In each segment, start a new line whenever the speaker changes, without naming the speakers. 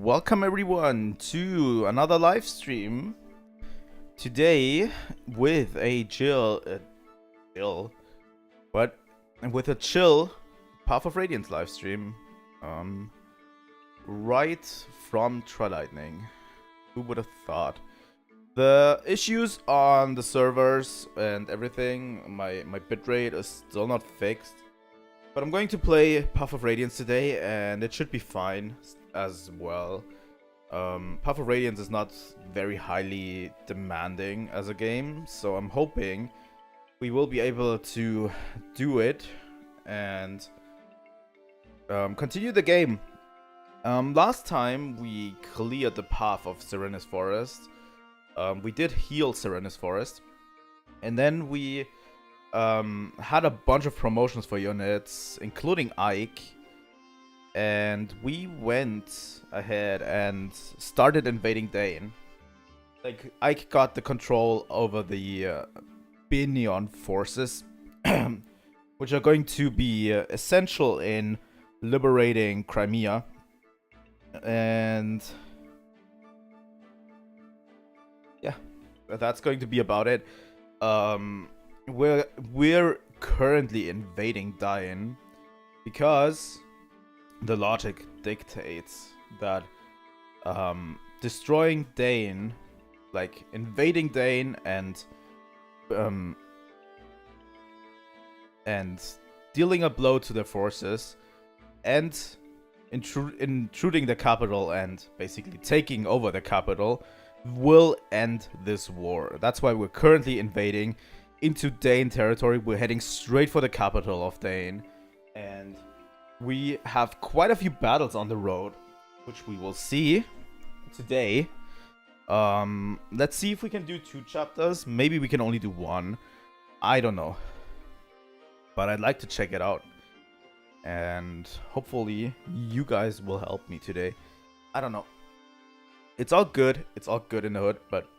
Welcome everyone to another live stream. Today with a chill Path of Radiance live stream. Right from Trilightning. Who would have thought? The issues on the servers and everything, my bitrate is still not fixed. But I'm going to play Path of Radiance today and it should be fine as well. Path of Radiance is not very highly demanding as a game, so I'm hoping we will be able to do it and continue the game. Last time we cleared the path of Serenus Forest. We did heal Serenus Forest, and then we had a bunch of promotions for units, including Ike. And we went ahead and started invading Dane. Like, Ike got the control over the Binion forces, which are going to be essential in liberating Crimea. And yeah, that's going to be about it. We're currently invading Dane because the logic dictates that destroying Dane, like invading Dane and dealing a blow to their forces and intruding the capital and basically taking over the capital will end this war. That's why we're currently invading into Dane territory. We're heading straight for the capital of Dane, and we have quite a few battles on the road, which we will see today. Let's see if we can do 2 chapters. Maybe we can only do 1. I don't know. But I'd like to check it out. And hopefully you guys will help me today. I don't know. It's all good. It's all good in the hood, but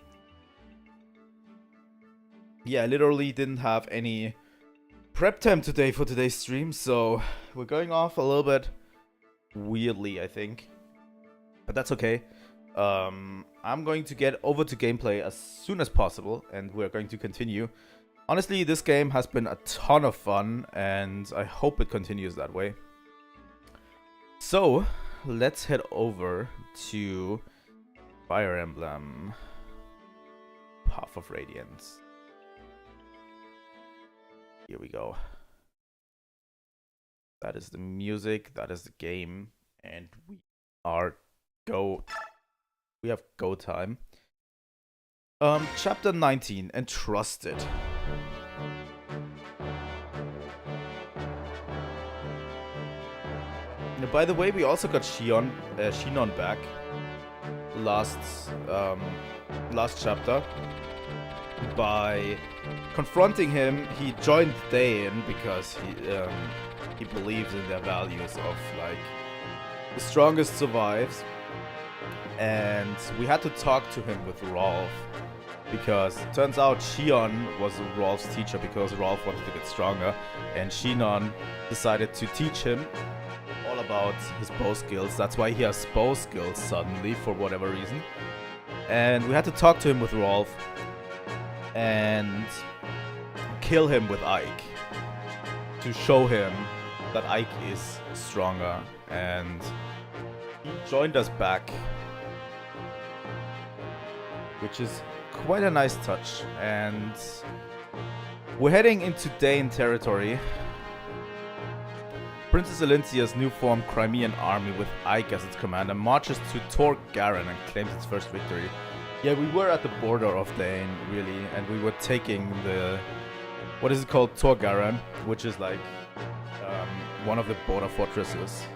yeah, I literally didn't have any prep time today for today's stream, so we're going off a little bit weirdly, I think, but that's okay. I'm going to get over to gameplay as soon as possible, and we're going to continue. Honestly, this game has been a ton of fun, and I hope it continues that way. So, let's head over to Fire Emblem Path of Radiance. Here we go. That is the music, that is the game, and we have go time. Chapter 19, Entrusted. By the way, we also got Shinon back last chapter. By confronting him, he joined Dane because he believes in their values of, like, the strongest survives. And we had to talk to him with Rolf, because it turns out Shion was Rolf's teacher because Rolf wanted to get stronger, and Shinon decided to teach him all about his bow skills. That's why he has bow skills suddenly, for whatever reason. And we had to talk to him with Rolf and kill him with Ike to show him that Ike is stronger, and he joined us back, which is quite a nice touch. And we're heading into Dane territory. Princess Elincia's new formed Crimean army with Ike as its commander marches to Tor Garen and claims its first victory. Yeah, we were at the border of Dane, really, and we were taking the, what is it called, Tor Garen, which is like one of the border fortresses.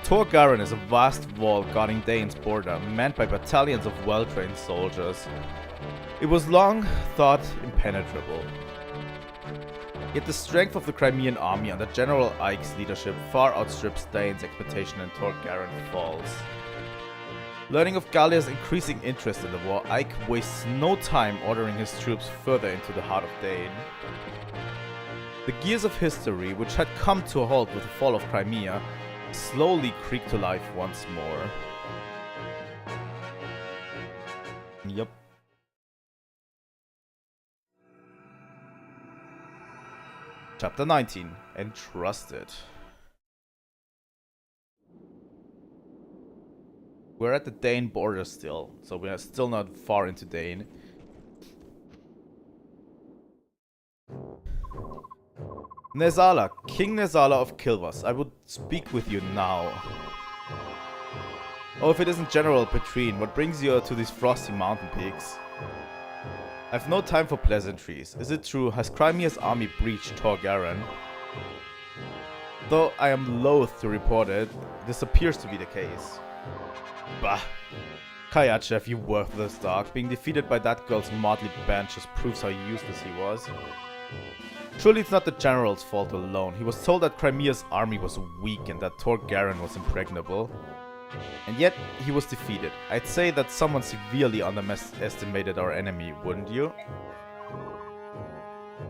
Tor Garen is a vast wall guarding Dane's border, manned by battalions of well-trained soldiers. It was long thought impenetrable. Yet the strength of the Crimean army under General Ike's leadership far outstrips Dane's expectation, and Tor Garen falls. Learning of Gallia's increasing interest in the war, Ike wastes no time ordering his troops further into the heart of Dane. The gears of history, which had come to a halt with the fall of Crimea, slowly creak to life once more. Yep. Chapter 19. Entrusted. We're at the Dane border still, so we are still not far into Dane. Nezala, King Nezala of Kilvas, I would speak with you now. Oh, if it isn't General Petrine, what brings you to these frosty mountain peaks? I've no time for pleasantries. Is it true? Has Crimea's army breached Torgaren? Though I am loath to report it, this appears to be the case. Bah! Kayachev, you worthless dog. Being defeated by that girl's motley band just proves how useless he was. Surely it's not the General's fault alone. He was told that Crimea's army was weak and that Torgaren was impregnable. And yet, he was defeated. I'd say that someone severely underestimated our enemy, wouldn't you?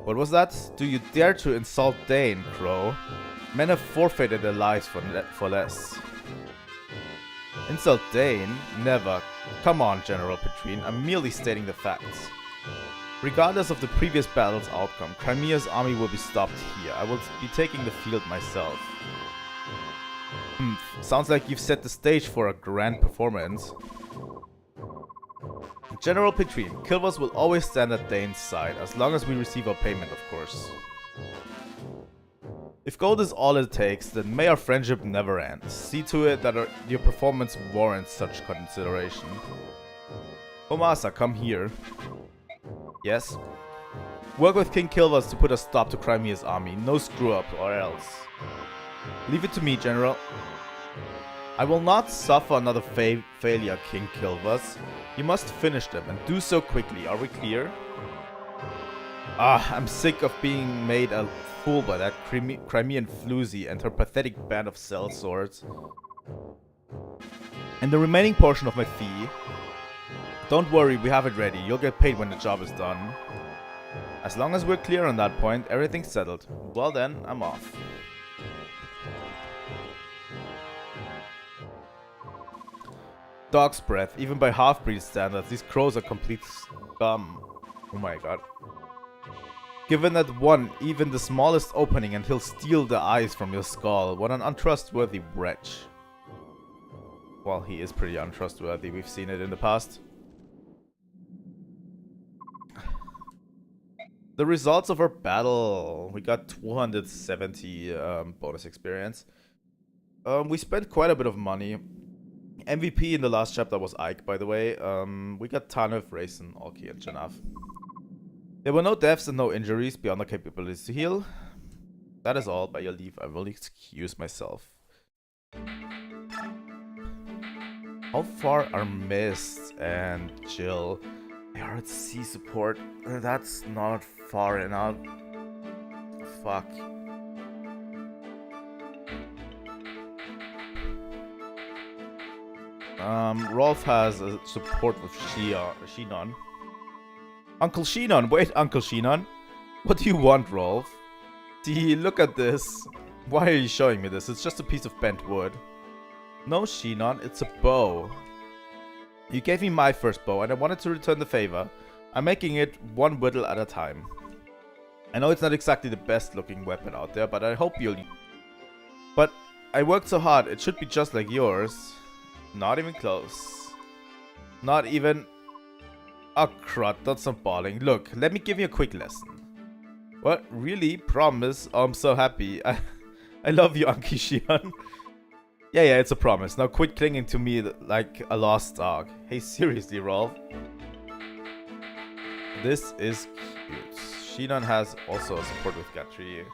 What was that? Do you dare to insult Dane, Crow? Men have forfeited their lives for less. Insult Dane? Never. Come on, General Petrine. I'm merely stating the facts. Regardless of the previous battle's outcome, Crimea's army will be stopped here. I will be taking the field myself. Sounds like you've set the stage for a grand performance. General Petrine, Kilvas will always stand at Dane's side, as long as we receive our payment, of course. If gold is all it takes, then may our friendship never end. See to it that your performance warrants such consideration. Homasa, come here. Yes? Work with King Kilvas to put a stop to Crimea's army. No screw up, or else. Leave it to me, General. I will not suffer another failure, King Kilvas. You must finish them, and do so quickly. Are we clear? I'm sick of being made a fool by that Crimean floozy and her pathetic band of sellswords. And the remaining portion of my fee... Don't worry, we have it ready. You'll get paid when the job is done. As long as we're clear on that point, everything's settled. Well then, I'm off. Dog's breath. Even by half-breed standards, these crows are complete scum. Oh my god. Given that one, even the smallest opening, and he'll steal the eyes from your skull. What an untrustworthy wretch. Well, he is pretty untrustworthy. We've seen it in the past. The results of our battle. We got 270 bonus experience. We spent quite a bit of money. MVP in the last chapter was Ike, by the way. We got Tanev, Raisin, Alki, and Janav. There were no deaths and no injuries beyond our capabilities to heal. That is all. By your leave, I will excuse myself. How far are Mist and Jill? They are at sea support. That's not far enough. Fuck. Rolf has a support with Shinon. Uncle Shinon! Wait, Uncle Shinon! What do you want, Rolf? See, look at this. Why are you showing me this? It's just a piece of bent wood. No, Shinon, it's a bow. You gave me my first bow and I wanted to return the favor. I'm making it one whittle at a time. I know it's not exactly the best looking weapon out there, but I hope you'll... But I worked so hard, it should be just like yours. Not even close. Not even... Oh crud, don't stop bawling. Look, let me give you a quick lesson. What? Really? Promise? Oh, I'm so happy. I love you, Anki Shion. Yeah, it's a promise. Now quit clinging to me like a lost dog. Hey, seriously, Rolf. This is cute. Shinon has also a support with Gatri.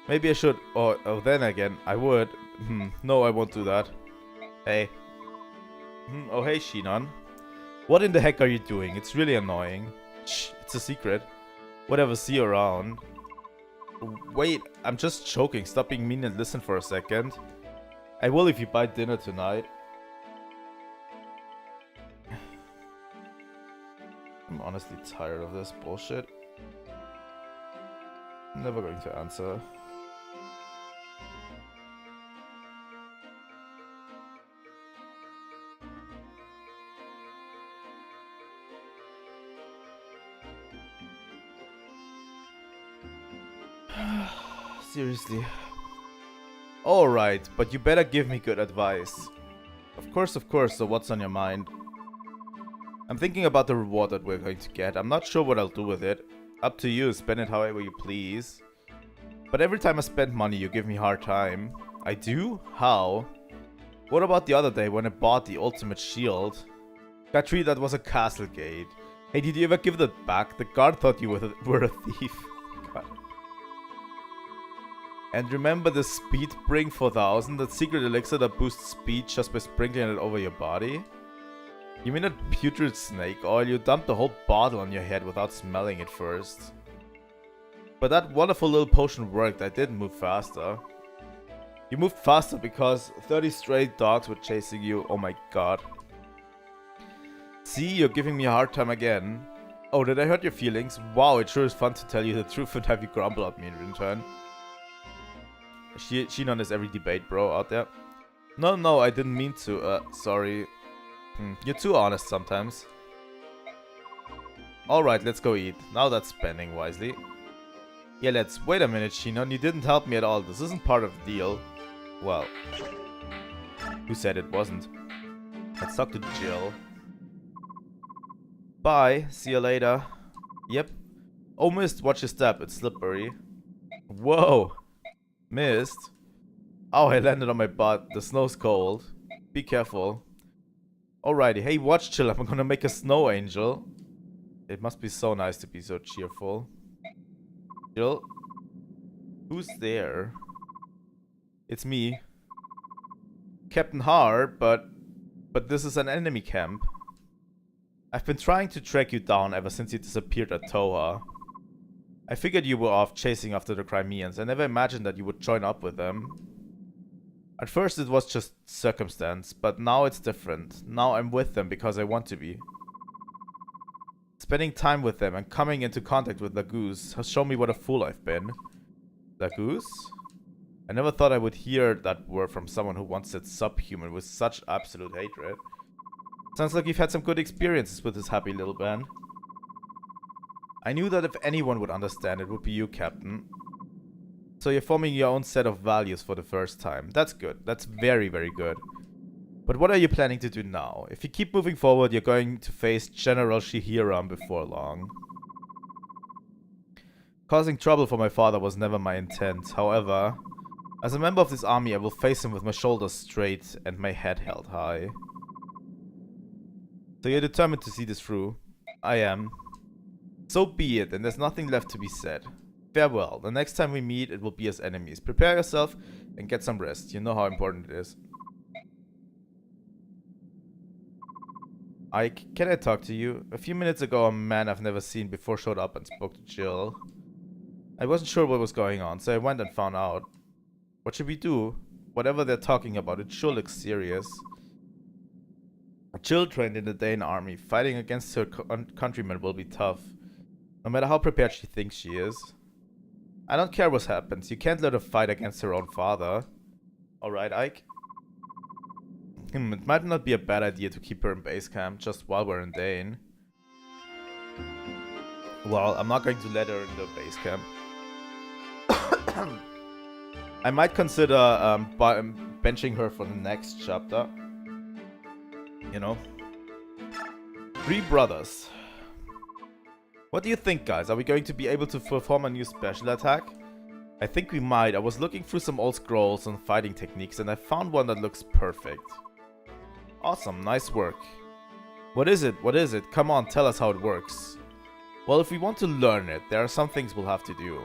Maybe I should. Oh, then again, I would. No, I won't do that. Hey. Oh, hey, Shinon. What in the heck are you doing? It's really annoying. Shh, it's a secret. Whatever, see you around. Wait, I'm just joking. Stop being mean and listen for a second. I will if you buy dinner tonight. I'm honestly tired of this bullshit. Never going to answer. Seriously. Alright, but you better give me good advice. Of course, so what's on your mind? I'm thinking about the reward that we're going to get. I'm not sure what I'll do with it. Up to you, spend it however you please. But every time I spend money, you give me a hard time. I do? How? What about the other day when I bought the ultimate shield? Got treated that was a castle gate. Hey, did you ever give that back? The guard thought you were a thief. God. And remember the speed bring 4000? That secret elixir that boosts speed just by sprinkling it over your body? You mean that putrid snake oil? You dumped the whole bottle on your head without smelling it first. But that wonderful little potion worked. I didn't move faster. You moved faster because 30 stray dogs were chasing you. Oh my god. See, you're giving me a hard time again. Oh, did I hurt your feelings? Wow, it sure is fun to tell you the truth and have you grumble at me in return. She on this every debate, bro, out there. No, I didn't mean to. Sorry. You're too honest sometimes. Alright, let's go eat. Now that's spending wisely. Yeah, let's. Wait a minute, Shinon. You didn't help me at all. This isn't part of the deal. Well. Who said it wasn't? Let's talk to Jill. Bye. See you later. Yep. Oh, missed. Watch your step. It's slippery. Whoa. Missed. Oh, I landed on my butt. The snow's cold. Be careful. Alrighty. Hey, watch, Jill. I'm gonna make a snow angel. It must be so nice to be so cheerful. Jill? Who's there? It's me. Captain Hart, but this is an enemy camp. I've been trying to track you down ever since you disappeared at Toha. I figured you were off chasing after the Crimeans. I never imagined that you would join up with them. At first it was just circumstance, but now it's different. Now I'm with them because I want to be. Spending time with them and coming into contact with Lagoose has shown me what a fool I've been. Lagoose? I never thought I would hear that word from someone who once said subhuman with such absolute hatred. Sounds like you've had some good experiences with this happy little band. I knew that if anyone would understand, it would be you, Captain. So you're forming your own set of values for the first time. That's good. That's very, very good. But what are you planning to do now? If you keep moving forward, you're going to face General Shihiram before long. Causing trouble for my father was never my intent. However, as a member of this army, I will face him with my shoulders straight and my head held high. So you're determined to see this through? I am. So be it, and there's nothing left to be said. Farewell. The next time we meet, it will be as enemies. Prepare yourself and get some rest. You know how important it is. Ike, can I talk to you? A few minutes ago, a man I've never seen before showed up and spoke to Jill. I wasn't sure what was going on, so I went and found out. What should we do? Whatever they're talking about, it sure looks serious. Jill trained in the Dane army. Fighting against her countrymen will be tough. No matter how prepared she thinks she is. I don't care what happens. You can't let her fight against her own father. Alright, Ike. It might not be a bad idea to keep her in base camp just while we're in Dane. Well, I'm not going to let her in the base camp. I might consider benching her for the next chapter. You know. 3 brothers. What do you think, guys? Are we going to be able to perform a new special attack? I think we might. I was looking through some old scrolls on fighting techniques and I found one that looks perfect. Awesome, nice work. What is it? What is it? Come on, tell us how it works. Well, if we want to learn it, there are some things we'll have to do.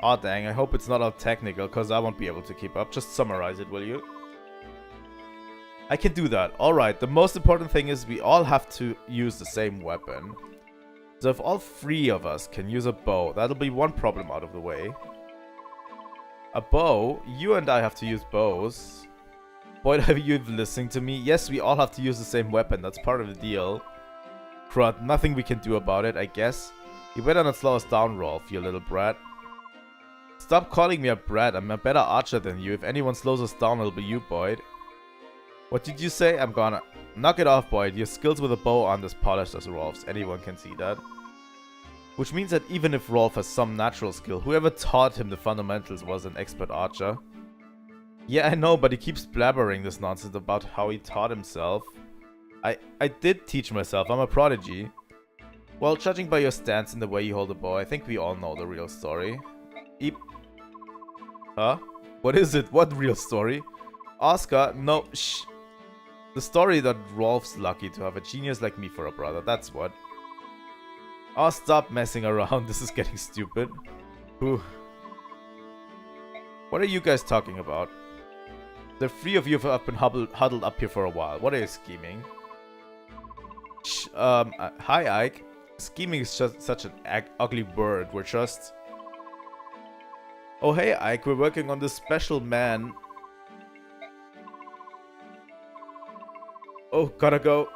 Aw dang, I hope it's not all technical, cause I won't be able to keep up. Just summarize it, will you? I can do that. Alright, the most important thing is we all have to use the same weapon. So if all 3 of us can use a bow, that'll be one problem out of the way. A bow? You and I have to use bows. Boy, have you been listening to me? Yes, we all have to use the same weapon. That's part of the deal. Crud, nothing we can do about it, I guess. You better not slow us down, Rolf, you little brat. Stop calling me a brat. I'm a better archer than you. If anyone slows us down, it'll be you, Boyd. What did you say? I'm gonna... Knock it off, Boyd. Your skills with a bow aren't as polished as Rolf's. Anyone can see that. Which means that even if Rolf has some natural skill, whoever taught him the fundamentals was an expert archer. Yeah, I know, but he keeps blabbering this nonsense about how he taught himself. I did teach myself. I'm a prodigy. Well, judging by your stance and the way you hold the bow, I think we all know the real story. Huh? What is it? What real story? Oscar? No, shh. The story that Rolf's lucky to have a genius like me for a brother, that's what. Oh, stop messing around. This is getting stupid. Whew. What are you guys talking about? The three of you have been huddled up here for a while. What are you scheming? Shh, hi Ike. Scheming is just such an ugly word. We're just... Oh hey Ike, we're working on this special man. Oh, gotta go.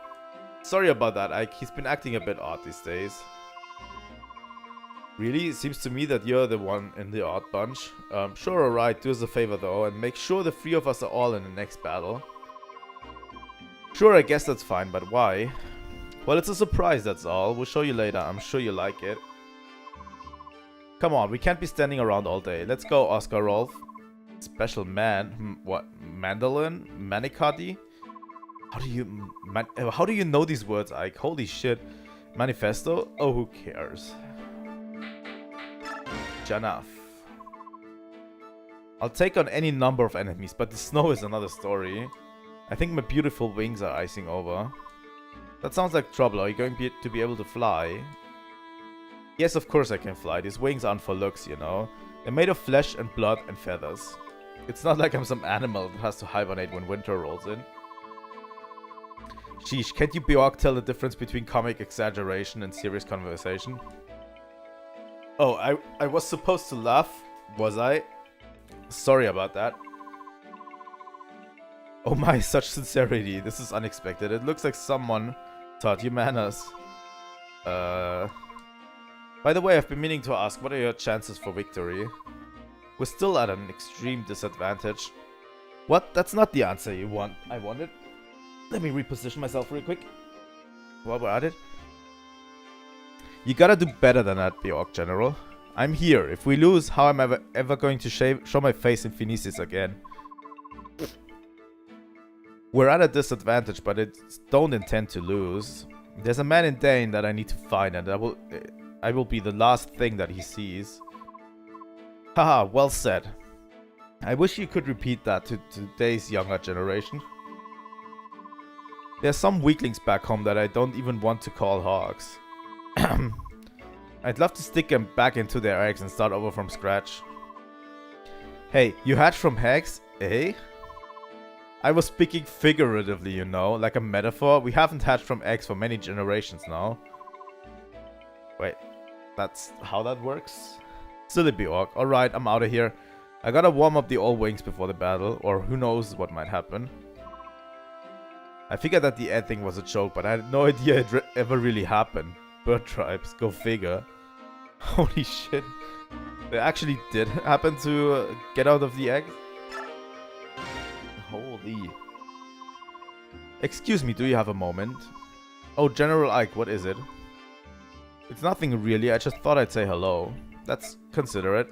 Sorry about that, Ike. He's been acting a bit odd these days. Really? It seems to me that you're the one in the odd bunch. Sure, alright. Do us a favor though, and make sure the three of us are all in the next battle. Sure, I guess that's fine, but why? Well, it's a surprise, that's all. We'll show you later. I'm sure you like it. Come on, we can't be standing around all day. Let's go, Oscar Rolf. Special man? What? Mandolin? Manicotti? How do you know these words, Ike? Holy shit. Manifesto? Oh, who cares? Janaf. I'll take on any number of enemies, but the snow is another story. I think my beautiful wings are icing over. That sounds like trouble. Are you going to be able to fly? Yes, of course I can fly. These wings aren't for looks, you know. They're made of flesh and blood and feathers. It's not like I'm some animal that has to hibernate when winter rolls in. Sheesh, can't you Bjork tell the difference between comic exaggeration and serious conversation? Oh, I was supposed to laugh, was I? Sorry about that. Oh my, such sincerity. This is unexpected. It looks like someone taught you manners. By the way, I've been meaning to ask, what are your chances for victory? We're still at an extreme disadvantage. What? That's not the answer I wanted. Let me reposition myself real quick. While we're at it. You gotta do better than that, Bjork, General. I'm here. If we lose, how am I ever going to show my face in Phoenicis again? We're at a disadvantage, but don't intend to lose. There's a man in Dane that I need to find, and I will be the last thing that he sees. Haha, well said. I wish you could repeat that to today's younger generation. There's some weaklings back home that I don't even want to call hogs. I'd love to stick them back into their eggs and start over from scratch. Hey, you hatched from hags, eh? I was speaking figuratively, you know, like a metaphor. We haven't hatched from eggs for many generations now. Wait, that's how that works? Silly Bjork. Alright, I'm out of here. I gotta warm up the old wings before the battle, or who knows what might happen. I figured that the ad thing was a joke, but I had no idea it ever really happened. Bird tribes, go figure. Holy shit. They actually did happen to get out of the egg? Holy. Excuse me, do you have a moment? Oh, General Ike, what is it? It's nothing really, I just thought I'd say hello. That's considerate.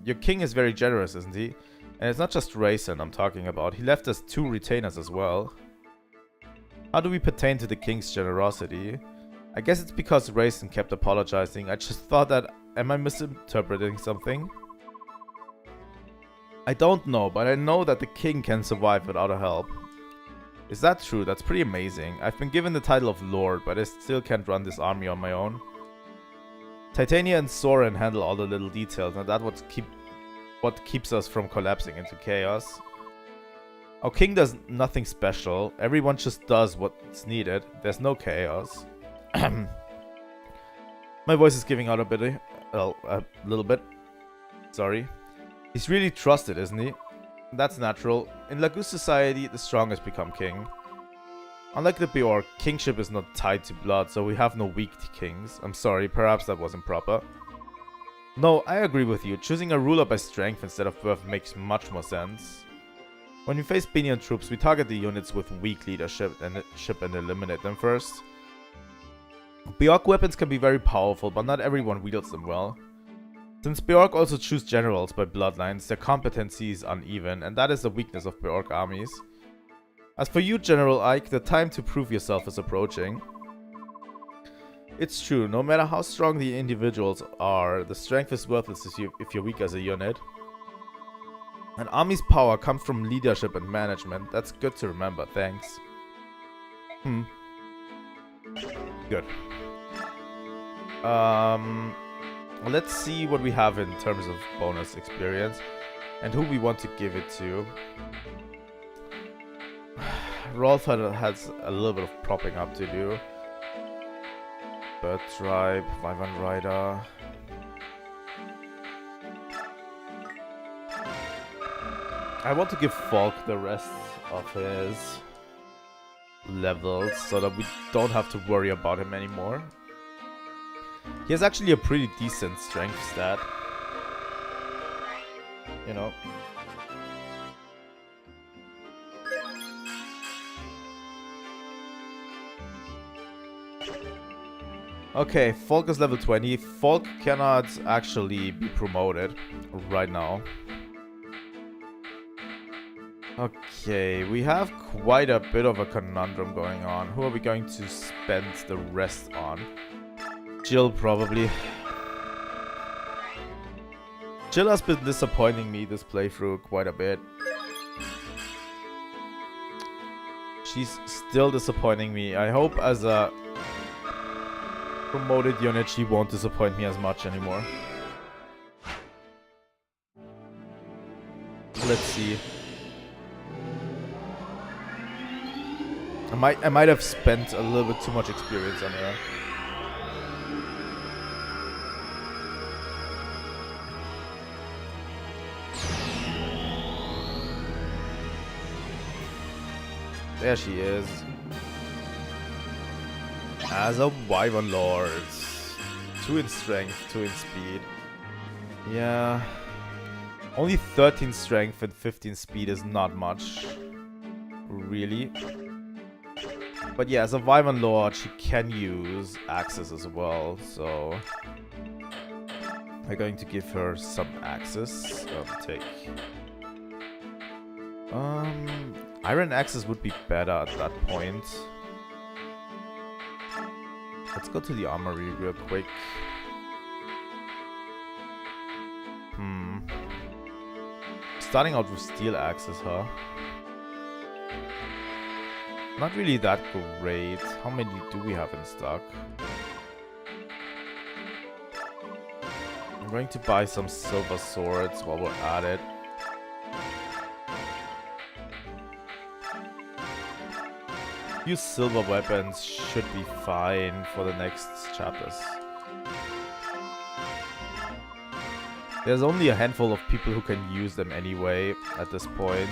Your king is very generous, isn't he? And it's not just Raisin I'm talking about. He left us 2 retainers as well. How do we pertain to the king's generosity? I guess it's because Raisin kept apologizing. I just thought that... Am I misinterpreting something? I don't know, but I know that the king can survive without a help. Is that true? That's pretty amazing. I've been given the title of Lord, but I still can't run this army on my own. Titania and Soren handle all the little details, and that's what keeps us from collapsing into chaos. Our king does nothing special. Everyone just does what's needed. There's no chaos. My voice is giving out a little bit. Sorry. He's really trusted, isn't he? That's natural. In Lagoose society, the strongest become king. Unlike the Bjork, kingship is not tied to blood, so we have no weak kings. I'm sorry, perhaps that wasn't proper. No, I agree with you. Choosing a ruler by strength instead of birth makes much more sense. When we face Binion troops, we target the units with weak leadership and eliminate them first. Bjork weapons can be very powerful, but not everyone wields them well. Since Bjork also choose generals by bloodlines, their competency is uneven, and that is the weakness of Bjork armies. As for you, General Ike, the time to prove yourself is approaching. It's true, no matter how strong the individuals are, the strength is worthless if you're weak as a unit. An army's power comes from leadership and management. That's good to remember, thanks. Good. Let's see what we have in terms of bonus experience and who we want to give it to. Rolf has a little bit of propping up to do. Bird Tribe, Wyvern Rider. I want to give Falk the rest of his levels so that we don't have to worry about him anymore. He has actually a pretty decent strength stat. You know. Okay, Falk is level 20. Falk cannot actually be promoted right now. Okay, we have quite a bit of a conundrum going on. Who are we going to spend the rest on? Jill, probably. Jill has been disappointing me this playthrough quite a bit. She's still disappointing me. I hope as a promoted unit she won't disappoint me as much anymore. Let's see. I might have spent a little bit too much experience on her. There she is. As a Wyvern Lord. 2 in strength, 2 in speed. Yeah. Only 13 strength and 15 speed is not much. Really. But yeah, as a Wyvern Lord, she can use axes as well, so I'm going to give her some axes. Take. Iron axes would be better at that point. Let's go to the armory real quick. Starting out with steel axes, huh? Not really that great. How many do we have in stock? I'm going to buy some silver swords while we're at it. Few silver weapons should be fine for the next chapters. There's only a handful of people who can use them anyway at this point.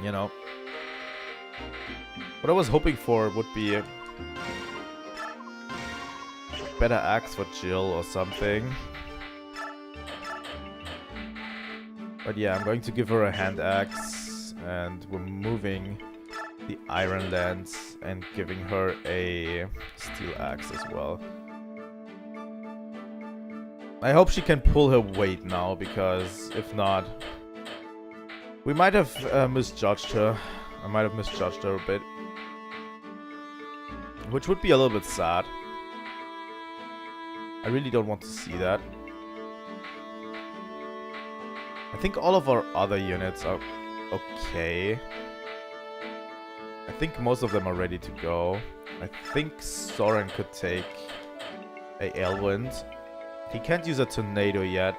You know. What I was hoping for would be a better axe for Jill or something. But yeah, I'm going to give her a hand axe, and we're moving the Iron Lance and giving her a steel axe as well. I hope she can pull her weight now, because if not, we might have misjudged her. I might have misjudged her a bit. Which would be a little bit sad. I really don't want to see that. I think all of our other units are okay. I think most of them are ready to go. I think Soren could take a Ailwind. He can't use a tornado yet.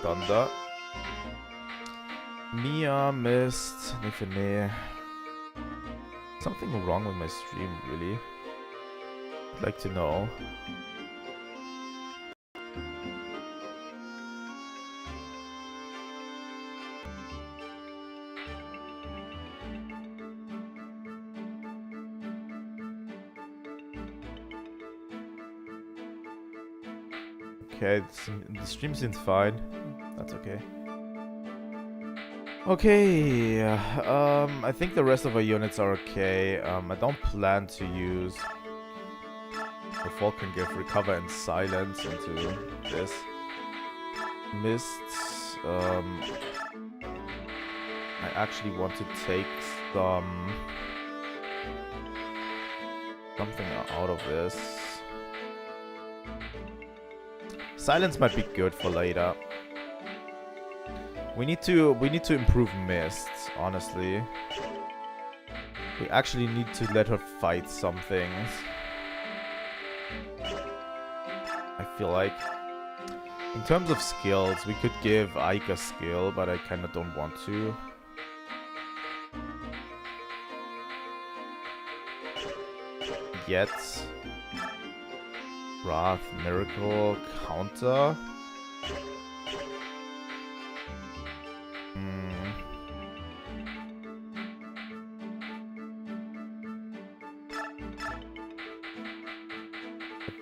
Thunder. Mia missed. Nifene. Something wrong with my stream, really? I'd like to know. Okay, the stream seems fine. That's okay. Okay, I think the rest of our units are okay. I don't plan to use the Falcon Gift, Recover, and Silence into this. Mists. I actually want to take something out of this. Silence might be good for later. We need to improve Mists, honestly. We actually need to let her fight some things. I feel like. In terms of skills, we could give Ike a skill, but I kinda don't want to. Yet. Wrath, Miracle, Counter.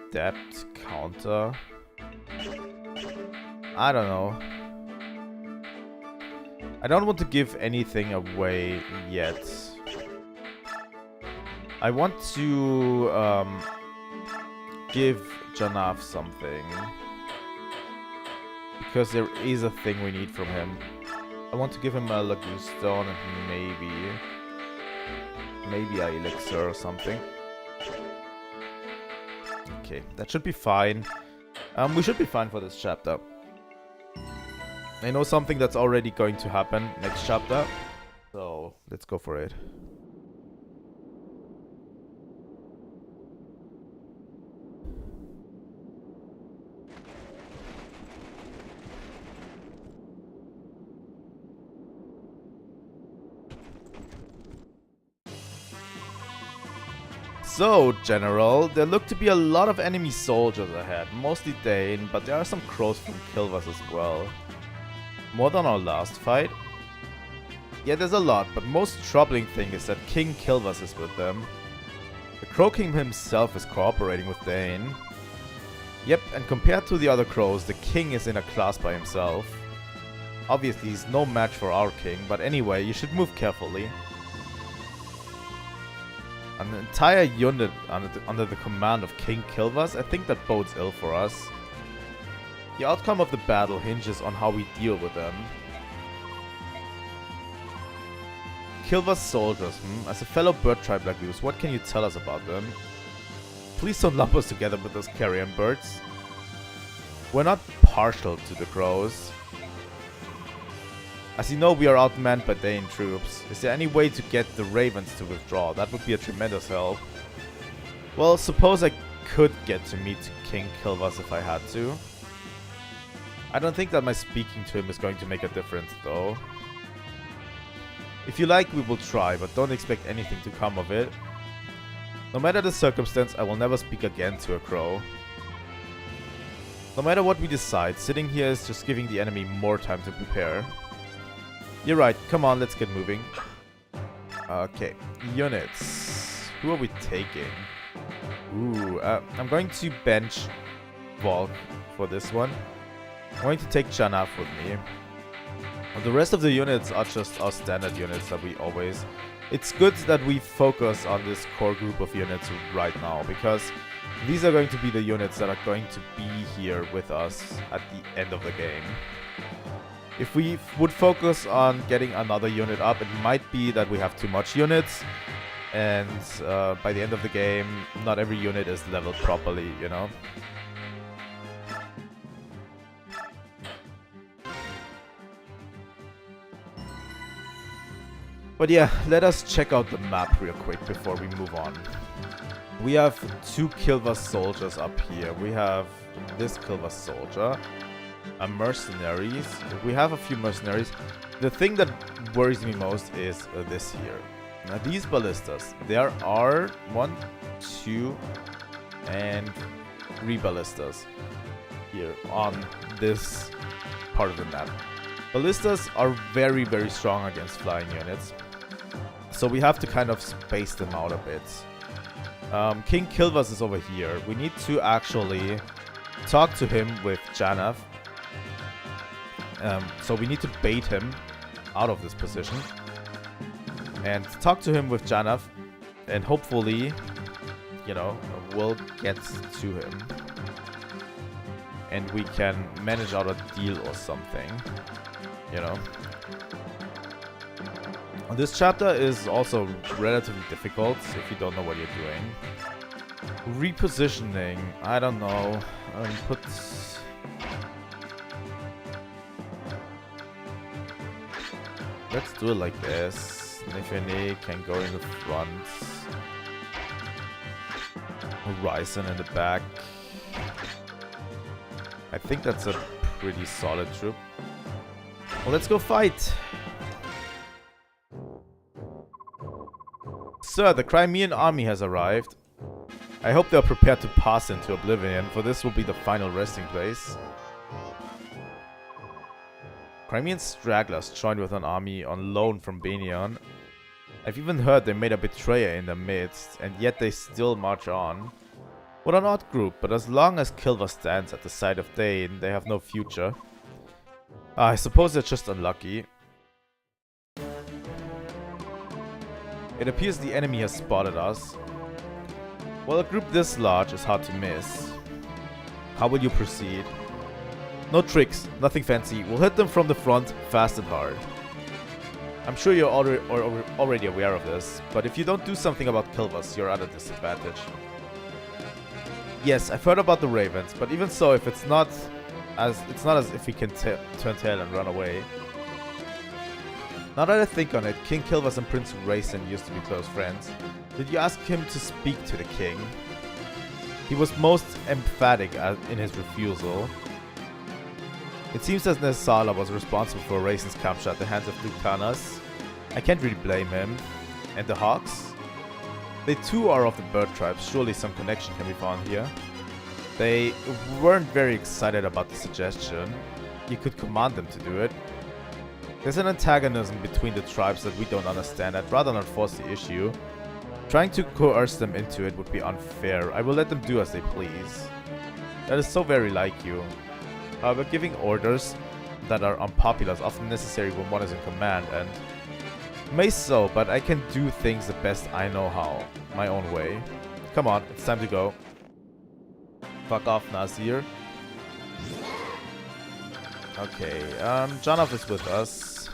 Adapt, Counter. I don't know. I don't want to give anything away yet. I want to give Janaf something. Because there is a thing we need from him. I want to give him a Lagoon Stone and maybe a Elixir or something. Okay, that should be fine. We should be fine for this chapter. I know something that's already going to happen next chapter. So, let's go for it. So, General, there look to be a lot of enemy soldiers ahead, mostly Dane, but there are some crows from Kilvas as well. More than our last fight? Yeah, there's a lot, but most troubling thing is that King Kilvas is with them. The Crow King himself is cooperating with Dane. Yep, and compared to the other crows, the King is in a class by himself. Obviously, he's no match for our King, but anyway, you should move carefully. An entire unit under the command of King Kilvas, I think that bodes ill for us. The outcome of the battle hinges on how we deal with them. Kilvas soldiers, As a fellow bird tribe like you, what can you tell us about them? Please don't lump us together with those carrion birds. We're not partial to the crows. As you know, we are outmanned by Dane troops. Is there any way to get the ravens to withdraw? That would be a tremendous help. Well, suppose I could get to meet King Kilvas if I had to. I don't think that my speaking to him is going to make a difference, though. If you like, we will try, but don't expect anything to come of it. No matter the circumstance, I will never speak again to a crow. No matter what we decide, sitting here is just giving the enemy more time to prepare. You're right, come on, let's get moving. Okay, units. Who are we taking? Ooh, I'm going to bench Volk for this one. I'm going to take Janaf with me. The rest of the units are just our standard units that we always... It's good that we focus on this core group of units right now, because these are going to be the units that are going to be here with us at the end of the game. If we would focus on getting another unit up, it might be that we have too much units, and by the end of the game, not every unit is leveled properly, you know? But yeah, let us check out the map real quick before we move on. We have 2 Kilvas soldiers up here. We have this Kilvas soldier. Mercenaries. We have a few mercenaries. The thing that worries me most is this here. Now these ballistas. There are 1, 2, and 3 ballistas here on this part of the map. Ballistas are very, very strong against flying units. So we have to kind of space them out a bit. King Kilvas is over here. We need to actually talk to him with Janov. So we need to bait him out of this position. And talk to him with Janov. And hopefully, you know, we'll get to him. And we can manage out a deal or something. You know. This chapter is also relatively difficult if you don't know what you're doing. Repositioning, I don't know. Put... Let's do it like this. Nifene can go in the front. Horizon in the back. I think that's a pretty solid troop. Well, let's go fight! Sir, the Crimean army has arrived. I hope they are prepared to pass into oblivion, for this will be the final resting place. Crimean stragglers joined with an army on loan from Benion. I've even heard they made a betrayer in their midst, and yet they still march on. What an odd group, but as long as Kilva stands at the side of Dane, they have no future. I suppose they're just unlucky. It appears the enemy has spotted us. Well, a group this large is hard to miss. How will you proceed? No tricks, nothing fancy. We'll hit them from the front, fast and hard. I'm sure you're already aware of this, but if you don't do something about Kilvas, you're at a disadvantage. Yes, I've heard about the Ravens, but even so, if it's not as if we can turn tail and run away. Now that I think on it, King Kilvas and Prince Raisin used to be close friends. Did you ask him to speak to the king? He was most emphatic in his refusal. It seems that Nesala was responsible for Raisin's capture at the hands of Dukanas. I can't really blame him. And the Hawks? They too are of the bird tribes, surely some connection can be found here. They weren't very excited about the suggestion. You could command them to do it. There's an antagonism between the tribes that we don't understand. I'd rather not force the issue. Trying to coerce them into it would be unfair. I will let them do as they please. That is so very like you. However, giving orders that are unpopular is often necessary when one is in command, and may so, but I can do things the best I know how. My own way. Come on, it's time to go. Fuck off, Nazir. Okay, Janov is with us.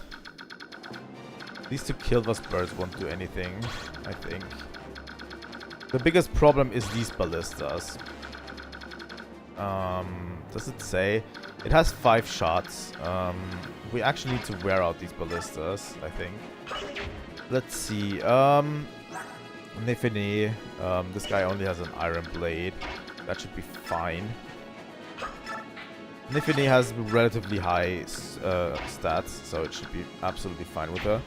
These two Kilvas birds won't do anything, I think. The biggest problem is these ballistas. Does it say? It has 5 shots. We actually need to wear out these ballistas, I think. Let's see. Nifene. This guy only has an iron blade. That should be fine. Nifene has relatively high stats, so it should be absolutely fine with her.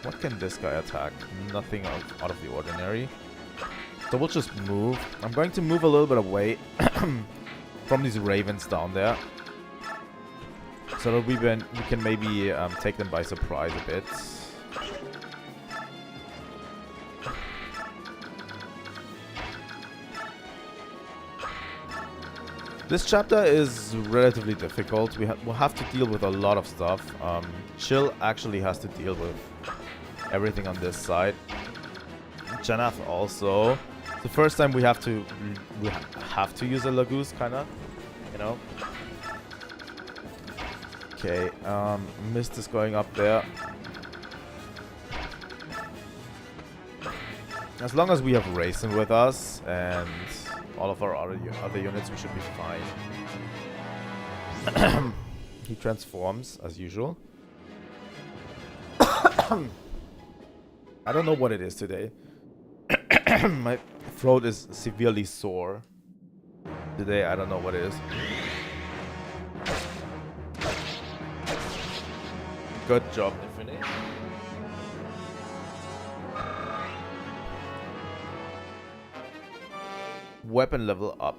What can this guy attack? Nothing out of the ordinary. So we'll just move. I'm going to move a little bit away from these ravens down there, so that we can maybe take them by surprise a bit. This chapter is relatively difficult. We'll have to deal with a lot of stuff. Chill actually has to deal with everything on this side. Janaf also. The first time we have to use a Lagoose, kinda, you know. Okay, Mist is going up there. As long as we have Raisin with us and all of our other units, we should be fine. He transforms as usual. I don't know what it is today. My throat is severely sore today. I don't know what it is. Good job, Infinite. Weapon level up.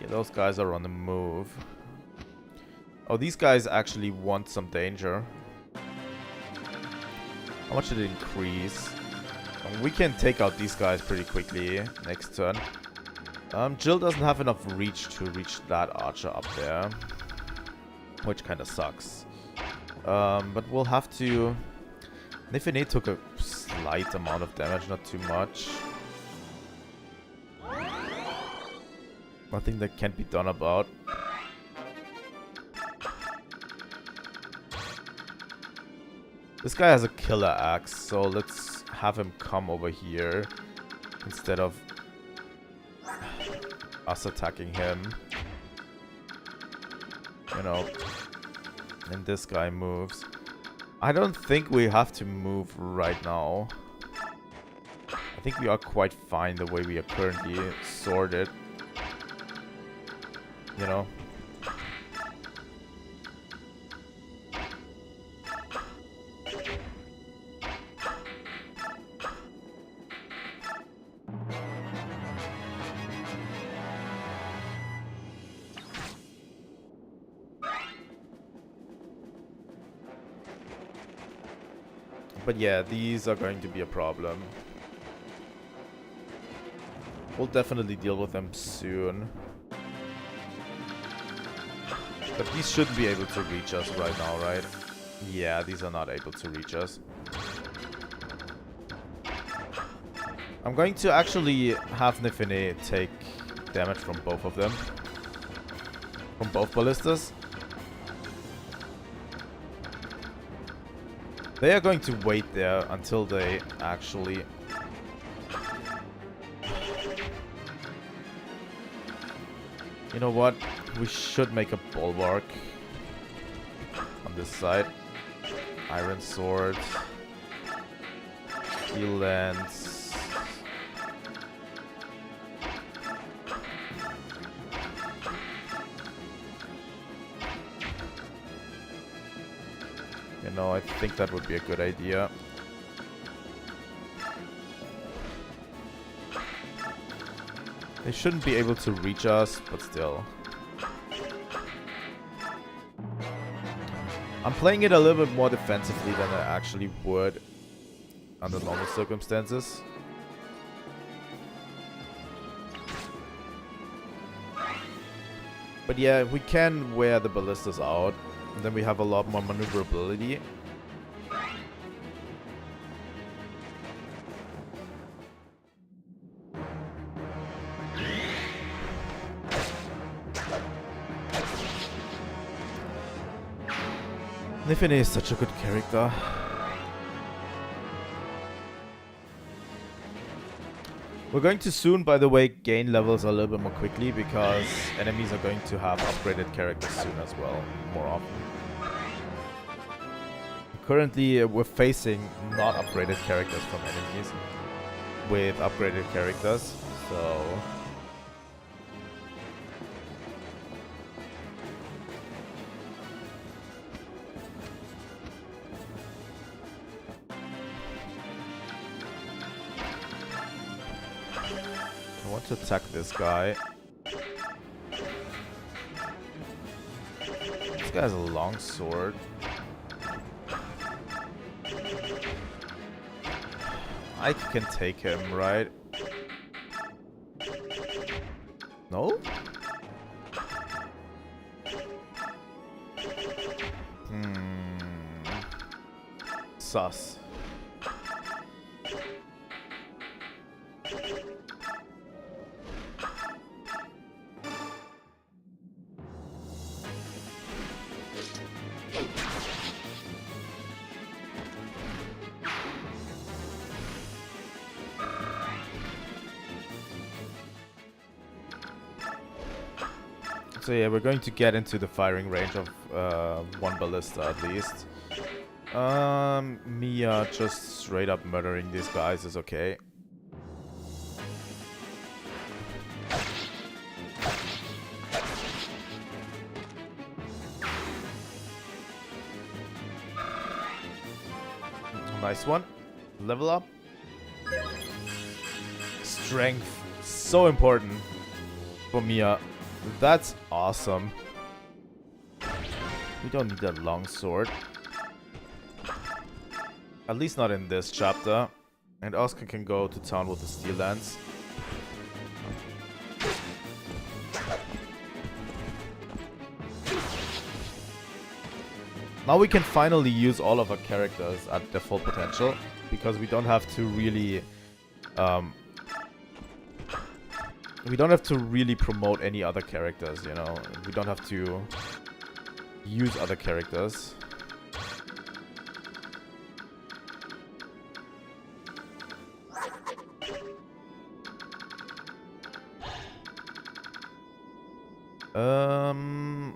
Yeah, those guys are on the move. Oh, these guys actually want some danger. How much did it increase? We can take out these guys pretty quickly next turn. Jill doesn't have enough reach to reach that archer up there, which kind of sucks. But we'll have to... Nifine took a slight amount of damage, not too much. Nothing that can't be done about. This guy has a killer axe, so let's have him come over here instead of us attacking him. You know, and this guy moves. I don't think we have to move right now. I think we are quite fine the way we are currently sorted. You know. But yeah, these are going to be a problem. We'll definitely deal with them soon. But these shouldn't be able to reach us right now, right? Yeah, these are not able to reach us. I'm going to actually have Nifine take damage from both of them. From both ballistas. They are going to wait there until they actually... You know what? We should make a bulwark on this side. Iron sword. Steel lance. You know, I think that would be a good idea. They shouldn't be able to reach us, but still. I'm playing it a little bit more defensively than I actually would under normal circumstances. But yeah, we can wear the ballistas out, and then we have a lot more maneuverability. Nifine is such a good character. We're going to soon, by the way, gain levels a little bit more quickly because enemies are going to have upgraded characters soon as well, more often. Currently, we're facing not upgraded characters from enemies with upgraded characters, so... I want to attack this guy. This guy has a long sword. I can take him, right? No? Sus. So yeah, we're going to get into the firing range of one ballista at least. Mia just straight up murdering these guys is okay. Nice one. Level up. Strength. So important for Mia. That's awesome. We don't need that long sword. At least not in this chapter. And Oscar can go to town with the Steel Lance. Now we can finally use all of our characters at their full potential, because we don't have to really promote any other characters, you know. We don't have to use other characters.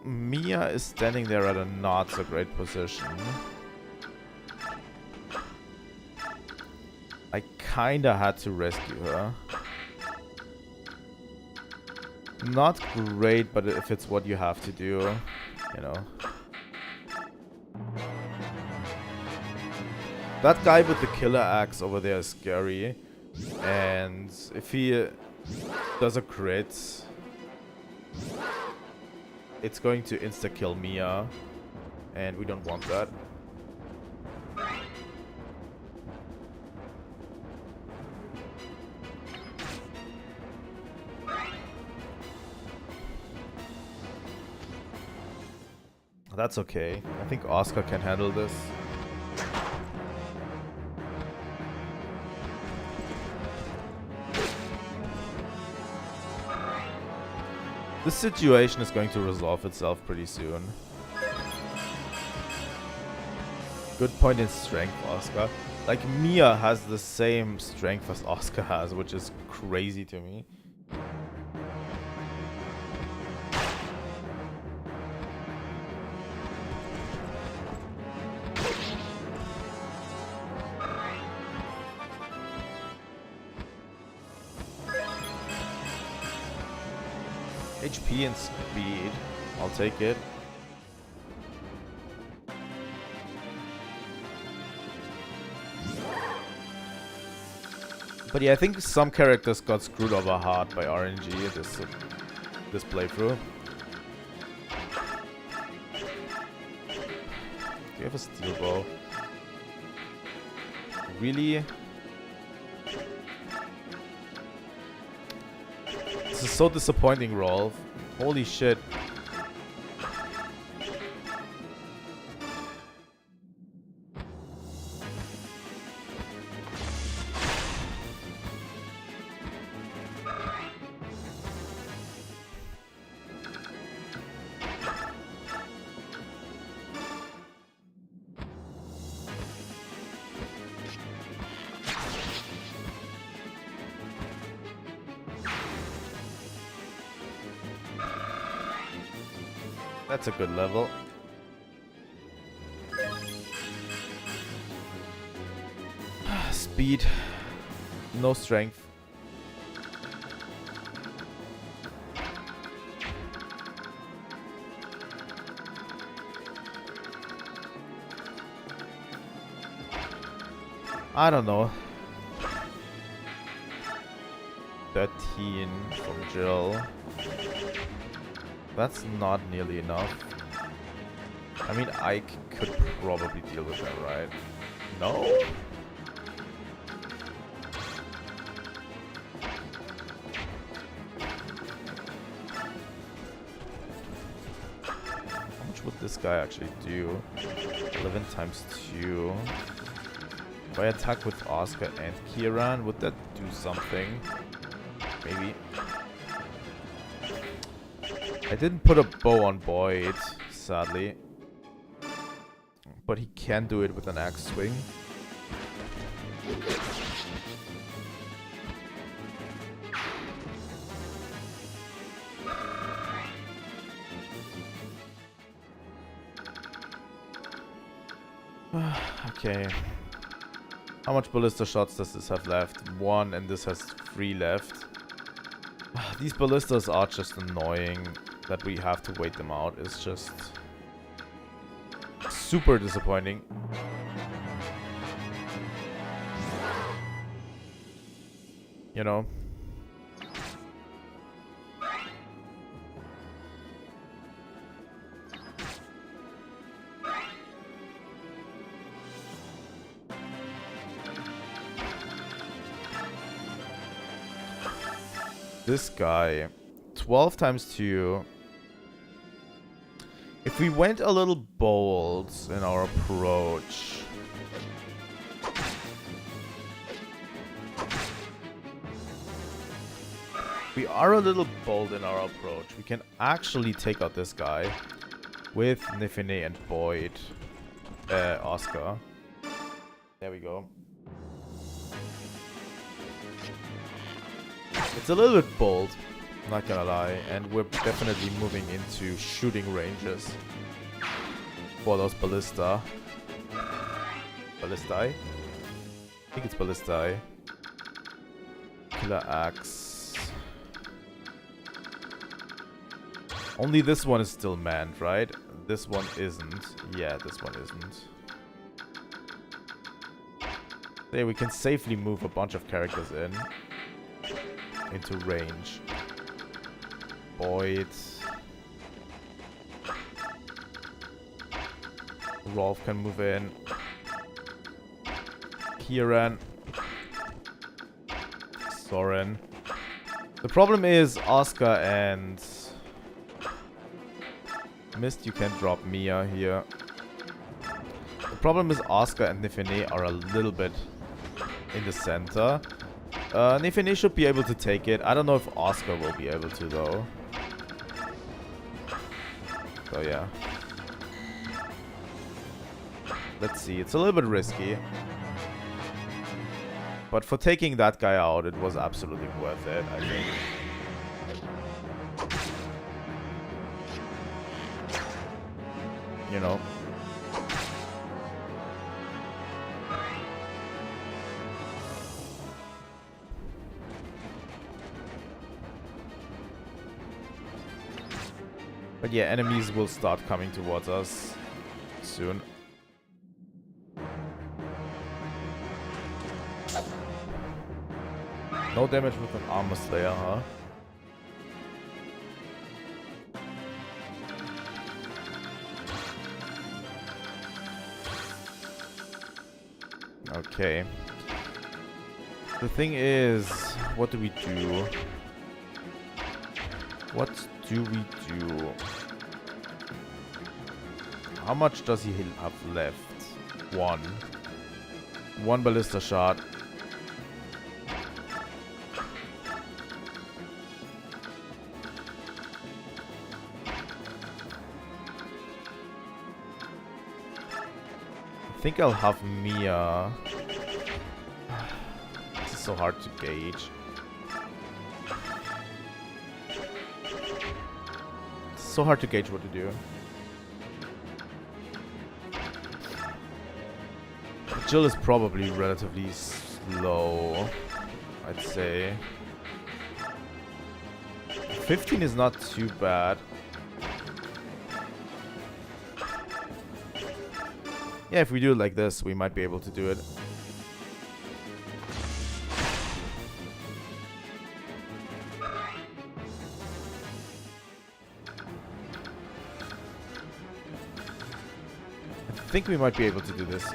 Mia is standing there at a not so great position. I kinda had to rescue her. Not great, but if it's what you have to do, you know. That guy with the killer axe over there is scary. And if he does a crit, it's going to insta-kill Mia. And we don't want that. That's okay. I think Oscar can handle this. This situation is going to resolve itself pretty soon. Good point in strength, Oscar. Like, Mia has the same strength as Oscar has, which is crazy to me. HP and speed. I'll take it. But yeah, I think some characters got screwed over hard by RNG this playthrough. Do you have a steel bow? Really? This is so disappointing, Rolf. Holy shit. That's a good level. Speed. No strength. I don't know. 13 from Jill. That's not nearly enough. I mean, Ike could probably deal with that, right? No? How much would this guy actually do? 11 times 2. If I attack with Oscar and Kieran, would that do something? Maybe. I didn't put a bow on Boyd, sadly. But he can do it with an axe swing. Okay. How much ballista shots does this have left? 1, and this has 3 left. These ballistas are just annoying. That we have to wait them out is just super disappointing. You know? This guy. 12 times 2. If we went a little bold in our approach... We are a little bold in our approach. We can actually take out this guy with Nifine and Boyd. Oscar. There we go. It's a little bit bold, not gonna lie, and we're definitely moving into shooting ranges for those ballista. Ballistae? I think it's ballistae. Killer axe. Only this one is still manned, right? This one isn't. Yeah, this one isn't. There, we can safely move a bunch of characters into range. Boyd. Rolf can move in. Kieran. Soren. The problem is Oscar and Mist, you can drop Mia here. The problem is Oscar and Nifine are a little bit in the center. Nifine should be able to take it. I don't know if Oscar will be able to though. So yeah. Let's see. It's a little bit risky. But for taking that guy out, it was absolutely worth it, I think. You know. But yeah, enemies will start coming towards us soon. No damage with an armor slayer, huh? Okay. The thing is, what do we do? What do we do? How much does he have left? One. One ballista shot. I think I'll have Mia. This is so hard to gauge. It's so hard to gauge what to do. Jill is probably relatively slow, I'd say. 15 is not too bad. Yeah, if we do it like this, we might be able to do it. I think we might be able to do this.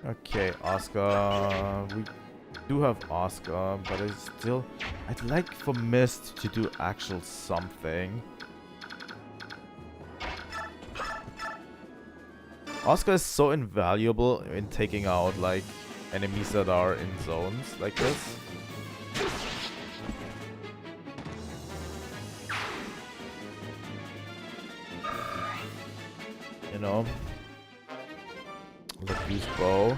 Okay, Oscar. We do have Oscar, but I'd like for Mist to do actual something. Oscar is so invaluable in taking out like enemies that are in zones like this. You know? Use bow.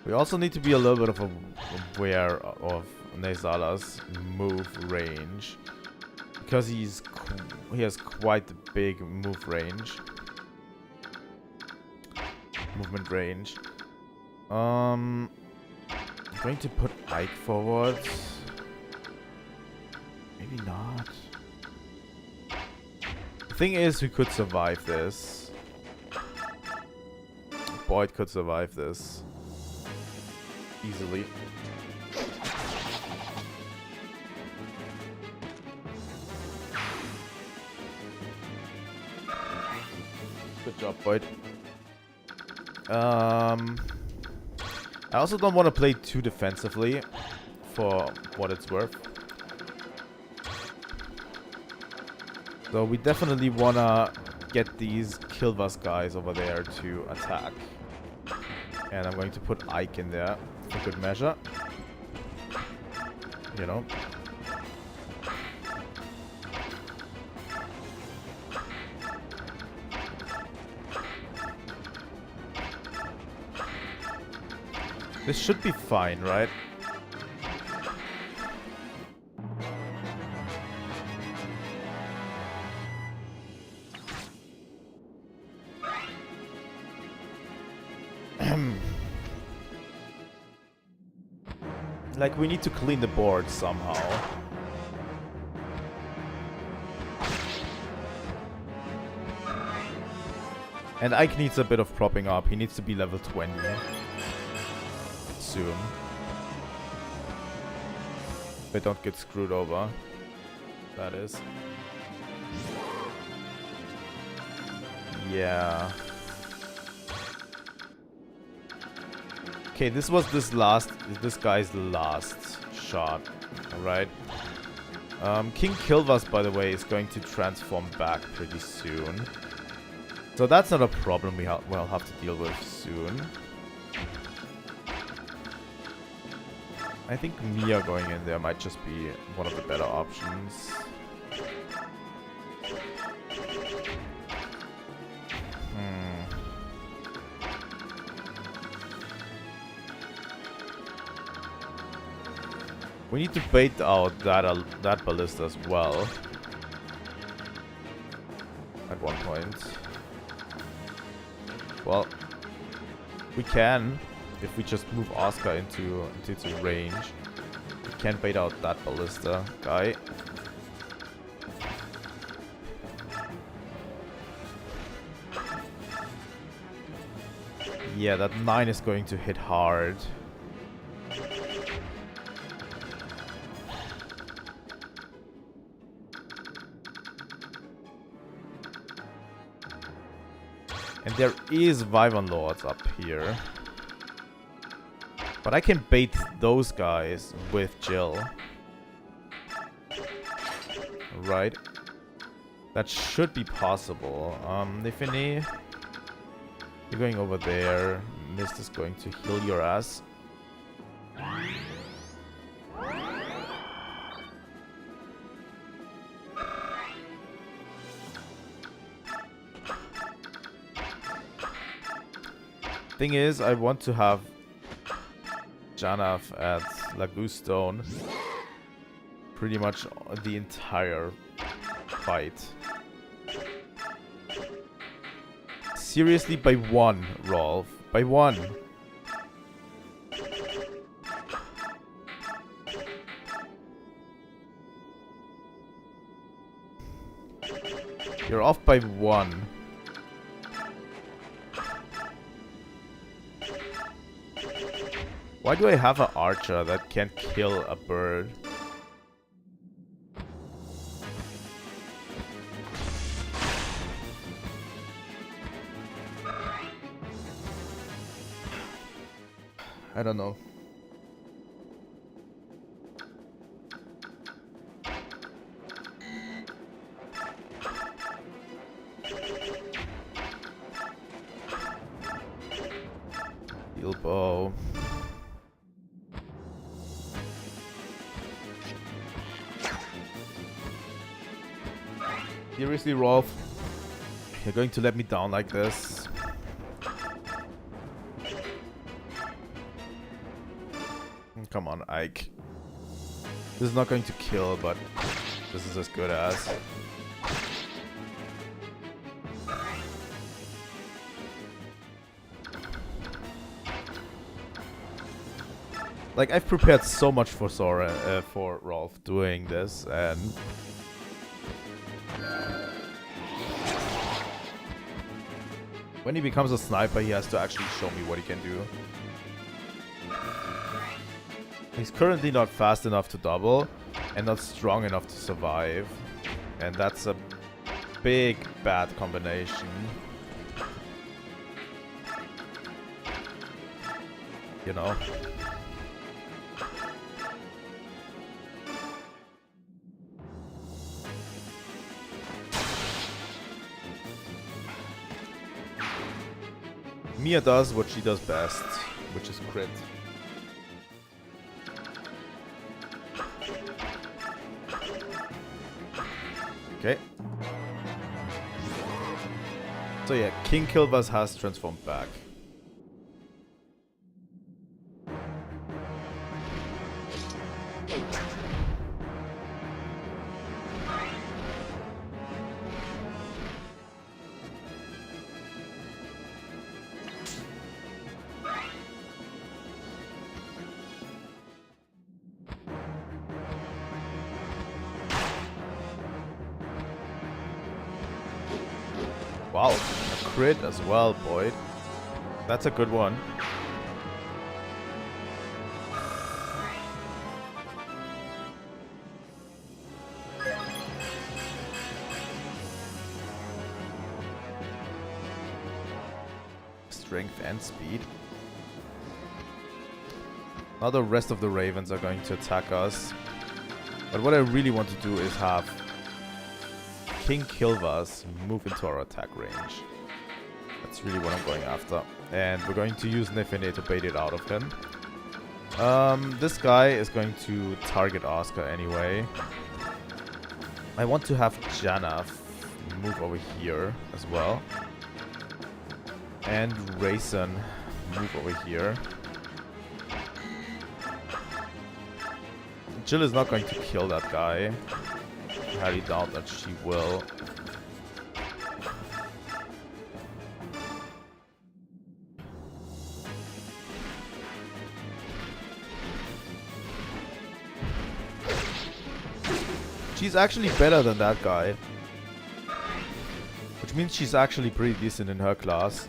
We also need to be a little bit aware of Nezala's move range, because he has quite a big movement range. I'm going to put Ike forward. Maybe not. The thing is, we could survive this. Boyd could survive this easily. Good job, Boyd. I also don't want to play too defensively, for what it's worth. So we definitely want to get these Kilvas guys over there to attack. And I'm going to put Ike in there for good measure. You know. This should be fine, right? Like, we need to clean the board somehow. And Ike needs a bit of propping up. He needs to be level 20. Soon. They don't get screwed over. That is. Yeah. Okay, this was this guy's last shot. Alright. King Kilvas, by the way, is going to transform back pretty soon. So that's not a problem we'll have to deal with soon. I think Mia going in there might just be one of the better options. We need to bait out that ballista as well. At one point. Well, we can. If we just move Oscar into range, we can bait out that ballista guy. Yeah, that 9 is going to hit hard. And there is Wyvern Lords up here. But I can bait those guys with Jill. Right. That should be possible. Nifini, you're going over there. Mist is going to heal your ass. Thing is, I want to have Janaf at Lagustone pretty much the entire fight. Seriously, by one, Rolf. By one. You're off by one. Why do I have an archer that can't kill a bird? I don't know. Bilbo. Seriously, Rolf? You're going to let me down like this? Come on, Ike. This is not going to kill, but this is as good as. Like, I've prepared so much for Sora, for Rolf doing this, and when he becomes a sniper, he has to actually show me what he can do. He's currently not fast enough to double, and not strong enough to survive, and that's a big bad combination. You know? Mia does what she does best, which is crit. Okay. So yeah, King Kilvas has transformed back. Wow, a crit as well, Boyd. That's a good one. Strength and speed. Now the rest of the Ravens are going to attack us. But what I really want to do is have King Kilvas move into our attack range. That's really what I'm going after. And we're going to use Nefene to bait it out of him. This guy is going to target Oscar anyway. I want to have Janaf move over here as well. And Rayson move over here. Jill is not going to kill that guy. I highly doubt that she will. She's actually better than that guy. Which means she's actually pretty decent in her class.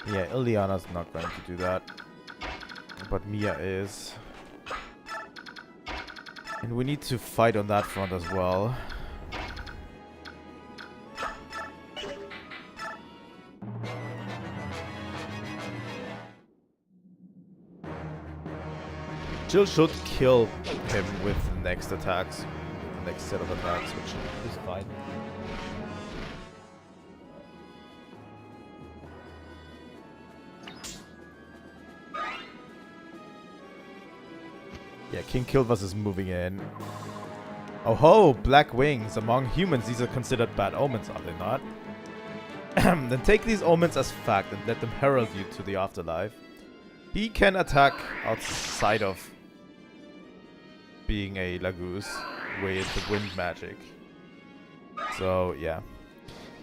Yeah, Ileana's not going to do that. But Mia is. And we need to fight on that front as well. Jill should kill him with the next attacks. The next set of attacks, which is fine. Yeah, King Kilvas is moving in. Oh ho! Black wings. Among humans, these are considered bad omens, are they not? Then take these omens as fact and let them herald you to the afterlife. He can attack outside of being a Lagoose with the wind magic. So, yeah.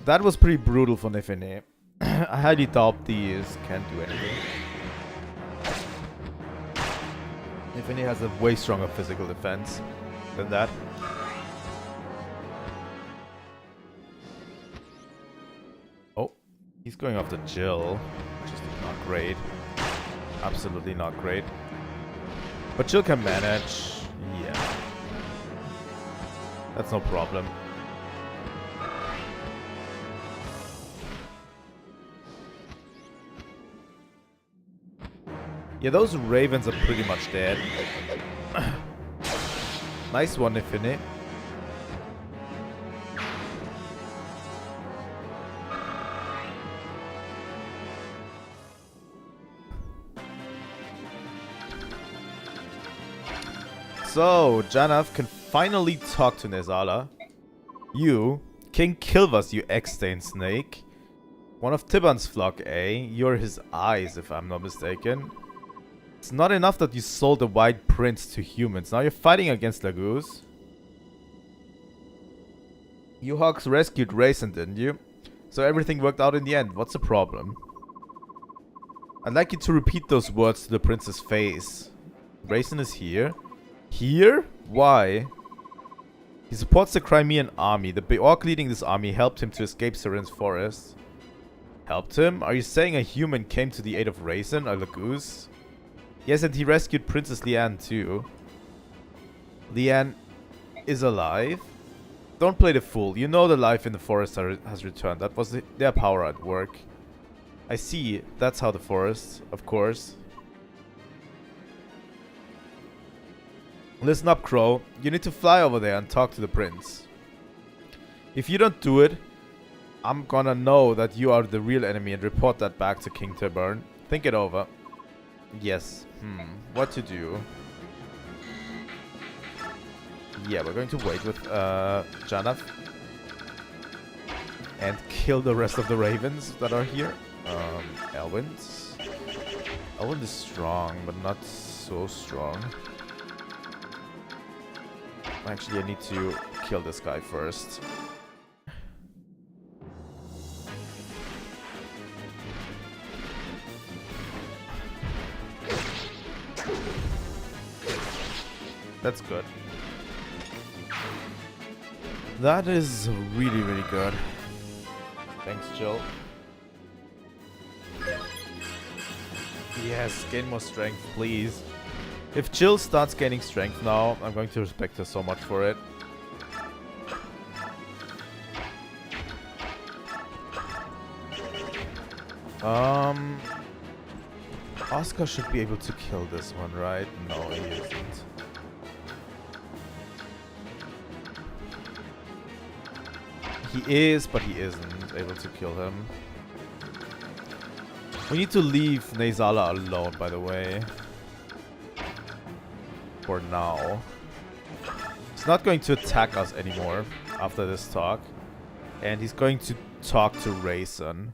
That was pretty brutal for Nefene. I highly doubt these can do anything. Nefene has a way stronger physical defense than that. Oh, he's going after Jill, which is not great. Absolutely not great. But Jill can manage. Yeah. That's no problem. Yeah, those ravens are pretty much dead. Nice one, Nefene. So, Janov can finally talk to Nezala. You, King Kilvas, you X-Stain Snake. One of Tiban's flock, eh? You're his eyes, if I'm not mistaken. It's not enough that you sold the White Prince to humans. Now you're fighting against Laguz. You Hawks rescued Raisin, didn't you? So everything worked out in the end. What's the problem? I'd like you to repeat those words to the prince's face. Raisin is here. Here? Why? He supports the Crimean army. The orc leading this army helped him to escape Seren's forest. Helped him? Are you saying a human came to the aid of Raisin, or Laguz? Yes, and he rescued Princess Liane too. Liane is alive? Don't play the fool. You know the life in the forest has returned. That was their power at work. I see. That's how the forest, of course. Listen up, Crow. You need to fly over there and talk to the prince. If you don't do it, I'm gonna know that you are the real enemy and report that back to King Tibern. Think it over. Yes. What to do? Yeah, we're going to wait with Janov. And kill the rest of the ravens that are here. Elwind is strong, but not so strong. Actually, I need to kill this guy first. That's good. That is really, really good. Thanks, Jill. Yes, gain more strength, please. If Jill starts gaining strength now, I'm going to respect her so much for it. Oscar should be able to kill this one, right? No, he isn't. He is, but he isn't able to kill him. We need to leave Nezala alone, by the way. For now. He's not going to attack us anymore after this talk. And he's going to talk to Raisin.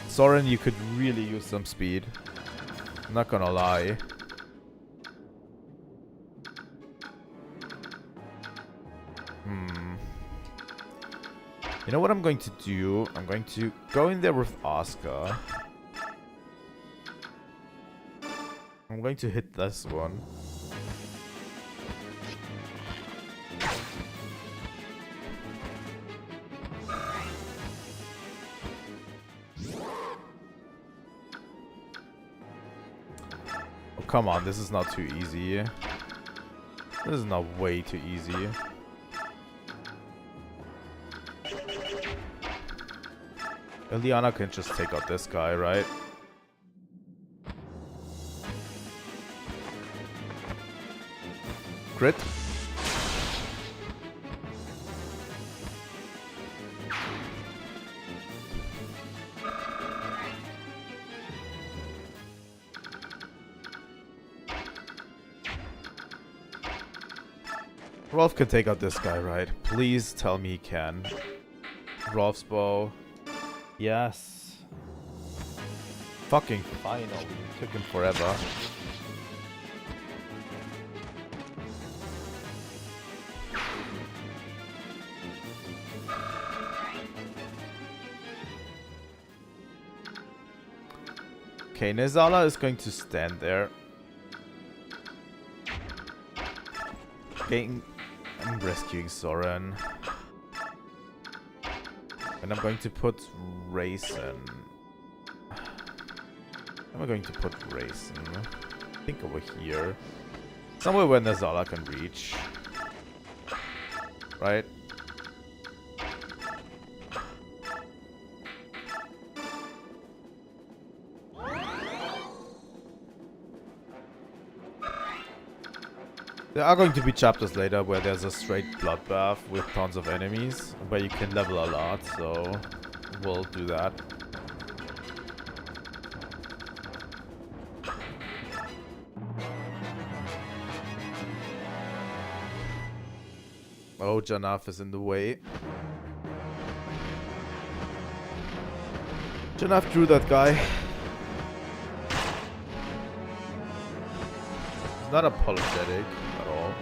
Soren, you could really use some speed. I'm not gonna lie. You know what I'm going to do? I'm going to go in there with Oscar. I'm going to hit this one. Oh, come on, this is not too easy. This is not way too easy. Eliana can just take out this guy, right? Crit. Rolf can take out this guy, right? Please tell me he can. Rolf's bow. Yes. Fucking finally. It took him forever. Okay, Nezala is going to stand there. I'm rescuing Soren. And I'm going to put Raisin. Am I going to put Raisin? I think over here. Somewhere where Nezala can reach. Right? There are going to be chapters later where there's a straight bloodbath with tons of enemies, where you can level a lot, so we'll do that. Oh, Janaf is in the way. Janaf drew that guy. He's not apologetic at all.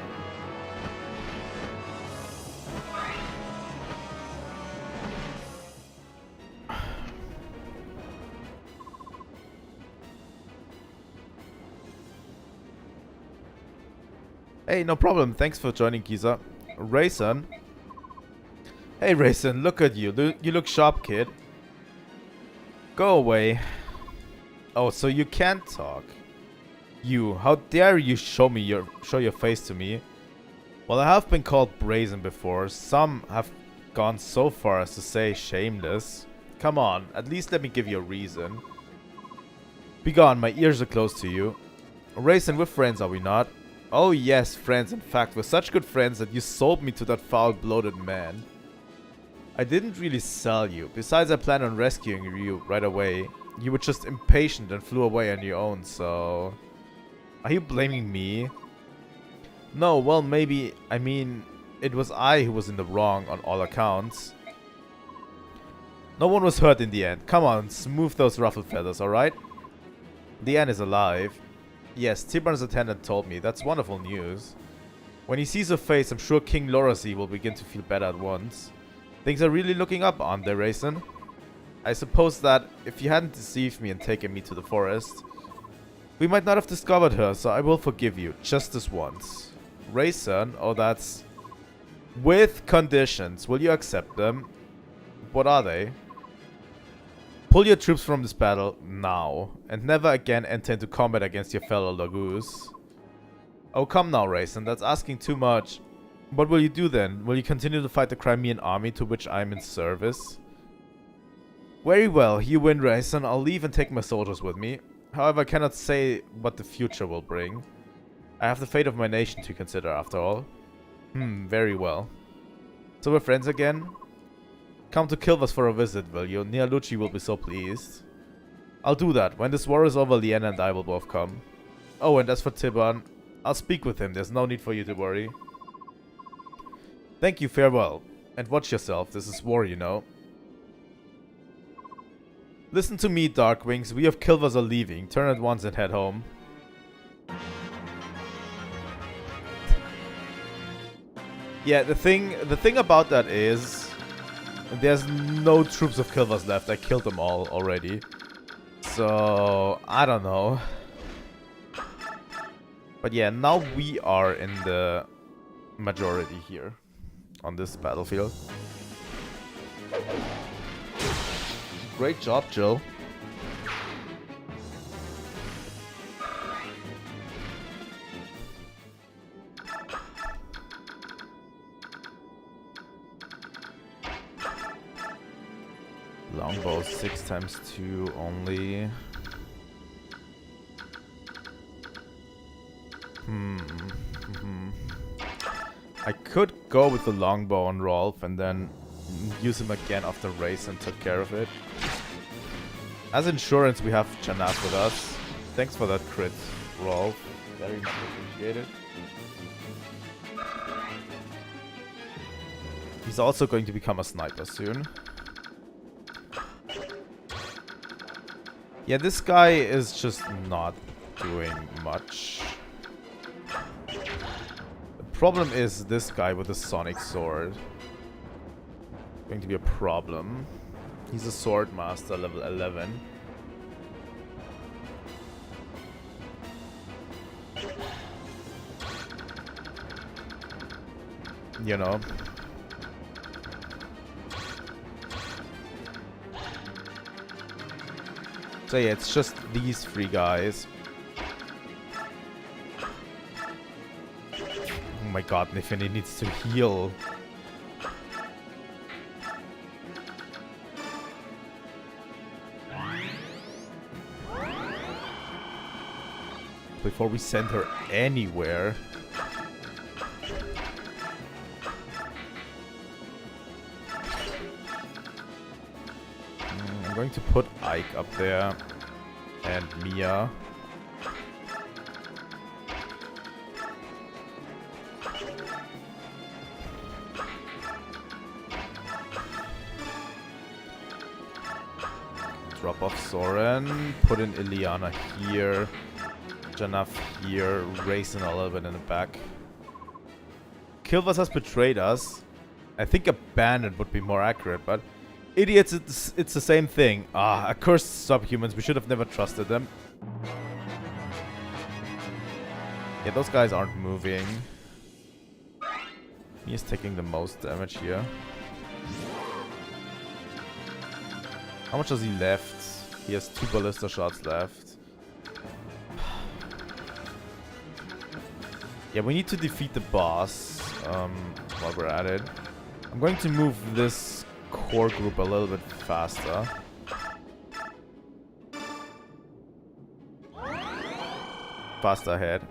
Hey, no problem. Thanks for joining, Giza. Rayson. Hey, Rayson, look at you. You look sharp, kid. Go away. Oh, so you can't talk. You, how dare you show your face to me? Well, I have been called brazen before. Some have gone so far as to say shameless. Come on, at least let me give you a reason. Begone, my ears are close to you. Rayson, we're friends, are we not? Oh yes, friends. In fact, we're such good friends that you sold me to that foul, bloated man. I didn't really sell you. Besides, I planned on rescuing you right away. You were just impatient and flew away on your own, so... Are you blaming me? No, well, maybe... I mean, it was I who was in the wrong on all accounts. No one was hurt in the end. Come on, smooth those ruffled feathers, alright? The Anne is alive. Yes, Tibar's attendant told me. That's wonderful news. When he sees her face, I'm sure King Loracy will begin to feel better at once. Things are really looking up, aren't they, Rayson? I suppose that if you hadn't deceived me and taken me to the forest, we might not have discovered her, so I will forgive you, just this once. Rayson? Oh, that's... With conditions. Will you accept them? What are they? Pull your troops from this battle now, and never again enter into combat against your fellow Lagoos. Oh, come now, Rayson, that's asking too much. What will you do then? Will you continue to fight the Crimean army to which I am in service? Very well, you win, Rayson. I'll leave and take my soldiers with me. However, I cannot say what the future will bring. I have the fate of my nation to consider, after all. Very well. So we're friends again? Come to Kilvas for a visit, will you? Nialucci will be so pleased. I'll do that. When this war is over, Liana and I will both come. Oh, and as for Tiban, I'll speak with him. There's no need for you to worry. Thank you, farewell. And watch yourself. This is war, you know. Listen to me, Darkwings. We of Kilvas are leaving. Turn at once and head home. Yeah, the thing about that is... There's no troops of Kilvas left. I killed them all already. So, I don't know. But yeah, now we are in the majority here on this battlefield. Great job, Jill. Longbow 6 times 2 only. I could go with the longbow on Rolf and then use him again after Rayson took care of it. As insurance, we have Janaf with us. Thanks for that crit, Rolf. Very much appreciated. He's also going to become a sniper soon. Yeah, this guy is just not doing much. The problem is this guy with the sonic sword. Going to be a problem. He's a sword master, level 11. You know. So yeah, it's just these three guys. Oh my god, Nifini needs to heal. Before we send her anywhere. I'm going to put Ike up there. And Mia. Drop off Soren, put in Ileana here, Janaf here, Raisin a little bit in the back. Kilvas has betrayed us. I think abandoned would be more accurate, but idiots, it's the same thing. Ah, accursed subhumans, we should have never trusted them. Yeah, those guys aren't moving. He is taking the most damage here. How much has he left? He has 2 ballista shots left. Yeah, we need to defeat the boss while we're at it. I'm going to move this core group a little bit faster. Faster ahead.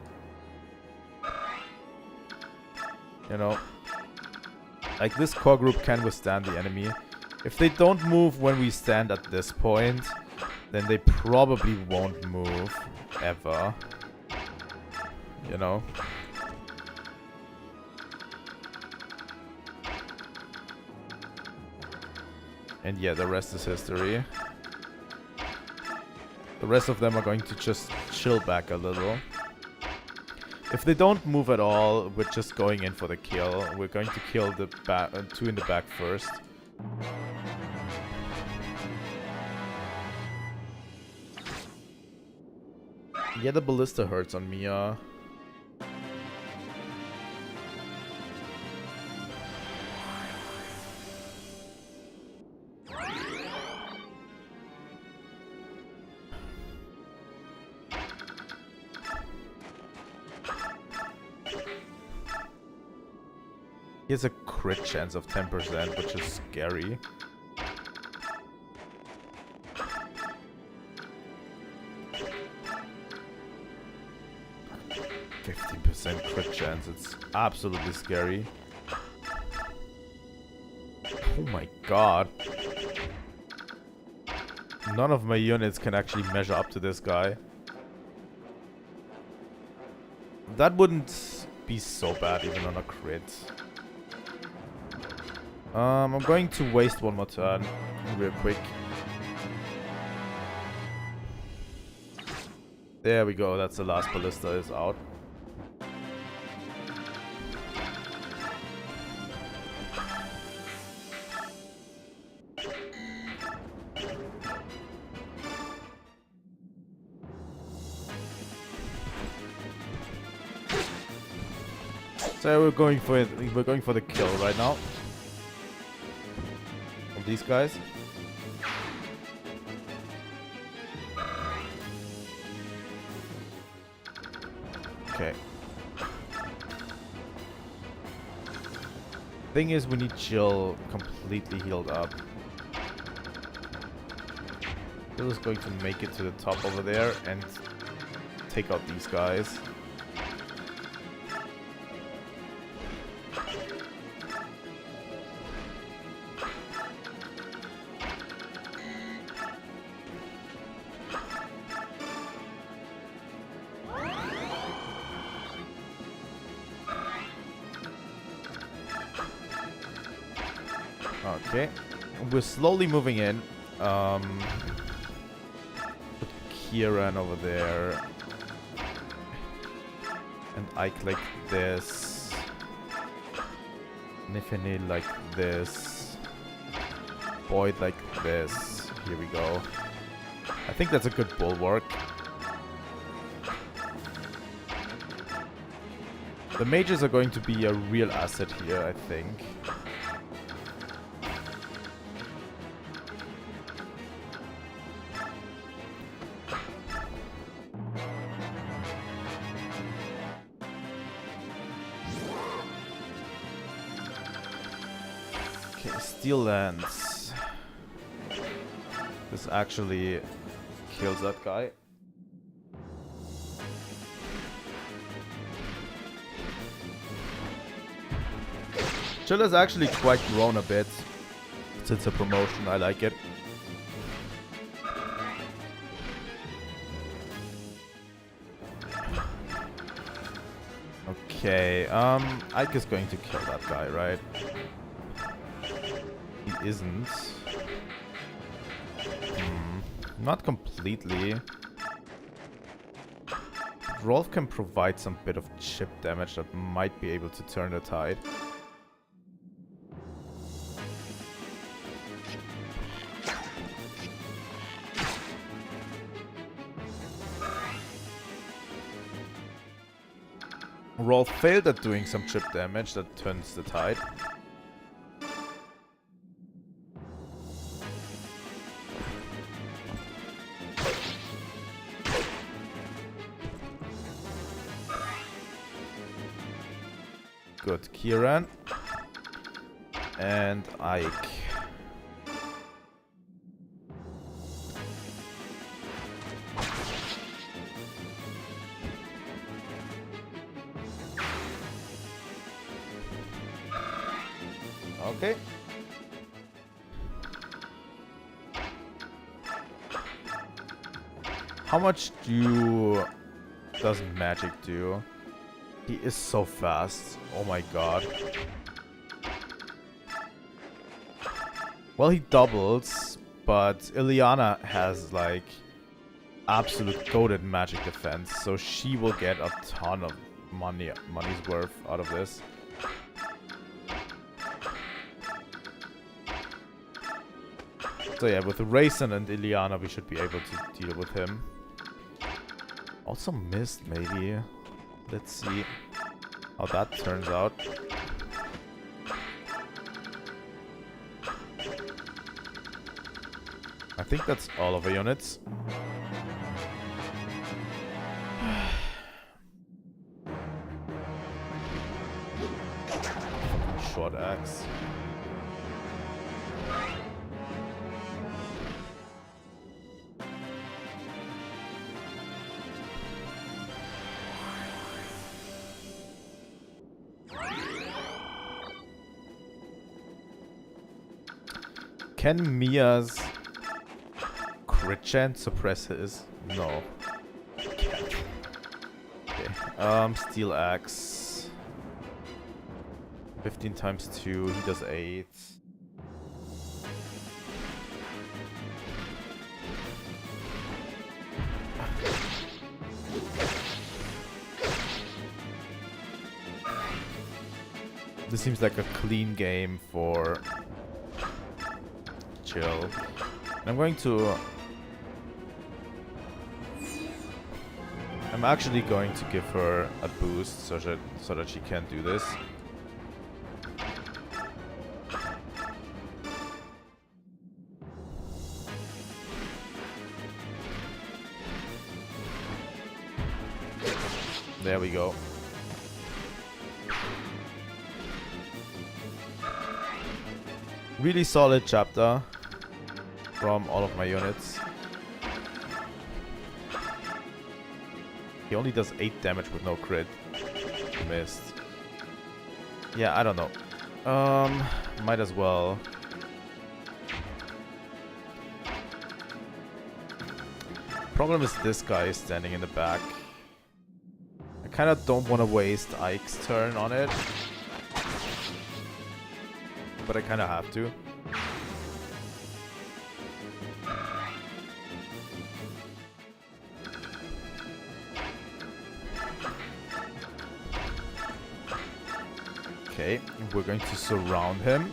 You know, like this core group can withstand the enemy. If they don't move when we stand at this point, then they probably won't move ever. You know? And yeah, the rest is history. The rest of them are going to just chill back a little. If they don't move at all, we're just going in for the kill. We're going to kill the 2 in the back first. Yeah, the ballista hurts on Mia. He has a crit chance of 10%, which is scary. %, crit chance, it's absolutely scary. Oh my god. None of my units can actually measure up to this guy. That wouldn't be so bad even on a crit. I'm going to waste one more turn real quick. There we go, that's the last ballista is out. So we're going for it. We're going for the kill right now. Of these guys. Okay. Thing is, we need Jill completely healed up. Jill is going to make it to the top over there and take out these guys. Okay, we're slowly moving in. Put Kieran over there. And Ike like this. Nifini like this. Boyd like this. Here we go. I think that's a good bulwark. The mages are going to be a real asset here, I think. Steel Lance. This actually kills that guy. Chill has actually quite grown a bit since the promotion. I like it. Okay, Ike is going to kill that guy, right? He isn't. Not completely. Rolf can provide some bit of chip damage that might be able to turn the tide. Rolf failed at doing some chip damage that turns the tide. Good, Kieran. And Ike. Okay. How much does magic do? He is so fast. Oh my god. Well, he doubles, but Ileana has like absolute goated magic defense, so she will get a ton of money's worth out of this. So yeah, with Raisin and Ileana, we should be able to deal with him. Also missed, maybe. Let's see how that turns out. I think that's all of our units. Short axe. Can Mia's crit chance suppress his? No. Okay. Steel axe. 15 times 2, he does 8. This seems like a clean game for Chill. I'm actually going to give her a boost so that she can do this. There we go. Really solid chapter from all of my units. He only does 8 damage with no crit. Missed. Yeah, I don't know. Might as well. Problem is this guy is standing in the back. I kind of don't want to waste Ike's turn on it. But I kind of have to. Okay, we're going to surround him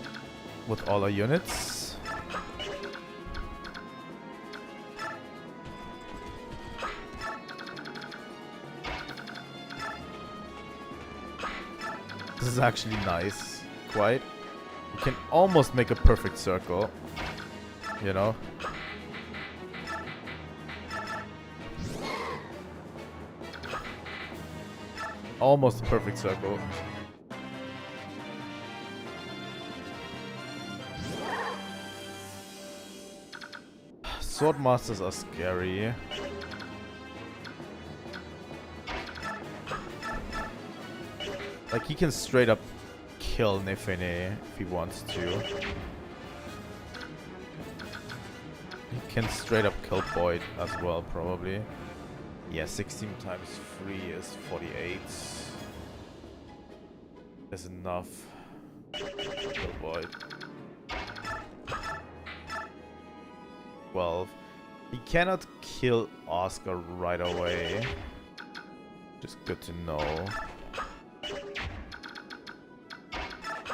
with all our units. This is actually nice, quite. You can almost make a perfect circle, you know? Almost a perfect circle. Swordmasters are scary. Like, he can straight up kill Nefene if he wants to. He can straight up kill Boyd as well, probably. Yeah, 16 times 3 is 48. That's enough to kill Boyd. 12. He cannot kill Oscar right away. Just good to know.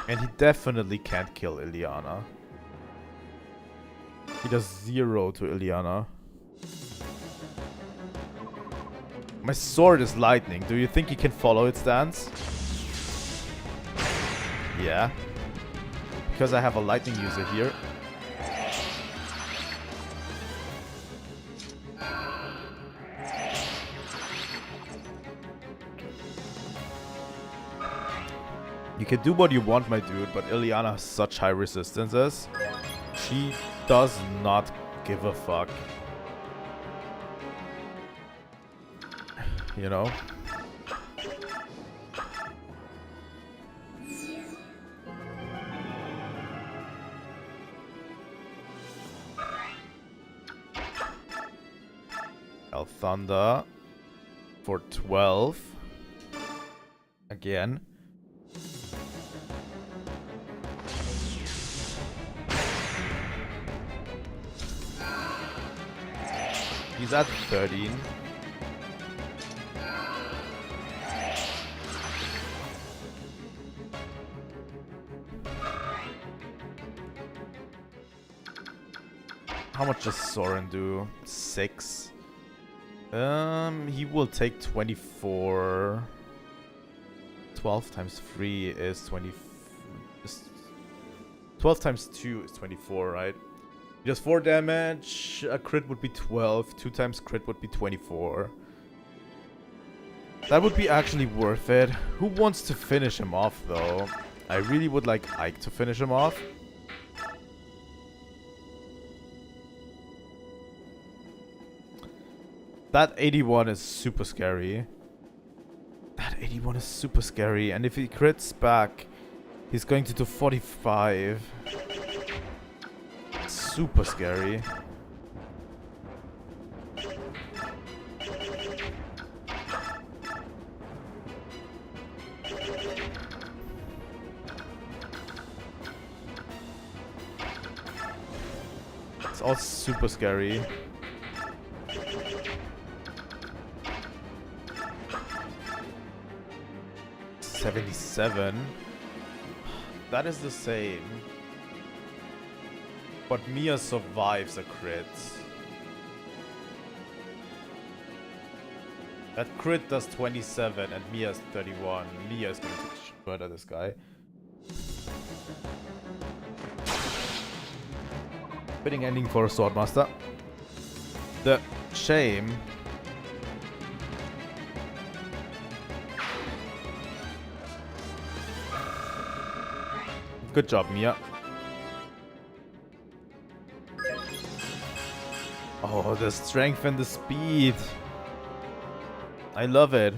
And he definitely can't kill Ileana. He does 0 to Ileana. My sword is lightning. Do you think he can follow its dance? Yeah. Because I have a lightning user here. You can do what you want, my dude, but Ileana has such high resistances. She does not give a fuck. You know? Thunder for 12. Again. He's at 13. How much does Soren do? 6. He will take 24. 12 times 3 is 20. 12 times 2 is 24, right? He does 4 damage. A crit would be 12. 2 times crit would be 24. That would be actually worth it. Who wants to finish him off, though? I really would like Ike to finish him off. That 81 is super scary. That 81 is super scary. And if he crits back, he's going to do 45. Super scary. It's all super scary. $77. That is the same. But Mia survives a crit. That crit does 27 and Mia's 31. Mia is going to murder this guy. Fitting ending for a Swordmaster. The shame. Good job, Mia. Oh, the strength and the speed. I love it.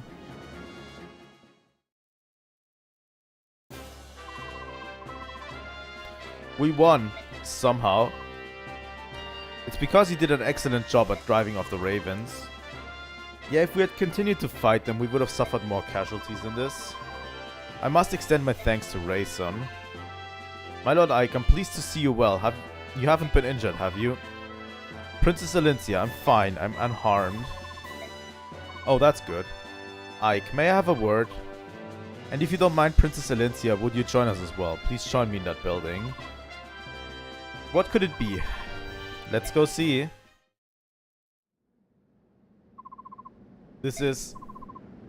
We won, somehow. It's because he did an excellent job at driving off the Ravens. Yeah, if we had continued to fight them, we would have suffered more casualties than this. I must extend my thanks to Rayson. My Lord Ike, I'm pleased to see you well. You haven't been injured, have you? Princess Alincia, I'm fine. I'm unharmed. Oh, that's good. Ike, may I have a word? And if you don't mind, Princess Alincia, would you join us as well? Please join me in that building. What could it be? Let's go see. This is...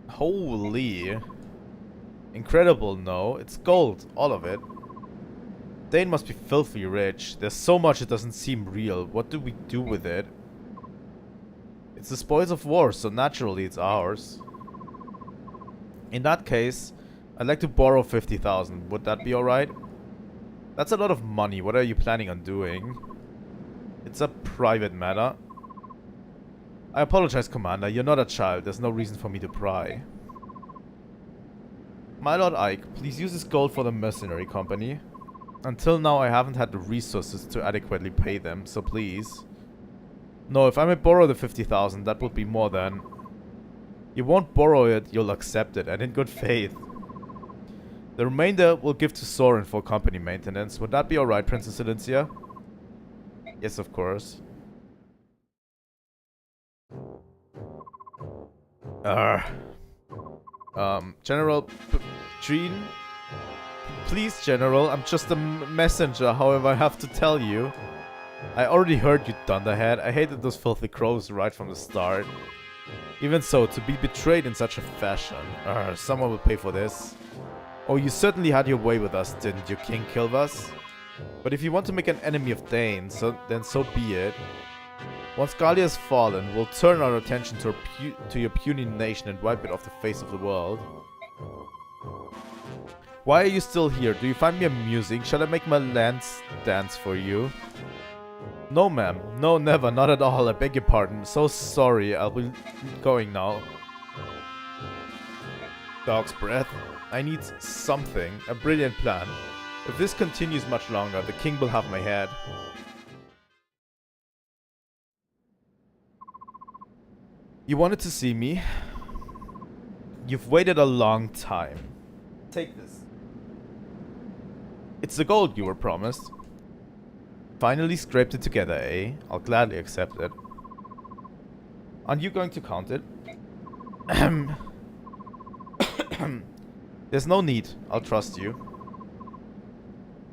Holy... Incredible, no. It's gold, all of it. Dane must be filthy rich. There's so much it doesn't seem real. What do we do with it? It's the spoils of war, so naturally it's ours. In that case, I'd like to borrow 50,000. Would that be alright? That's a lot of money. What are you planning on doing? It's a private matter. I apologize, Commander. You're not a child. There's no reason for me to pry. My Lord Ike, please use this gold for the mercenary company. Until now, I haven't had the resources to adequately pay them, so please. No, if I may borrow the 50,000, that would be more than... You won't borrow it, you'll accept it, and in good faith. The remainder we'll give to Soren for company maintenance. Would that be alright, Princess Alincia? Yes, of course. General Jean? Please, General, I'm just a messenger, however I have to tell you. I already heard you, Thunderhead. I hated those filthy crows right from the start. Even so, to be betrayed in such a fashion. Someone will pay for this. Oh, you certainly had your way with us, didn't you, King Kilvas? But if you want to make an enemy of Dane, then so be it. Once Galia has fallen, we'll turn our attention to your puny nation and wipe it off the face of the world. Why are you still here? Do you find me amusing? Shall I make my lance dance for you? No, ma'am. No, never. Not at all. I beg your pardon. So sorry. I'll be going now. Dog's breath. I need something. A brilliant plan. If this continues much longer, the king will have my head. You wanted to see me? You've waited a long time. Take this. It's the gold you were promised. Finally scraped it together, eh? I'll gladly accept it. Aren't you going to count it? There's no need. I'll trust you.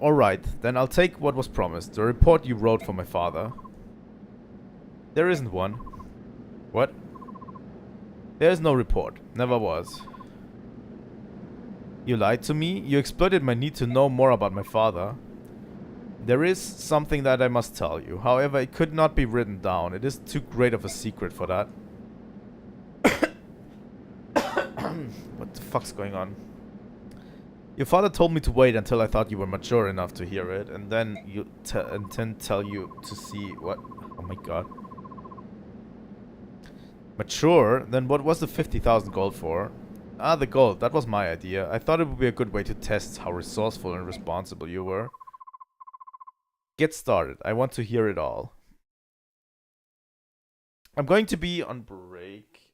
Alright, then I'll take what was promised. The report you wrote for my father. There isn't one. What? There is no report. Never was. You lied to me? You exploited my need to know more about my father. There is something that I must tell you. However, it could not be written down. It is too great of a secret for that. What the fuck's going on? Your father told me to wait until I thought you were mature enough to hear it, and then tell you to see what... Oh my god. Mature? Then what was the 50,000 gold for? Ah, the gold. That was my idea. I thought it would be a good way to test how resourceful and responsible you were. Get started. I want to hear it all. I'm going to be on break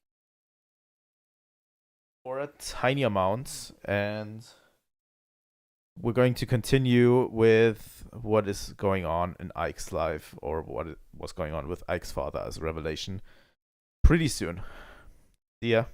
for a tiny amount, and we're going to continue with what is going on in Ike's life, or what was going on with Ike's father as a revelation pretty soon. See ya.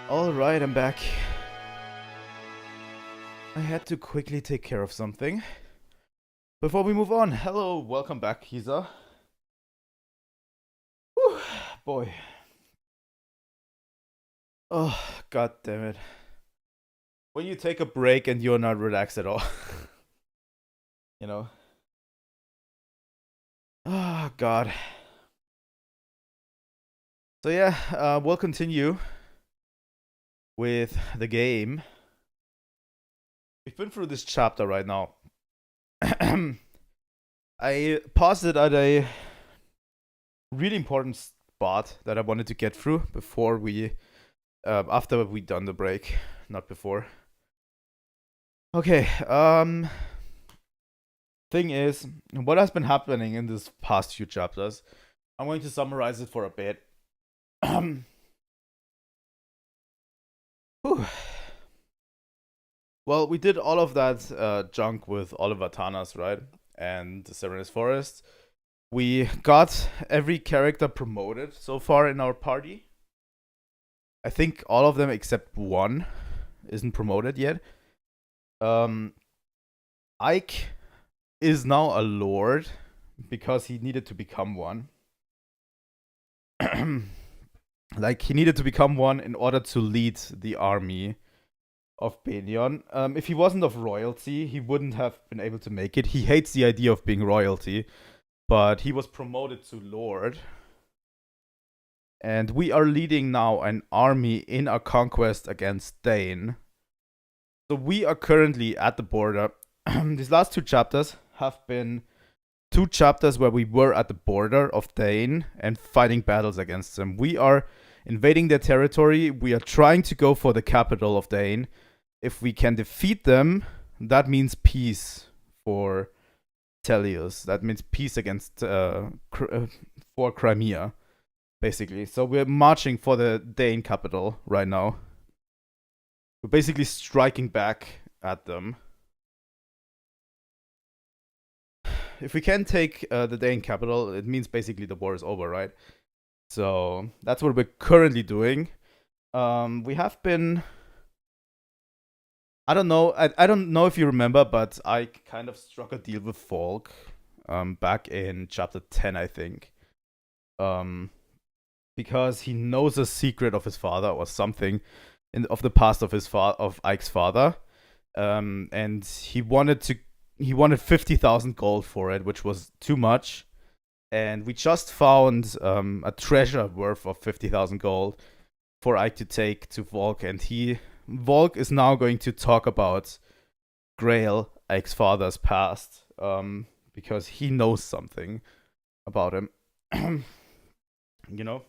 Alright, I'm back. I had to quickly take care of something. Before we move on, hello, welcome back, Kisa. Whew, boy. Oh, god damn it. When you take a break and you're not relaxed at all. You know? Oh, god. So yeah, we'll continue with the game. We've been through this chapter right now. I paused it at a really important spot that I wanted to get through before we, after we done the break, not before. Okay, thing is, what has been happening in this past few chapters, I'm going to summarize it for a bit. Well, we did all of that junk with Oliver Tanas, right? And the Serenus Forest. We got every character promoted so far in our party. I think all of them except one isn't promoted yet. Ike is now a lord because he needed to become one. Like, he needed to become one in order to lead the army of Benion. If he wasn't of royalty, he wouldn't have been able to make it. He hates the idea of being royalty, but he was promoted to lord. And we are leading now an army in a conquest against Dane. So we are currently at the border. These last two chapters have been 2 chapters where we were at the border of Dane and fighting battles against them. We are invading their territory. We are trying to go for the capital of Dane. If we can defeat them, that means peace for Tellius. That means peace against for Crimea, basically. So we're marching for the Dane capital right now. We're basically striking back at them. If we can take the Dane capital, it means basically the war is over, right? So that's what we're currently doing. We have been... I don't know if you remember, but I kind of struck a deal with Falk back in chapter 10, I think. Because he knows a secret of his father or something of the past of Ike's father. And he wanted 50,000 gold for it, which was too much. And we just found a treasure worth of 50,000 gold for Ike to take to Volk, and Volk is now going to talk about Grail, Ike's father's past, because he knows something about him. You know?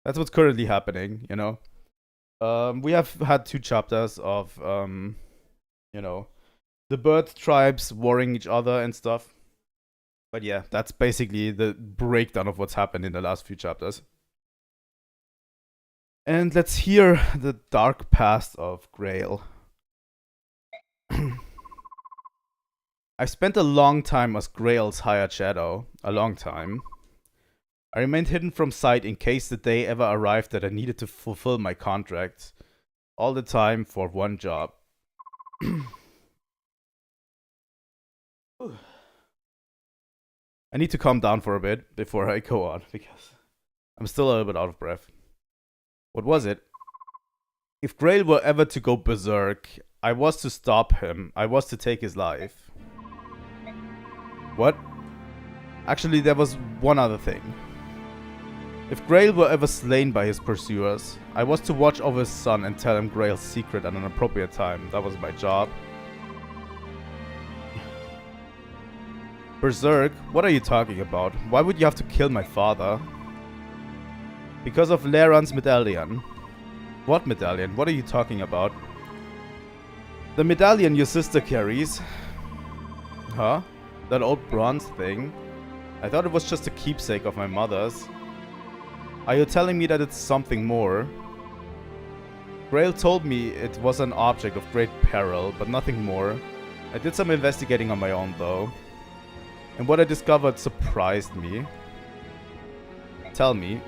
That's what's currently happening, you know? We have had 2 chapters of, you know, the bird tribes warring each other and stuff. But yeah, that's basically the breakdown of what's happened in the last few chapters. And let's hear the dark past of Grail. I spent a long time as Grail's hired shadow. A long time. I remained hidden from sight in case the day ever arrived that I needed to fulfill my contract. All the time for one job. I need to calm down for a bit before I go on, because I'm still a little bit out of breath. What was it? If Grail were ever to go berserk, I was to stop him. I was to take his life. What? Actually, there was one other thing. If Grail were ever slain by his pursuers, I was to watch over his son and tell him Grail's secret at an appropriate time. That was my job. Berserk? What are you talking about? Why would you have to kill my father? Because of Leran's medallion. What medallion? What are you talking about? The medallion your sister carries. Huh? That old bronze thing? I thought it was just a keepsake of my mother's. Are you telling me that it's something more? Grail told me it was an object of great peril, but nothing more. I did some investigating on my own though. And what I discovered surprised me.
Tell me.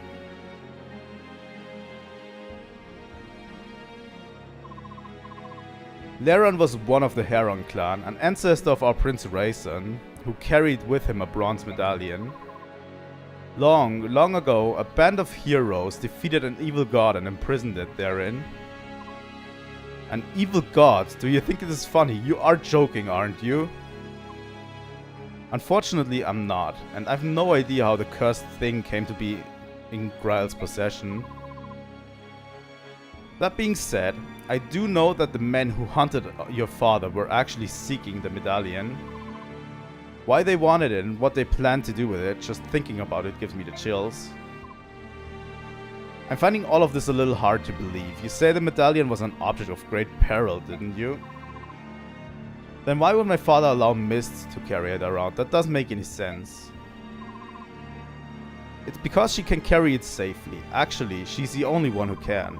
Laron was one of the Heron clan, an ancestor of our Prince Raisin, who carried with him a bronze medallion. Long ago, a band of heroes defeated an evil god and imprisoned it therein. An evil god? Do you think it is funny? You are joking, aren't you? Unfortunately, I'm not, and I've no idea how the cursed thing came to be in Grail's possession. That being said, I do know that the men who hunted your father were actually seeking the medallion. Why they wanted it and what they planned to do with it, just thinking about it gives me the chills. I'm finding all of this a little hard to believe. You say the medallion was an object of great peril, didn't you? Then why would my father allow Mist to carry it around? That doesn't make any sense. It's because she can carry it safely. Actually, she's the only one who can.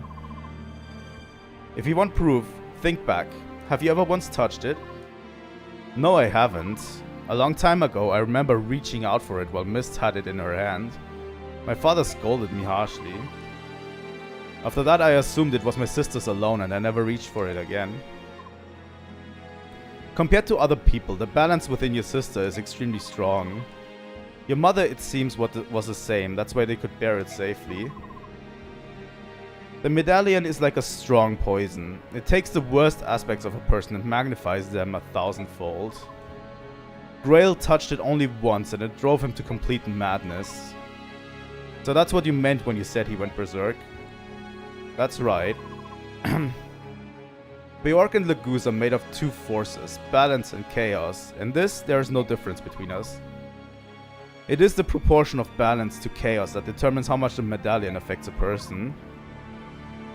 If you want proof, think back. Have you ever once touched it? No, I haven't. A long time ago, I remember reaching out for it while Mist had it in her hand. My father scolded me harshly. After that, I assumed it was my sister's alone and I never reached for it again. Compared to other people, the balance within your sister is extremely strong. Your mother, it seems, was the same, that's why they could bear it safely. The medallion is like a strong poison. It takes the worst aspects of a person and magnifies them 1,000-fold. Grail touched it only once and it drove him to complete madness. So that's what you meant when you said he went berserk? That's right. Bjork and Legoose are made of two forces, balance and chaos. In this, there is no difference between us. It is the proportion of balance to chaos that determines how much the medallion affects a person.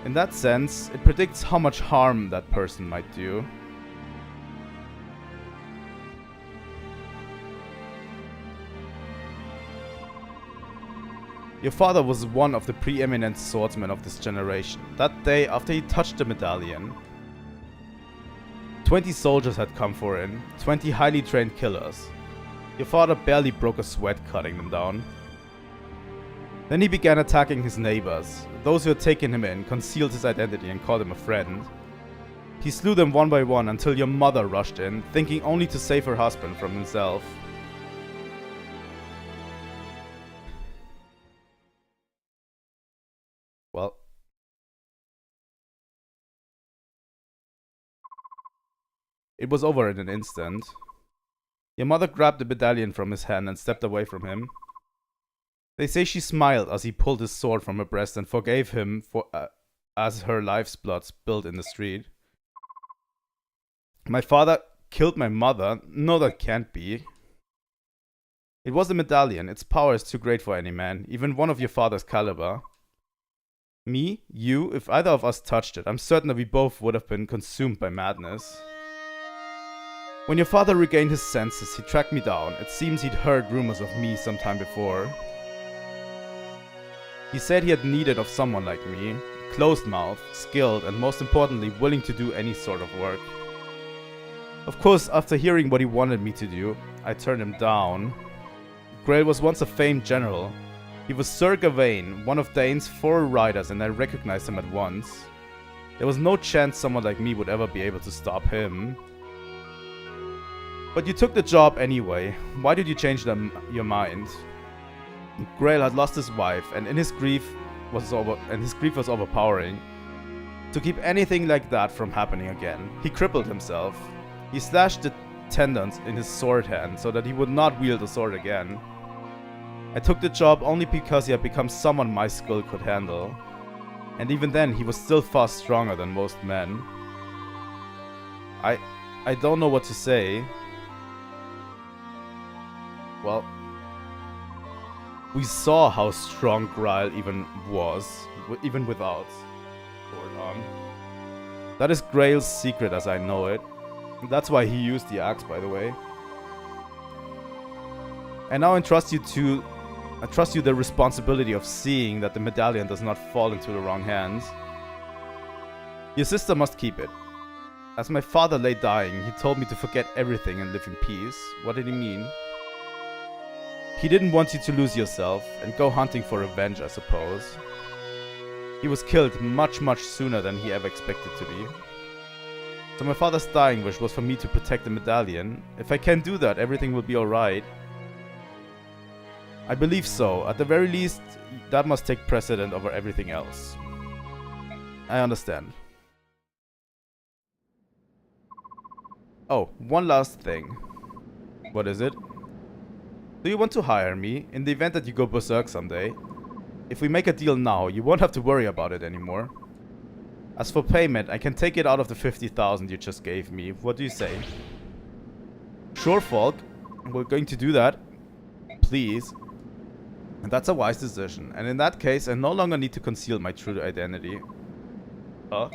In that sense, it predicts how much harm that person might do. Your father was one of the preeminent swordsmen of this generation. That day, after he touched the medallion, 20 soldiers had come for him, 20 highly trained killers. Your father barely broke a sweat cutting them down. Then he began attacking his neighbors. Those who had taken him in, concealed his identity and called him a friend. He slew them one by one until your mother rushed in, thinking only to save her husband from himself. Well, it was over in an instant. Your mother grabbed the medallion from his hand and stepped away from him. They say she smiled as he pulled his sword from her breast and forgave him for as her life's blood spilled in the street. My father killed my mother? No, that can't be. It was the medallion. Its power is too great for any man, even one of your father's caliber. Me? You? If either of us touched it, I'm certain that we both would have been consumed by madness. When your father regained his senses, he tracked me down. It seems he'd heard rumors of me some time before. He said he had needed of someone like me, closed-mouthed, skilled, and most importantly, willing to do any sort of work. Of course, after hearing what he wanted me to do, I turned him down. Grail was once a famed general. He was Sir Gawain, one of Dane's 4 riders, and I recognized him at once. There was no chance someone like me would ever be able to stop him. But you took the job anyway. Why did you change your mind? Grail had lost his wife, and his grief was overpowering. To keep anything like that from happening again, he crippled himself. He slashed the tendons in his sword hand so that he would not wield a sword again. I took the job only because he had become someone my skill could handle. And even then, he was still far stronger than most men. I don't know what to say. Well, we saw how strong Grail even was, even without sword on. That is Grail's secret as I know it. That's why he used the axe, by the way. And now I trust you the responsibility of seeing that the medallion does not fall into the wrong hands. Your sister must keep it. As my father lay dying, he told me to forget everything and live in peace. What did he mean?
He didn't want you to lose yourself and go hunting for revenge, I suppose. He was killed much sooner than he ever expected to be. So my father's dying wish was for me to protect the medallion. If I can do that, everything will be alright. I believe so. At the very least, that must take precedent over everything else. I understand. Oh, one last thing. What is it? Do you want to hire me in the event that you go berserk someday? If we make a deal now, you won't have to worry about it anymore. As for payment, I can take it out of the 50,000 you just gave me. What do you say? Sure, Falk. We're going to do that. Please. And that's a wise decision. And in that case, I no longer need to conceal my true identity. Huh?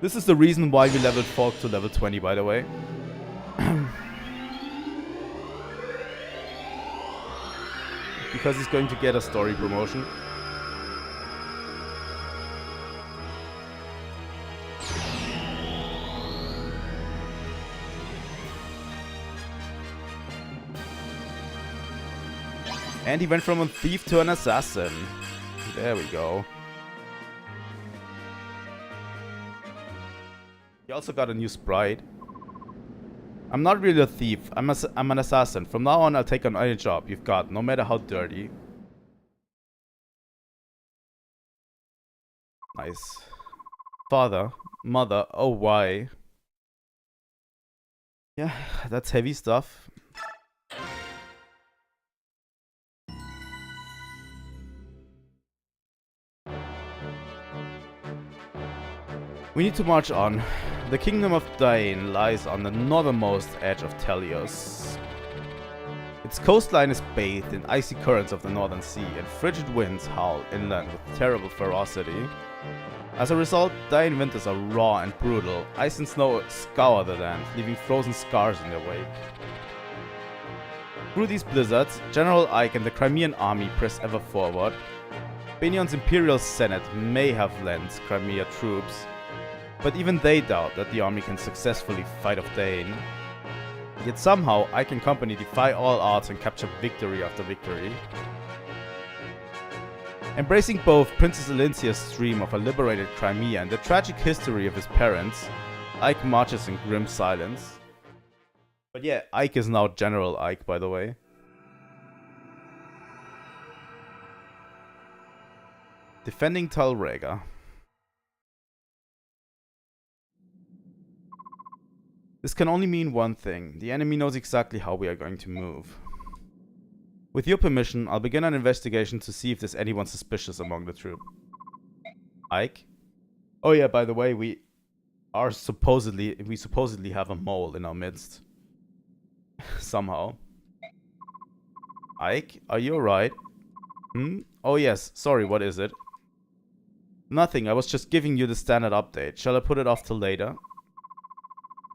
This is the reason why we leveled Falk to level 20, by the way. Because he's going to get a story promotion. And he went from a thief to an assassin. There we go. He also got a new sprite. I'm not really a thief. I'm an assassin. From now on, I'll take on any job you've got, no matter how dirty. Nice. Father, mother, oh why? Yeah, that's heavy stuff. We need to march on. The kingdom of Dain lies on the northernmost edge of Telios. Its coastline is bathed in icy currents of the northern sea, and frigid winds howl inland with terrible ferocity. As a result, Dain winters are raw and brutal. Ice and snow scour the land, leaving frozen scars in their wake. Through these blizzards, General Ike and the Crimean army press ever forward. Benion's Imperial Senate may have lent Crimea troops, but even they doubt that the army can successfully fight off Dain. Yet somehow, Ike and company defy all odds and capture victory after victory. Embracing both Princess Elincia's dream of a liberated Crimea and the tragic history of his parents, Ike marches in grim silence. But yeah, Ike is now General Ike, by the way. Defending Talrega. This can only mean one thing. The enemy knows exactly how we are going to move. With your permission, I'll begin an investigation to see if there's anyone suspicious among the troop. Ike? Oh yeah, by the way, we supposedly have a mole in our midst. Somehow. Ike, are you alright? Oh yes, sorry, what is it? Nothing, I was just giving you the standard update. Shall I put it off till later?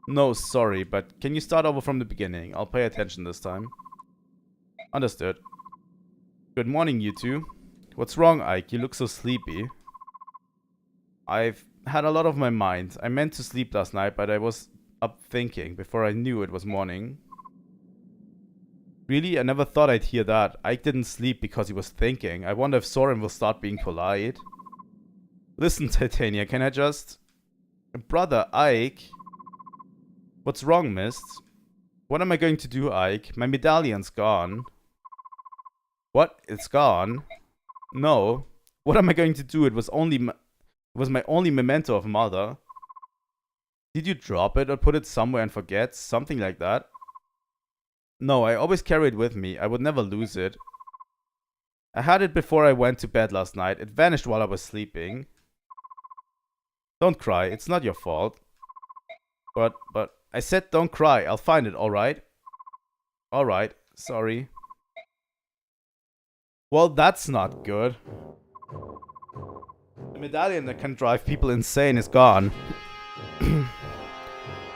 No, sorry, but can you start over from the beginning? I'll pay attention this time. Understood. Good morning, you two. What's wrong, Ike? You look so sleepy. I've had a lot on my mind. I meant to sleep last night, but I was up thinking before I knew it was morning. Really? I never thought I'd hear that. Ike didn't sleep because he was thinking. I wonder if Soren will start being polite. Listen, Titania, can I just... Brother, Ike... What's wrong, Mist? What am I going to do, Ike? My medallion's gone. What? It's gone? No. What am I going to do? It was my only memento of Mother. Did you drop it or put it somewhere and forget? Something like that? No, I always carry it with me. I would never lose it. I had it before I went to bed last night. It vanished while I was sleeping. Don't cry. It's not your fault. But... I said don't cry. I'll find it, alright? Alright. Sorry. Well, that's not good. The medallion that can drive people insane is gone.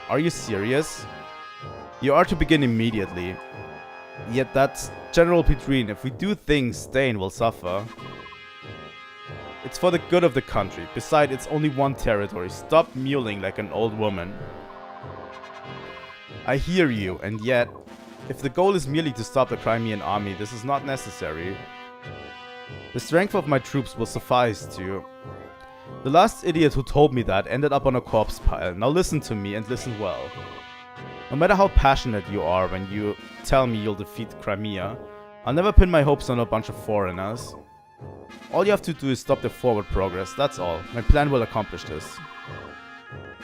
Are you serious? You are to begin immediately. Yet that's General Petrine. If we do things, Dain will suffer. It's for the good of the country. Besides, it's only one territory. Stop mewling like an old woman. I hear you, and yet...
If the goal is merely to stop the Crimean army, this is not necessary. The strength of my troops will suffice to... The last idiot who told me that ended up on a corpse pile. Now listen to me and listen well. No matter how passionate you are when you tell me you'll defeat Crimea, I'll never pin my hopes on a bunch of foreigners. All you have to do is stop their forward progress, that's all. My plan will accomplish this.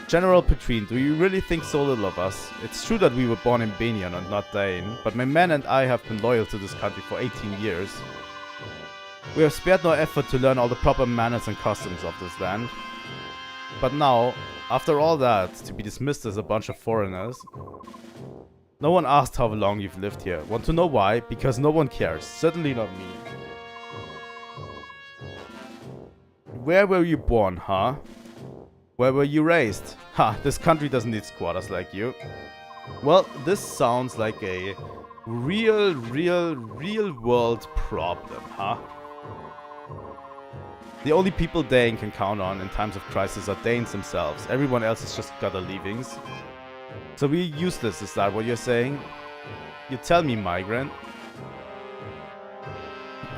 General Petrine, do you really think so little of us? It's true that we were born in Benion and not Dane, but my men and I have been loyal to this country for 18 years. We have spared no effort to learn all the proper manners and customs of this land. But now, after all that, to be dismissed as a bunch of foreigners... No one asked how long you've lived here. Want to know why? Because no one cares. Certainly not me. Where were you born, huh? Where were you raised? Ha, this country doesn't need squatters like you. Well, this sounds like a real world problem, huh? The only people Dane can count on in times of crisis are Danes themselves. Everyone else is just gutter leavings. So we're useless, is that what you're saying? You tell me, migrant.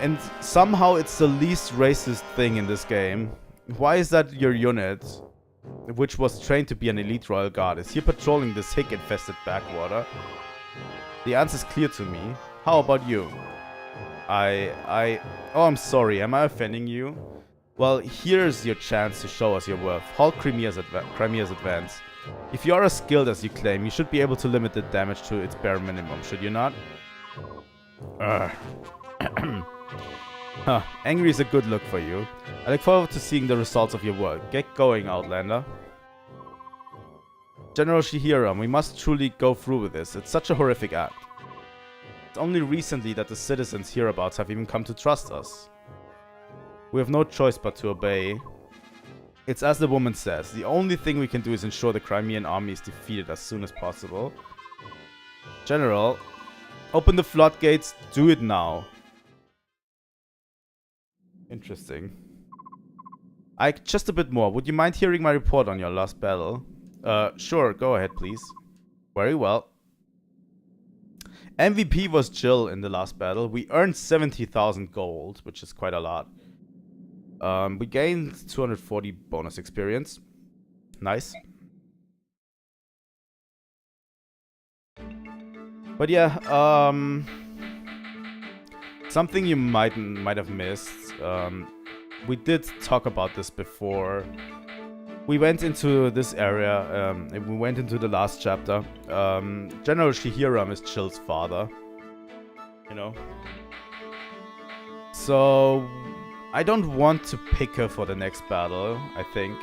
And somehow it's the least racist thing in this game. Why is that your unit, which was trained to be an elite royal guard, is here patrolling this hick-infested backwater? The answer's clear to me. How about you? Oh, I'm sorry, am I offending you? Well, here's your chance to show us your worth. Halt Crimea's advance. If you are as skilled as you claim, you should be able to limit the damage to its bare minimum, should you not? Huh, angry is a good look for you. I look forward to seeing the results of your work. Get going, Outlander. General Shihiram, we must truly go through with this. It's such a horrific act. It's only recently that the citizens hereabouts have even come to trust us. We have no choice but to obey. It's as the woman says, the only thing we can do is ensure the Crimean army is defeated as soon as possible. General, open the floodgates, do it now. Interesting. Just a bit more. Would you mind hearing my report on your last battle? Sure, go ahead, please. Very well. MVP was Jill in the last battle. We earned 70,000 gold, which is quite a lot. We gained 240 bonus experience. Nice. But yeah, something you might have missed. We did talk about this before. We went into this area, we went into the last chapter. General Shihiram is Chill's father. You know? So, I don't want to pick her for the next battle, I think.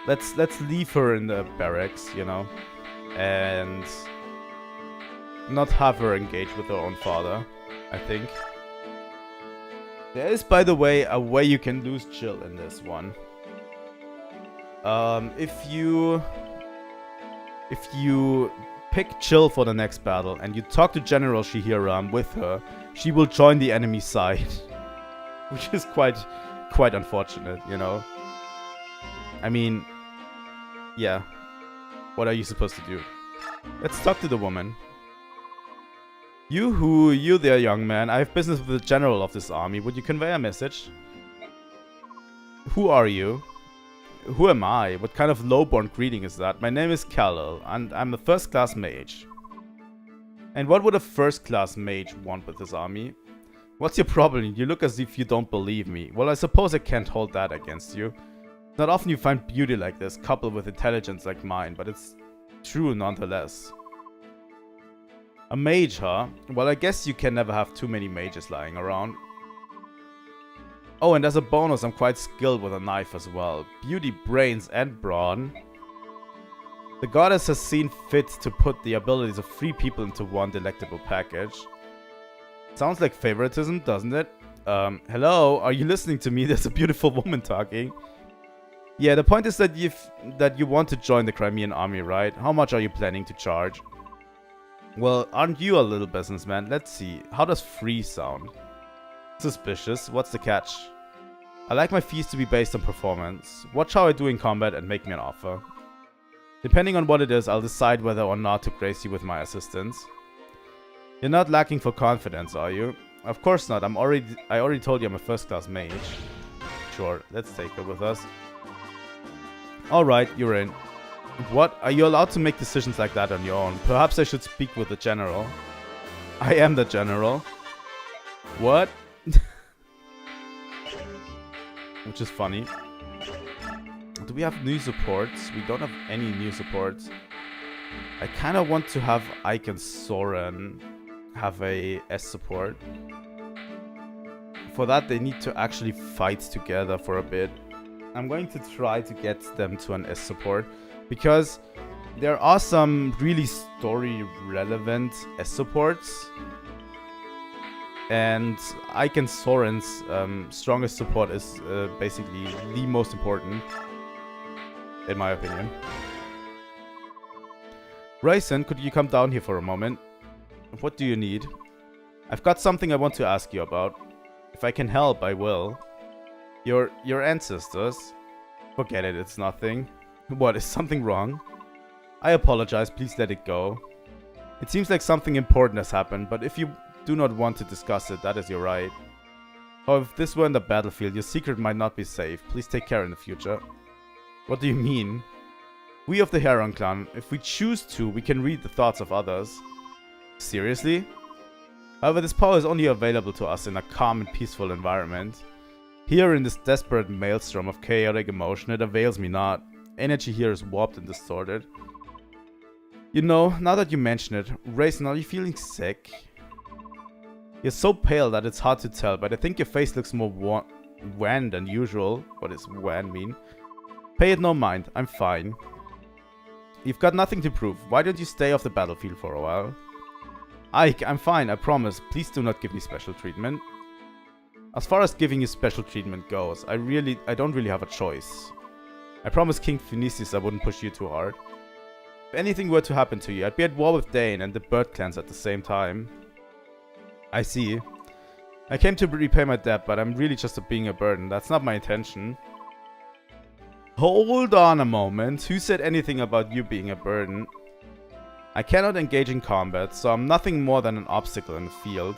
Let's leave her in the barracks, you know? And not have her engage with her own father, I think. There is, by the way, a way you can lose Chill in this one. If you pick Chill for the next battle and you talk to General Shihiram with her, she will join the enemy side. Which is quite unfortunate, you know? I mean, yeah. What are you supposed to do? Let's talk to the woman. You there, young man. I have business with the general of this army. Would you convey a message? Who are you? Who am I? What kind of lowborn greeting is that? My name is Kal-El, and I'm a first-class mage. And what would a first-class mage want with this army? What's your problem? You look as if you don't believe me. Well, I suppose I can't hold that against you. Not often you find beauty like this, coupled with intelligence like mine, but it's true nonetheless. A mage, huh? Well, I guess you can never have too many mages lying around. Oh, and as a bonus, I'm quite skilled with a knife as well. Beauty, brains, and brawn. The goddess has seen fit to put the abilities of 3 people into one delectable package. Sounds like favoritism, doesn't it? Hello? Are you listening to me? There's a beautiful woman talking. Yeah, the point is that you want to join the Crimean army, right? How much are you planning to charge? Well, aren't you a little businessman? Let's see. How does free sound? Suspicious. What's the catch? I like my fees to be based on performance. Watch how I do in combat and make me an offer. Depending on what it is, I'll decide whether or not to grace you with my assistance. You're not lacking for confidence, are you? Of course not. I already told you I'm a first-class mage. Sure, let's take her with us. Alright, you're in. What? Are you allowed to make decisions like that on your own? Perhaps I should speak with the general. I am the general. What? Which is funny. Do we have new supports? We don't have any new supports. I kind of want to have Ike and Soren have a S support. For that, they need to actually fight together for a bit. I'm going to try to get them to an S support, because there are some really story-relevant S supports. And Ike and Soren's strongest support is basically the most important, in my opinion. Raisin, could you come down here for a moment? What do you need? I've got something I want to ask you about. If I can help, I will. Your ancestors? Forget it, it's nothing. What, is something wrong? I apologize, please let it go. It seems like something important has happened, but if you do not want to discuss it, that is your right. Oh, if this were in the battlefield, your secret might not be safe. Please take care in the future. What do you mean? We of the Heron clan, if we choose to, we can read the thoughts of others. Seriously? However, this power is only available to us in a calm and peaceful environment. Here in this desperate maelstrom of chaotic emotion, it avails me not. Energy here is warped and distorted. You know, now that you mention it, Raisin, are you feeling sick? You're so pale that it's hard to tell, but I think your face looks more wan than usual. What does wan mean? Pay it no mind, I'm fine. You've got nothing to prove. Why don't you stay off the battlefield for a while? Ike, I'm fine, I promise. Please do not give me special treatment. As far as giving you special treatment goes, I don't really have a choice. I promised King Phoenicius I wouldn't push you too hard. If anything were to happen to you, I'd be at war with Dane and the Bird Clans at the same time. I see. I came to repay my debt, but I'm really just being a burden. That's not my intention. Hold on a moment. Who said anything about you being a burden? I cannot engage in combat, so I'm nothing more than an obstacle in the field.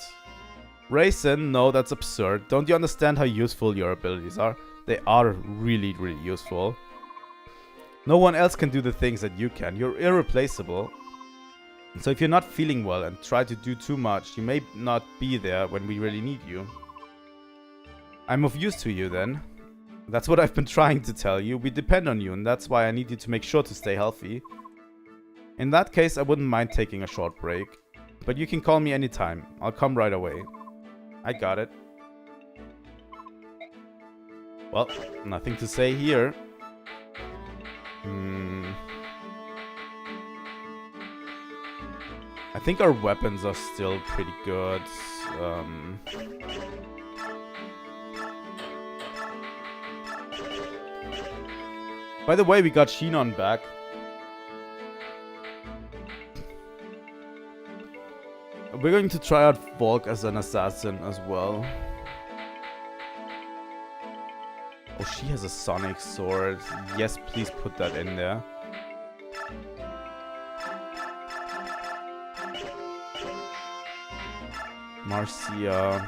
Raisin, no, that's absurd. Don't you understand how useful your abilities are? They are really, really useful. No one else can do the things that you can. You're irreplaceable. So if you're not feeling well and try to do too much, you may not be there when we really need you. I'm of use to you then. That's what I've been trying to tell you. We depend on you, and that's why I need you to make sure to stay healthy. In that case, I wouldn't mind taking a short break. But you can call me anytime. I'll come right away. I got it. Well, nothing to say here. I think our weapons are still pretty good. By the way, we got Shinon back. We're going to try out Volk as an assassin as well. Oh, she has a sonic sword. Yes, please put that in there. Marcia.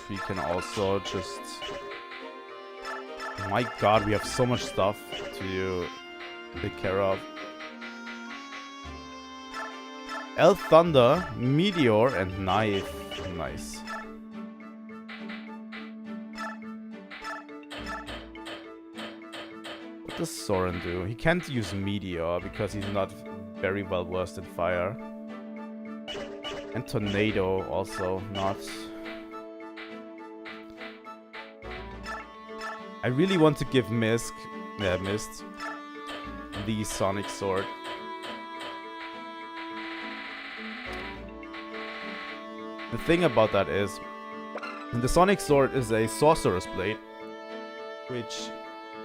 We can also just... Oh my god, we have so much stuff to take care of. Elf Thunder, Meteor, and Knife. Nice. What does Soren do? He can't use Meteor because he's not very well versed in fire. And Tornado also not. I really want to give Mist the Sonic Sword. The thing about that is, the Sonic Sword is a Sorcerer's Blade, which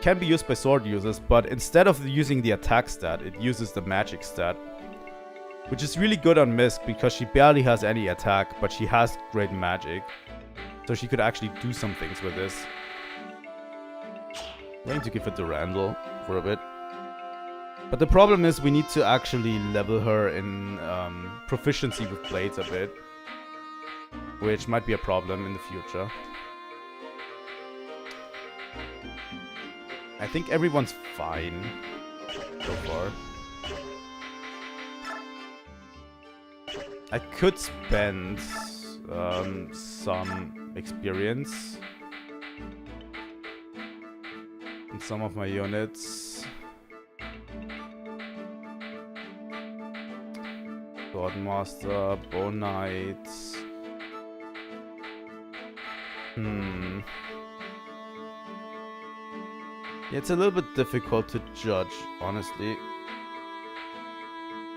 can be used by sword users, but instead of using the attack stat, it uses the magic stat. Which is really good on Mist, because she barely has any attack, but she has great magic. So she could actually do some things with this. I'm going to give it to Randall for a bit. But the problem is we need to actually level her in proficiency with blades a bit. Which might be a problem in the future. I think everyone's fine so far. I could spend some experience in some of my units. Swordmaster, Bone Knight. Yeah, it's a little bit difficult to judge, honestly,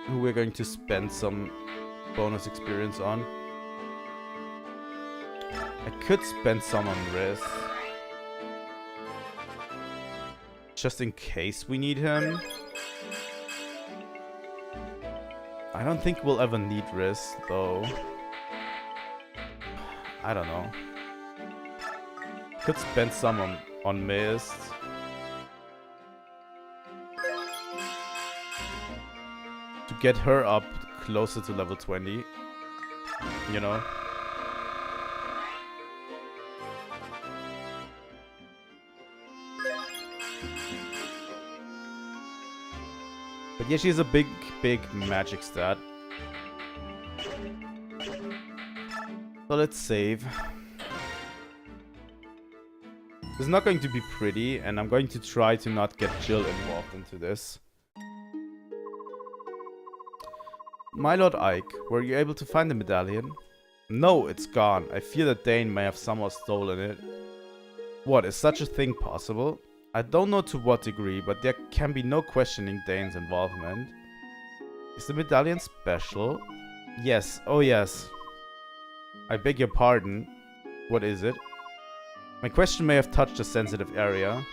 who we're going to spend some bonus experience on. I could spend some on Riz, just in case we need him. I don't think we'll ever need Riz, though. I don't know. Could spend some on Mist. To get her up closer to level 20. You know? But yeah, she's a big magic stat. So let's save. This is not going to be pretty, and I'm going to try to not get Jill involved into this. My Lord Ike, were you able to find the medallion? No, it's gone. I fear that Dane may have somehow stolen it. What, is such a thing possible? I don't know to what degree, but there can be no questioning Dane's involvement. Is the medallion special? Yes, oh yes. I beg your pardon. What is it? My question may have touched a sensitive area.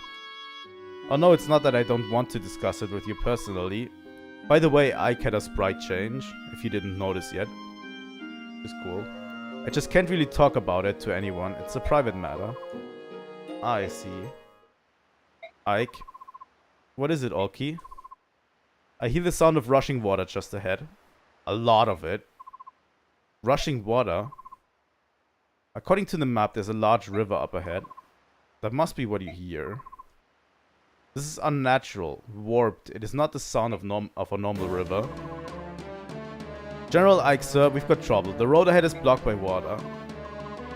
Oh no, it's not that I don't want to discuss it with you personally. By the way, Ike had a sprite change, if you didn't notice yet. It's cool. I just can't really talk about it to anyone. It's a private matter. Ah, I see. Ike. What is it, Olki? I hear the sound of rushing water just ahead. A lot of it. Rushing water? According to the map, there's a large river up ahead. That must be what you hear. This is unnatural, warped. It is not the sound of a normal river. General Ike, sir, we've got trouble. The road ahead is blocked by water.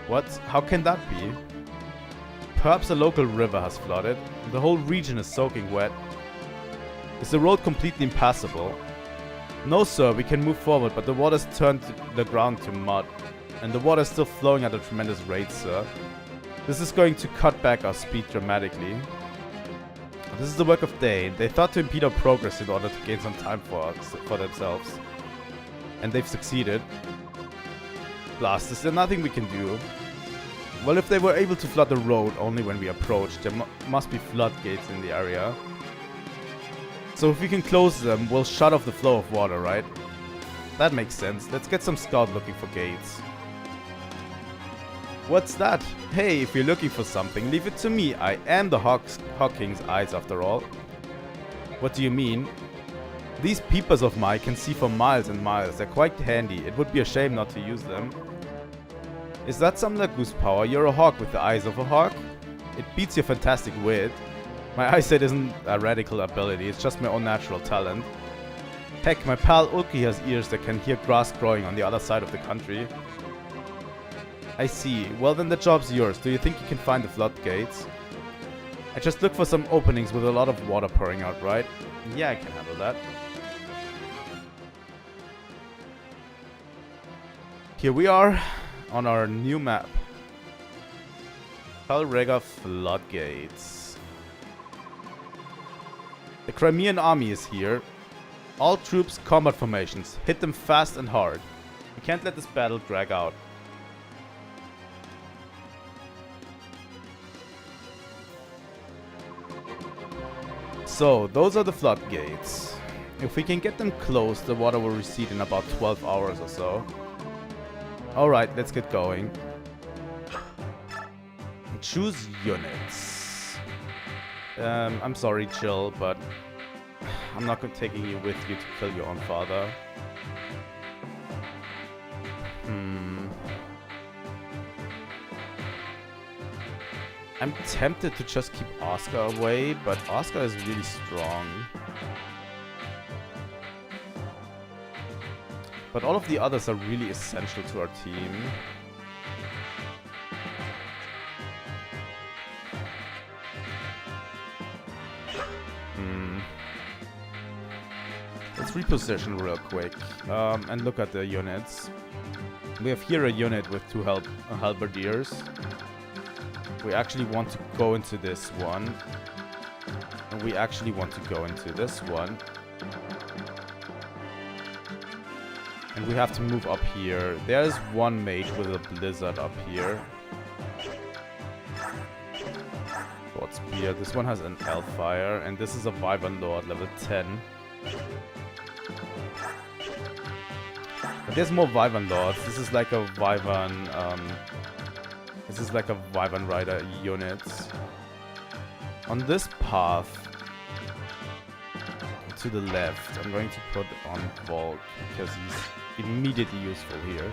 What? How can that be? Perhaps a local river has flooded. The whole region is soaking wet. Is the road completely impassable? No, sir, we can move forward, but the water's turned the ground to mud. And the water's still flowing at a tremendous rate, sir. This is going to cut back our speed dramatically. This is the work of Dane. They thought to impede our progress in order to gain some time for themselves. And they've succeeded. Blast, is there nothing we can do? Well, if they were able to flood the road only when we approach, there must be floodgates in the area. So if we can close them, we'll shut off the flow of water, right? That makes sense. Let's get some scout looking for gates. What's that? Hey, if you're looking for something, leave it to me. I am the Hawking's eyes after all. What do you mean? These peepers of mine can see for miles and miles. They're quite handy. It would be a shame not to use them. Is that some Lagoose power? You're a hawk with the eyes of a hawk? It beats your fantastic wit. My eyesight isn't a radical ability, it's just my own natural talent. Heck, my pal Ulki has ears that can hear grass growing on the other side of the country. I see. Well then the job's yours. Do you think you can find the floodgates? I just look for some openings with a lot of water pouring out, right? Yeah, I can handle that. Here we are on our new map. Kalrega Floodgates. The Crimean army is here. All troops, combat formations. Hit them fast and hard. We can't let this battle drag out. So, those are the floodgates. If we can get them closed, the water will recede in about 12 hours or so. Alright, let's get going. Choose units. I'm sorry, Jill, but I'm not taking you with you to kill your own father. I'm tempted to just keep Oscar away, but Oscar is really strong. But all of the others are really essential to our team. Let's reposition real quick and look at the units. We have here a unit with 2 halberdiers. We actually want to go into this one. And we actually want to go into this one. And we have to move up here. There's one mage with a blizzard up here. God Spear. This one has an Hellfire. And this is a Wyvern Lord, level 10. But there's more Wyvern Lords. This is like a Wyvern... this is like a Wyvern Rider unit. On this path... to the left, I'm going to put on Volk, because he's immediately useful here.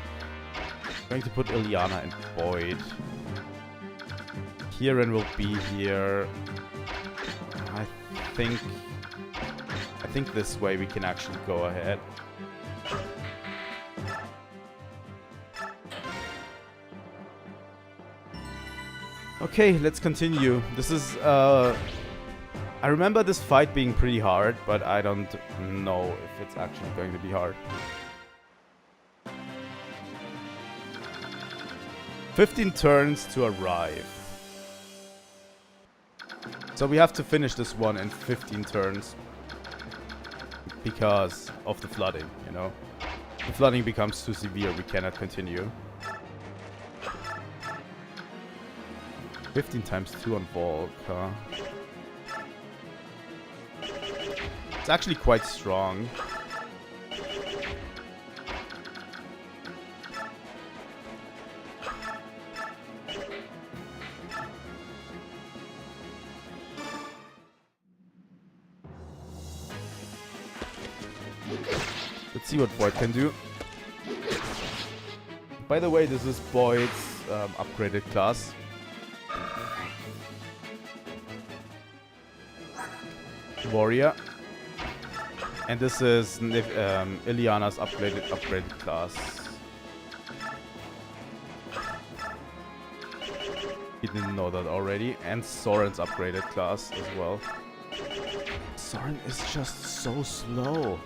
I'm going to put Ilyana and Boyd. Kieran will be here. I think this way we can actually go ahead. Okay, let's continue. This is, I remember this fight being pretty hard, but I don't know if it's actually going to be hard. 15 turns to arrive. So we have to finish this one in 15 turns. Because of the flooding, you know. The flooding becomes too severe, we cannot continue. 15 times 2 on Volk, huh? It's actually quite strong. Let's see what Boyd can do. By the way, this is Boyd's upgraded class. Warrior. And this is Ilyana's upgraded class. You didn't know that already. And Soren's upgraded class as well. Soren is just so slow.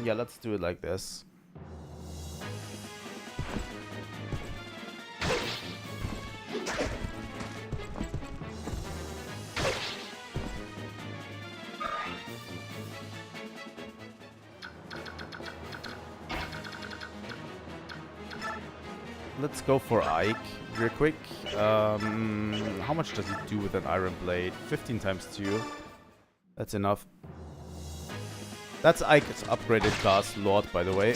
Yeah, let's do it like this. Let's go for Ike real quick. How much does he do with an Iron Blade? 15 times 2. That's enough. That's Ike's upgraded class, Lord, by the way.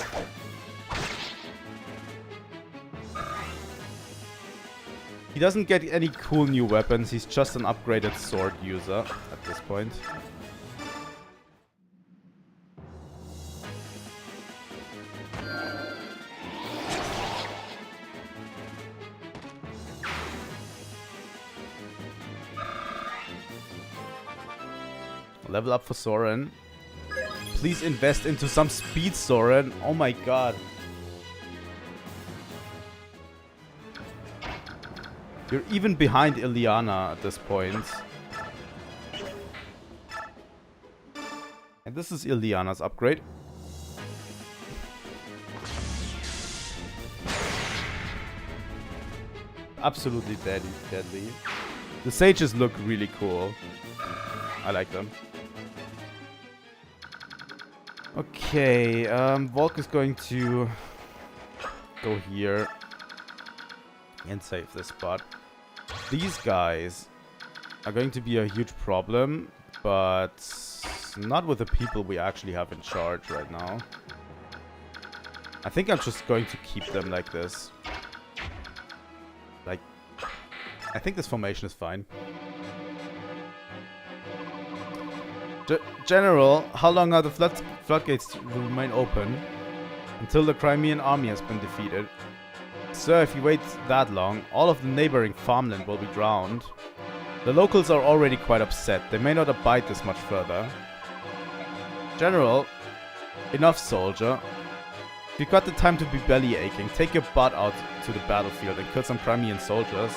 He doesn't get any cool new weapons, he's just an upgraded sword user at this point. Level up for Soren. Please invest into some speed, Soren. Oh my god. You're even behind Ilyana at this point. And this is Ilyana's upgrade. Absolutely deadly. The sages look really cool. I like them. Okay, Volk is going to go here and save this spot. These guys are going to be a huge problem, but not with the people we actually have in charge right now. I think I'm just going to keep them like this. Like, I think this formation is fine. General, how long are the floodgates to remain open? Until the Crimean army has been defeated. Sir, if you wait that long, all of the neighboring farmland will be drowned. The locals are already quite upset. They may not abide this much further. General, enough, soldier. If you've got the time to be belly aching, take your butt out to the battlefield and kill some Crimean soldiers.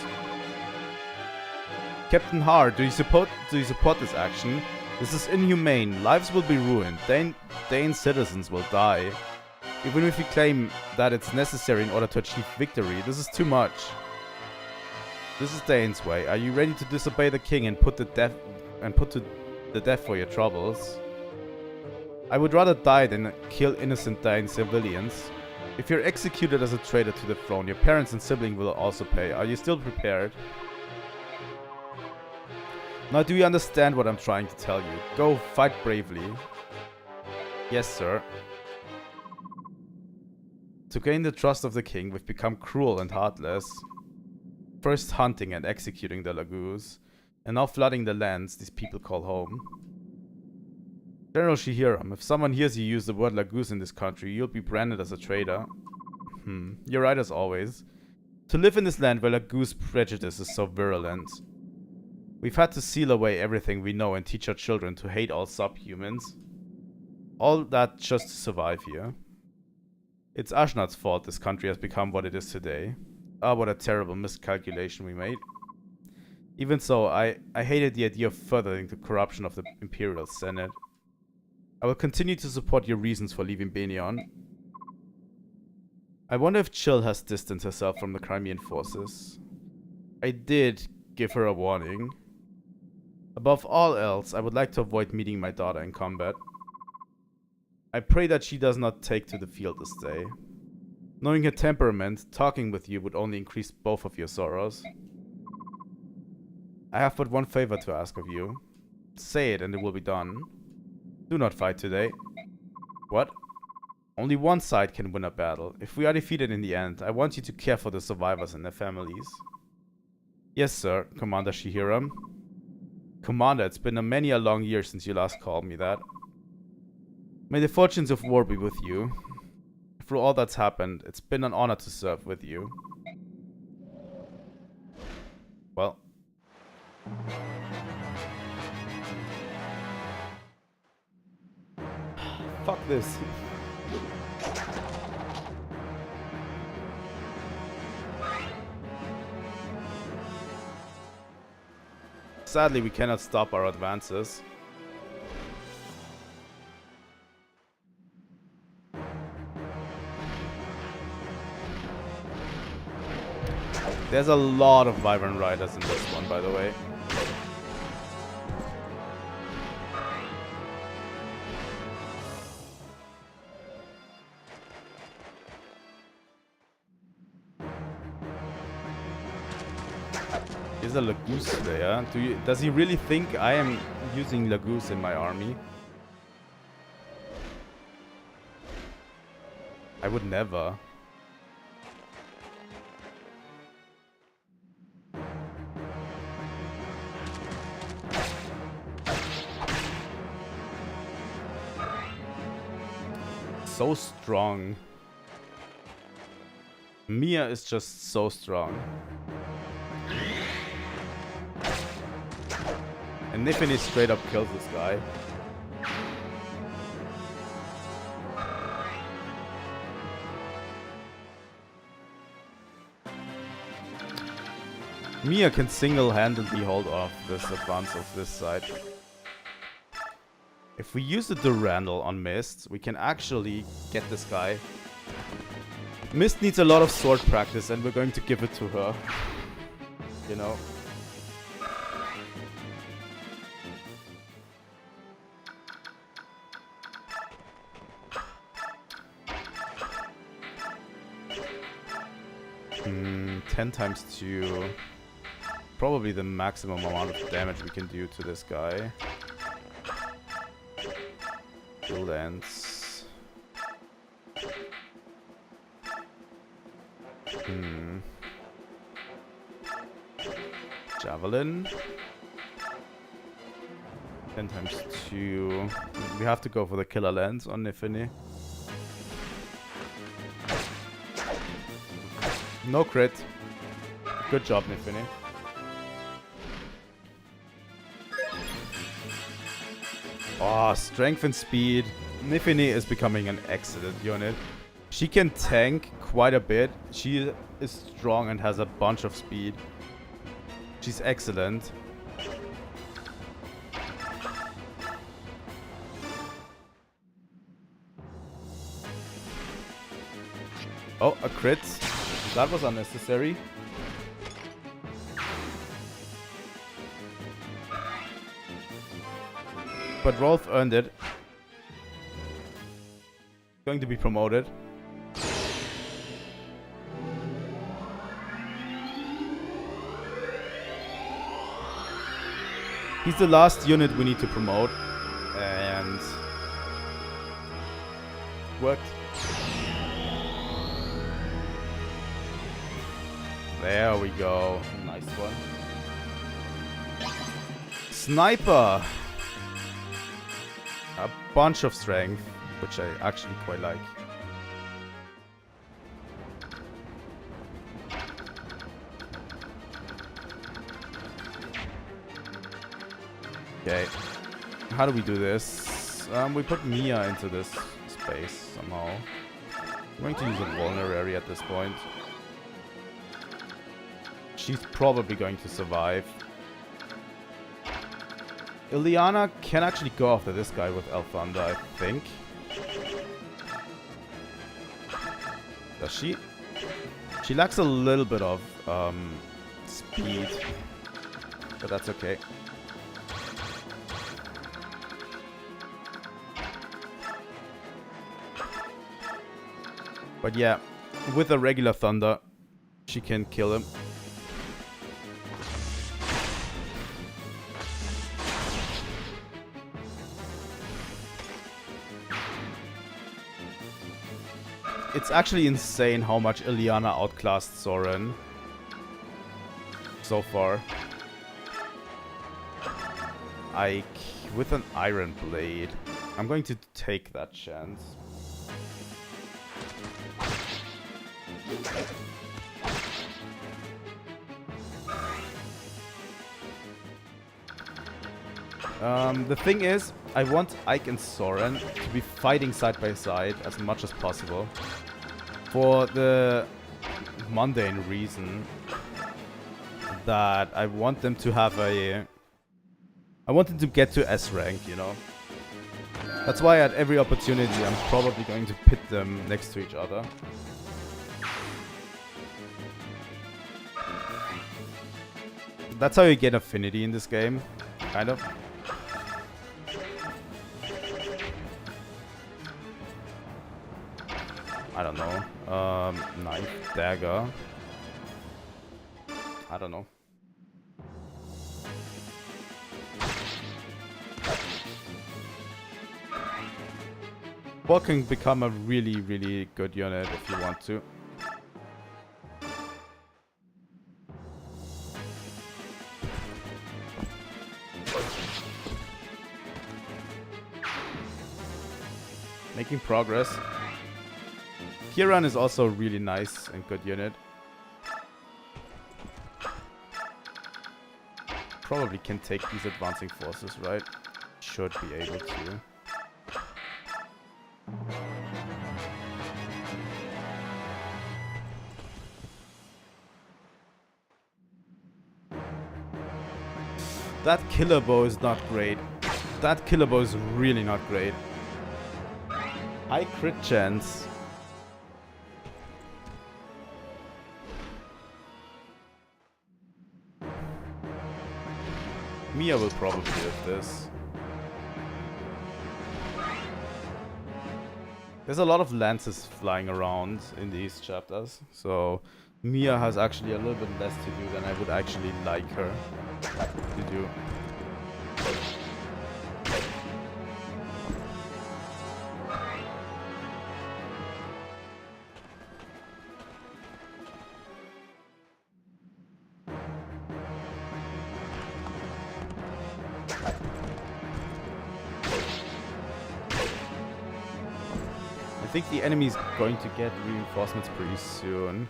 Captain Har, do you support this action? This is inhumane. Lives will be ruined. Dane citizens will die. Even if you claim that it's necessary in order to achieve victory, this is too much. This is Dane's way. Are you ready to disobey the king and put to the death for your troubles? I would rather die than kill innocent Dane civilians. If you're executed as a traitor to the throne, your parents and siblings will also pay. Are you still prepared? Now, do you understand what I'm trying to tell you? Go fight bravely. Yes, sir. To gain the trust of the king, we've become cruel and heartless. First hunting and executing the Lagoos, and now flooding the lands these people call home. General Shihiram, if someone hears you use the word Lagoos in this country, you'll be branded as a traitor. You're right as always. To live in this land where Lagoos prejudice is so virulent. We've had to seal away everything we know and teach our children to hate all subhumans. All that just to survive here. It's Ashnat's fault this country has become what it is today. Ah, what a terrible miscalculation we made. Even so, I hated the idea of furthering the corruption of the Imperial Senate. I will continue to support your reasons for leaving Benion. I wonder if Chill has distanced herself from the Crimean forces. I did give her a warning. Above all else, I would like to avoid meeting my daughter in combat. I pray that she does not take to the field this day. Knowing her temperament, talking with you would only increase both of your sorrows. I have but one favor to ask of you. Say it and it will be done. Do not fight today. What? Only one side can win a battle. If we are defeated in the end, I want you to care for the survivors and their families. Yes, sir, Commander Shihiram. Commander, it's been many a long year since you last called me that. May the fortunes of war be with you. Through all that's happened, it's been an honor to serve with you. Well. Fuck this. Sadly, we cannot stop our advances. There's a lot of Wyvern Riders in this one, by the way. Is a Lagoos Slayer? Does he really think I am using Lagoos in my army? I would never. So strong. Mia is just so strong. And Nifini straight up kills this guy. Mia can single-handedly hold off this advance of this side. If we use the Durandal on Mist, we can actually get this guy. Mist needs a lot of sword practice and we're going to give it to her. You know. Hmm, 10 times 2. Probably the maximum amount of damage we can do to this guy. Lance. Javelin. 10 times 2. We have to go for the killer lens on Nifini. No crit. Good job, Nifini. Oh, strength and speed. Nifini is becoming an excellent unit. She can tank quite a bit. She is strong and has a bunch of speed. She's excellent. Oh, a crit. That was unnecessary. But Rolf earned it. Going to be promoted. He's the last unit we need to promote. And... worked. There we go. Nice one. Sniper! A bunch of strength, which I actually quite like. Okay. How do we do this? We put Mia into this space somehow. I'm going to use a vulnerary at this point. She's probably going to survive. Ileana can actually go after this guy with El Thunder, I think. Does she? She lacks a little bit of speed. But that's okay. But yeah, with a regular Thunder, she can kill him. It's actually insane how much Ileana outclassed Soren so far. With an Iron Blade, I'm going to take that chance. The thing is, I want Ike and Soren to be fighting side by side as much as possible. For the mundane reason that I want them to have a... I want them to get to S rank, you know? That's why at every opportunity I'm probably going to pit them next to each other. That's how you get affinity in this game, kind of. I don't know. Knife, dagger. I don't know. Ball can become a really, really good unit if you want to. Making progress. Kiran is also a really nice and good unit. Probably can take these advancing forces, right? Should be able to. That killer bow is not great. That killer bow is really not great. High crit chance. Mia will probably live this. There's a lot of lances flying around in these chapters, so Mia has actually a little bit less to do than I would actually like her to do. think the enemy's going to get reinforcements pretty soon.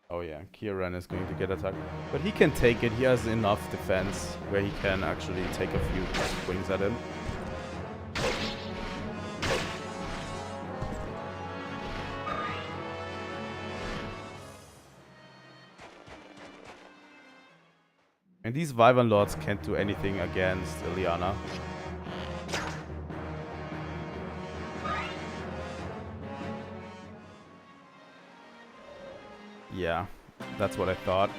Oh yeah, Kieran is going to get attacked. But he can take it. He has enough defense where he can actually take a few swings at him. And these Wyvern Lords can't do anything against Ileana. Yeah, that's what I thought.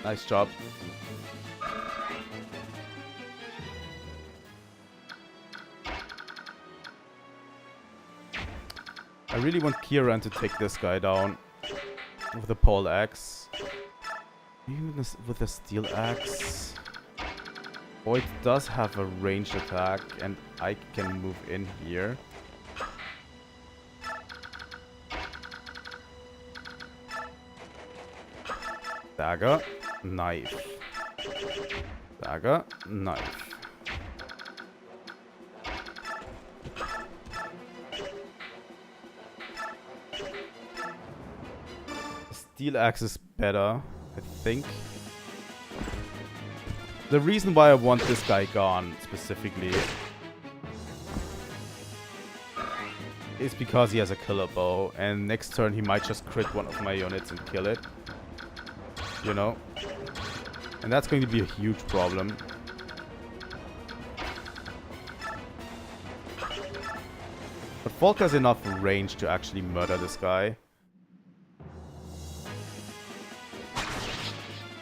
Nice job. I really want Kieran to take this guy down with a pole axe. Even with a steel axe. Void does have a ranged attack and I can move in here. Dagger, knife. Dagger, knife. Steel axe is better, I think. The reason why I want this guy gone specifically is because he has a killer bow, and next turn he might just crit one of my units and kill it. You know? And that's going to be a huge problem. But Falk has enough range to actually murder this guy.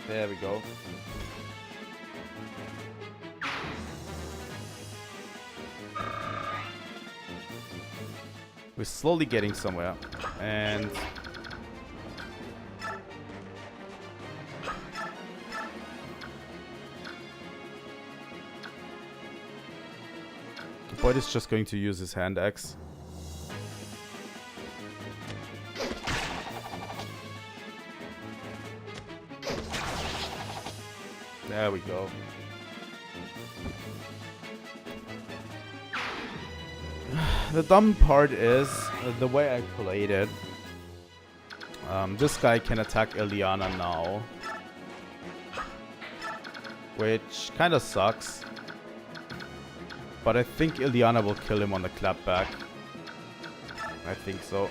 There we go. We're slowly getting somewhere. And Void is just going to use his hand axe. There we go. The dumb part is the way I played it. This guy can attack Ileana now, which kind of sucks. But I think Ileana will kill him on the clapback. I think so.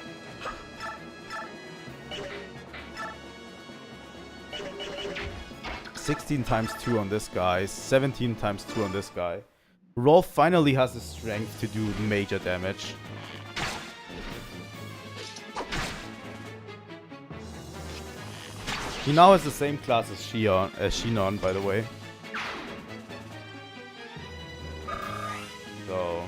$16 times 2 on this guy, 17 times 2 on this guy. Rolf finally has the strength to do major damage. He now has the same class as Shinon, by the way. So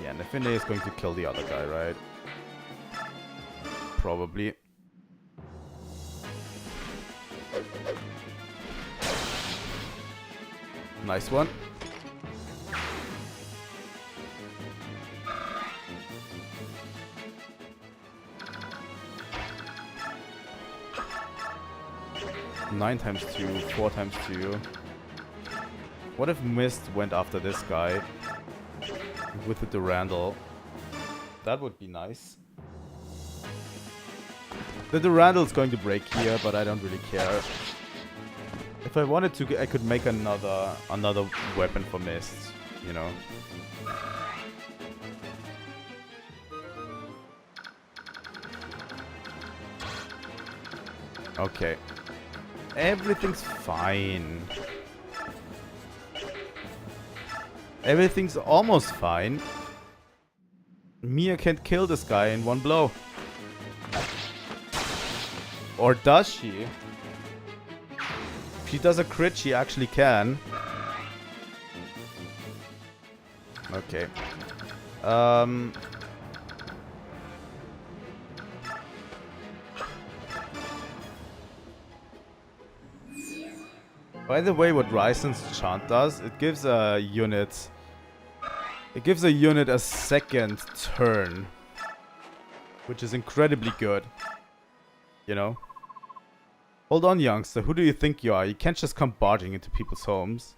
yeah, Nefine is going to kill the other guy, right? Probably. Nice one. Nine times 2, 4 times 2. What if Mist went after this guy with the Durandal? That would be nice. The Durandal is going to break here, but I don't really care. If I wanted to, I could make another weapon for Mist, you know. Okay. Everything's fine. Everything's almost fine. Mia can't kill this guy in one blow. Or does she? If she does a crit, she actually can. Okay. By the way, what Ryzen's chant does, it gives a unit... It gives a unit a second turn. Which is incredibly good. You know? Hold on, youngster. Who do you think you are? You can't just come barging into people's homes.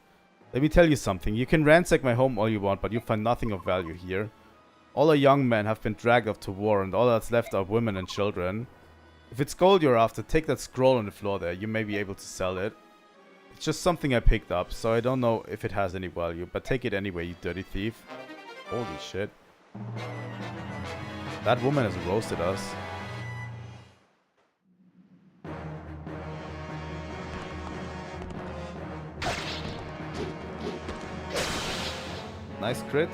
Let me tell you something. You can ransack my home all you want, but you'll find nothing of value here. All our young men have been dragged off to war, and all that's left are women and children. If it's gold you're after, take that scroll on the floor there. You may be able to sell it. It's just something I picked up, so I don't know if it has any value, but take it anyway, you dirty thief. Holy shit. That woman has roasted us. Nice crit.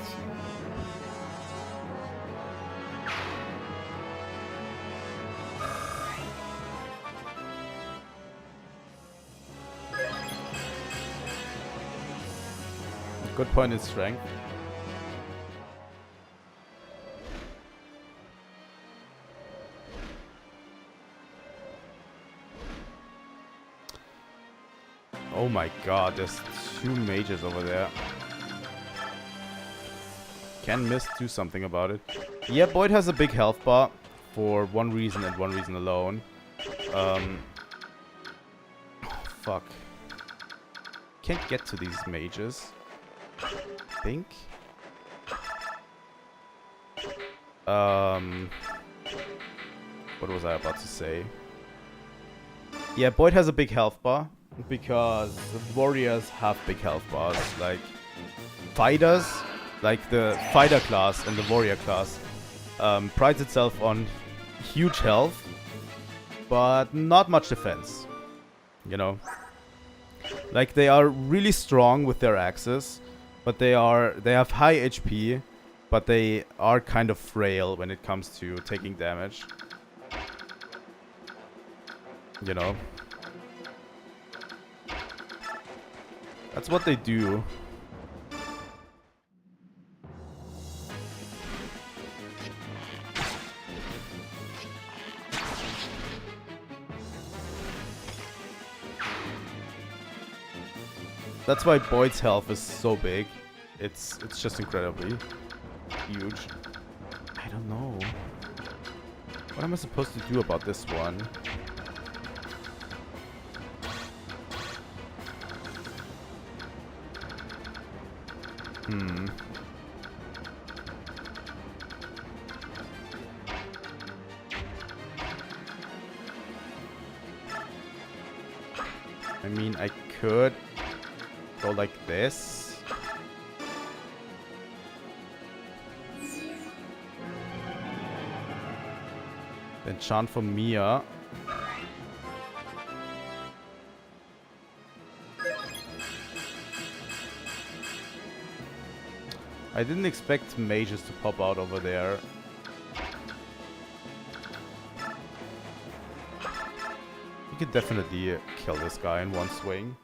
Good point in strength. Oh my god, there's 2 mages over there. Can Mist do something about it? Yeah, Boyd has a big health bar for one reason and one reason alone. Oh, fuck. Can't get to these mages. I think. What was I about to say? Yeah, Boyd has a big health bar because warriors have big health bars. Like fighters, like the fighter class and the warrior class, prides itself on huge health, but not much defense. You know, like they are really strong with their axes, but they have high HP, but they are kind of frail when it comes to taking damage. You know. That's what they do. That's why Boyd's health is so big. It's just incredibly huge. I don't know. What am I supposed to do about this one? I mean, I could go like this. Then chant for Mia. I didn't expect mages to pop out over there. You could definitely kill this guy in one swing.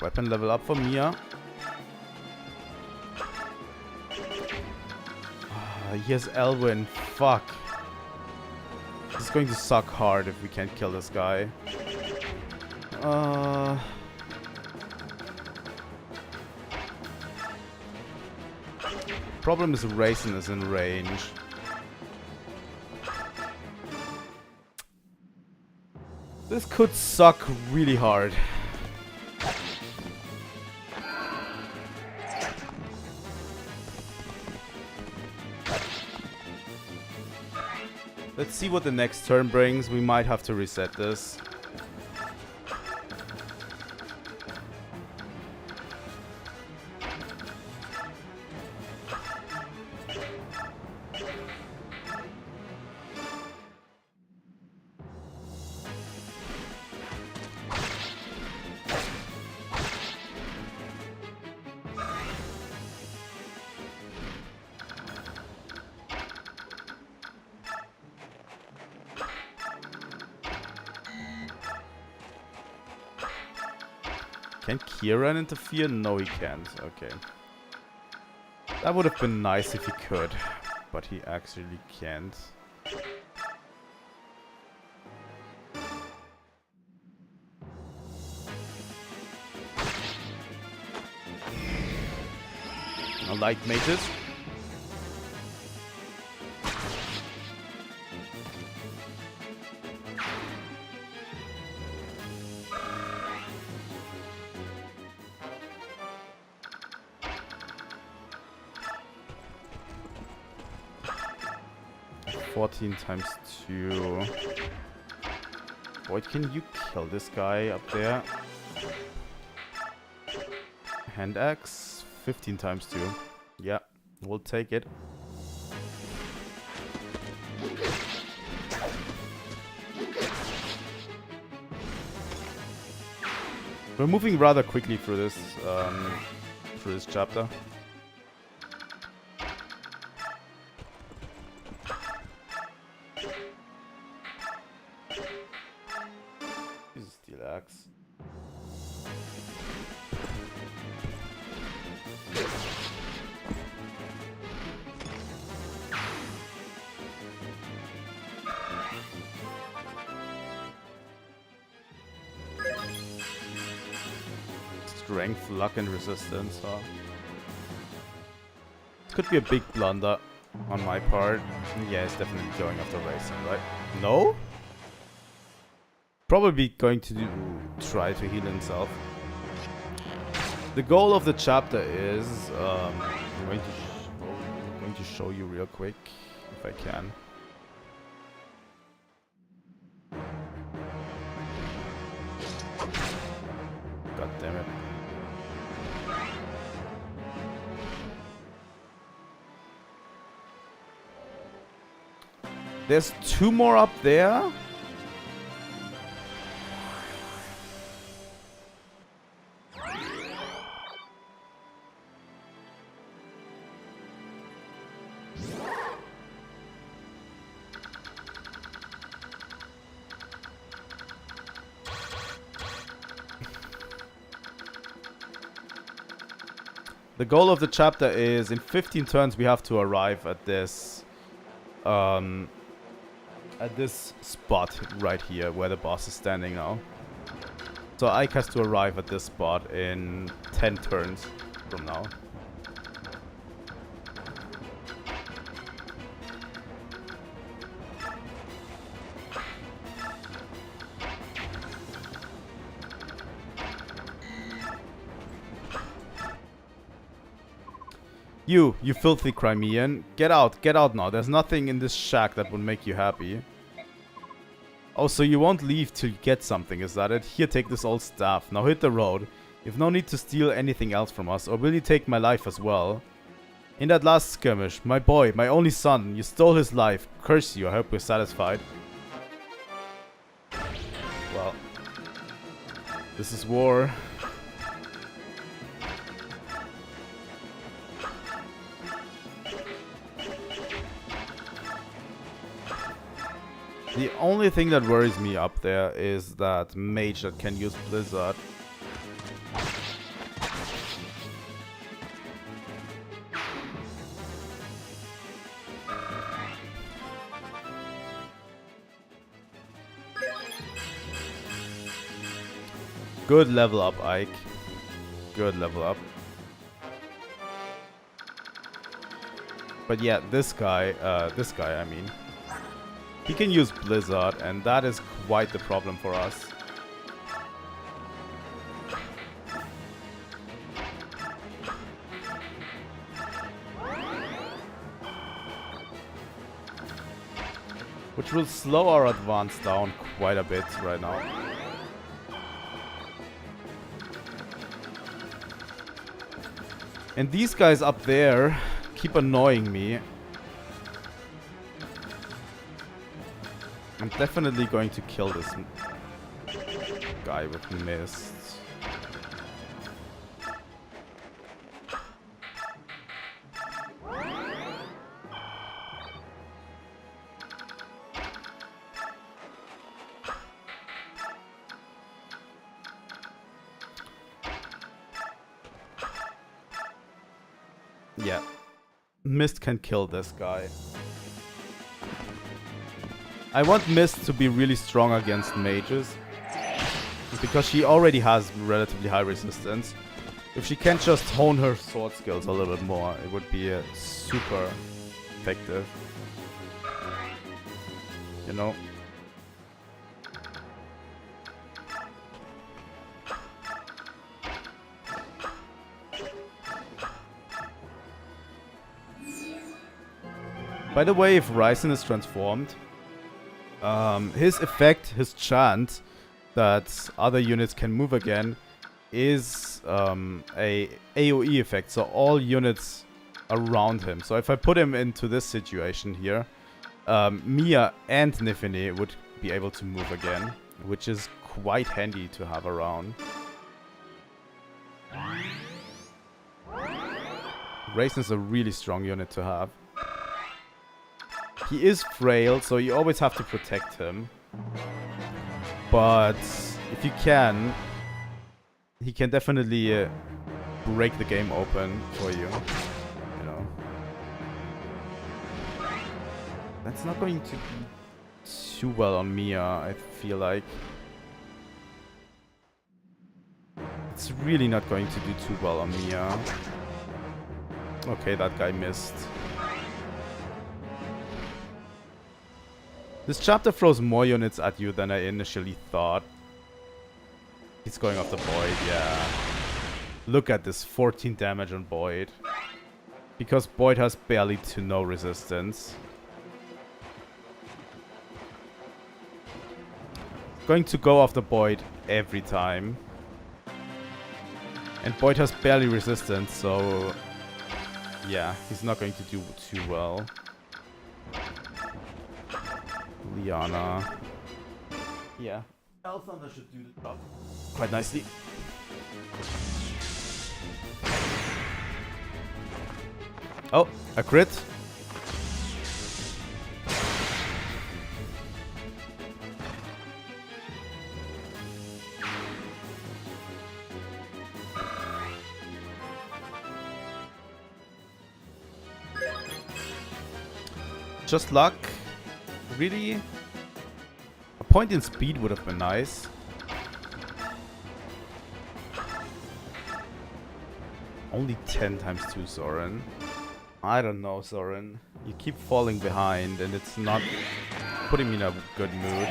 Weapon level up for Mia. Here's Elwyn. Fuck. This is going to suck hard if we can't kill this guy. Problem is Raisin is in range. This could suck really hard. Let's see what the next turn brings. We might have to reset this. Can Kieran interfere? No, he can't. Okay. That would have been nice if he could, but he actually can't. I like mages. Times 2. Void, can you kill this guy up there? Hand axe. 15 times 2. Yeah, we'll take it. We're moving rather quickly through this chapter. Steel axe. Strength, luck, and resistance, huh? Could be a big blunder on my part. Yeah, it's definitely going after racing, right? No? Probably going to try to heal himself. The goal of the chapter is I'm going to show you real quick if I can. God damn it. There's 2 more up there. The goal of the chapter is in 15 turns we have to arrive at this spot right here where the boss is standing now. So Ike has to arrive at this spot in 10 turns from now. You filthy Crimean. Get out now. There's nothing in this shack that would make you happy. Oh, so you won't leave till you get something, is that it? Here, take this old staff. Now hit the road. You've no need to steal anything else from us, or will you take my life as well? In that last skirmish, my boy, my only son, you stole his life. Curse you, I hope you're satisfied. Well, this is war. The only thing that worries me up there is that mage that can use Blizzard. Good level up, Ike. Good level up. But yeah, this guy, I mean. He can use Blizzard, and that is quite the problem for us. Which will slow our advance down quite a bit right now. And these guys up there keep annoying me. I'm definitely going to kill this guy with mist. Yeah. Mist can kill this guy. I want Mist to be really strong against mages. Because she already has relatively high resistance. If she can just hone her sword skills a little bit more, it would be super effective. You know? By the way, if Ryzen is transformed, his effect, his chant that other units can move again is a AoE effect, so all units around him. So if I put him into this situation here, Mia and Nifini would be able to move again, which is quite handy to have around. Ryzen is a really strong unit to have. He is frail, so you always have to protect him. But if you can, he can definitely break the game open for you. You know. That's not going to be too well on Mia, I feel like. It's really not going to do too well on Mia. Okay, that guy missed. This chapter throws more units at you than I initially thought. He's going off the Boyd, yeah. Look at this, 14 damage on Boyd. Because Boyd has barely to no resistance. Going to go off the Boyd every time. And Boyd has barely resistance, so... yeah, he's not going to do too well. Liana. Yeah. Thunder should do the job quite nicely. Oh, a crit. Just luck. Really? A point in speed would have been nice. Only 10 times 2, Soren. I don't know, Soren. You keep falling behind and it's not putting me in a good mood.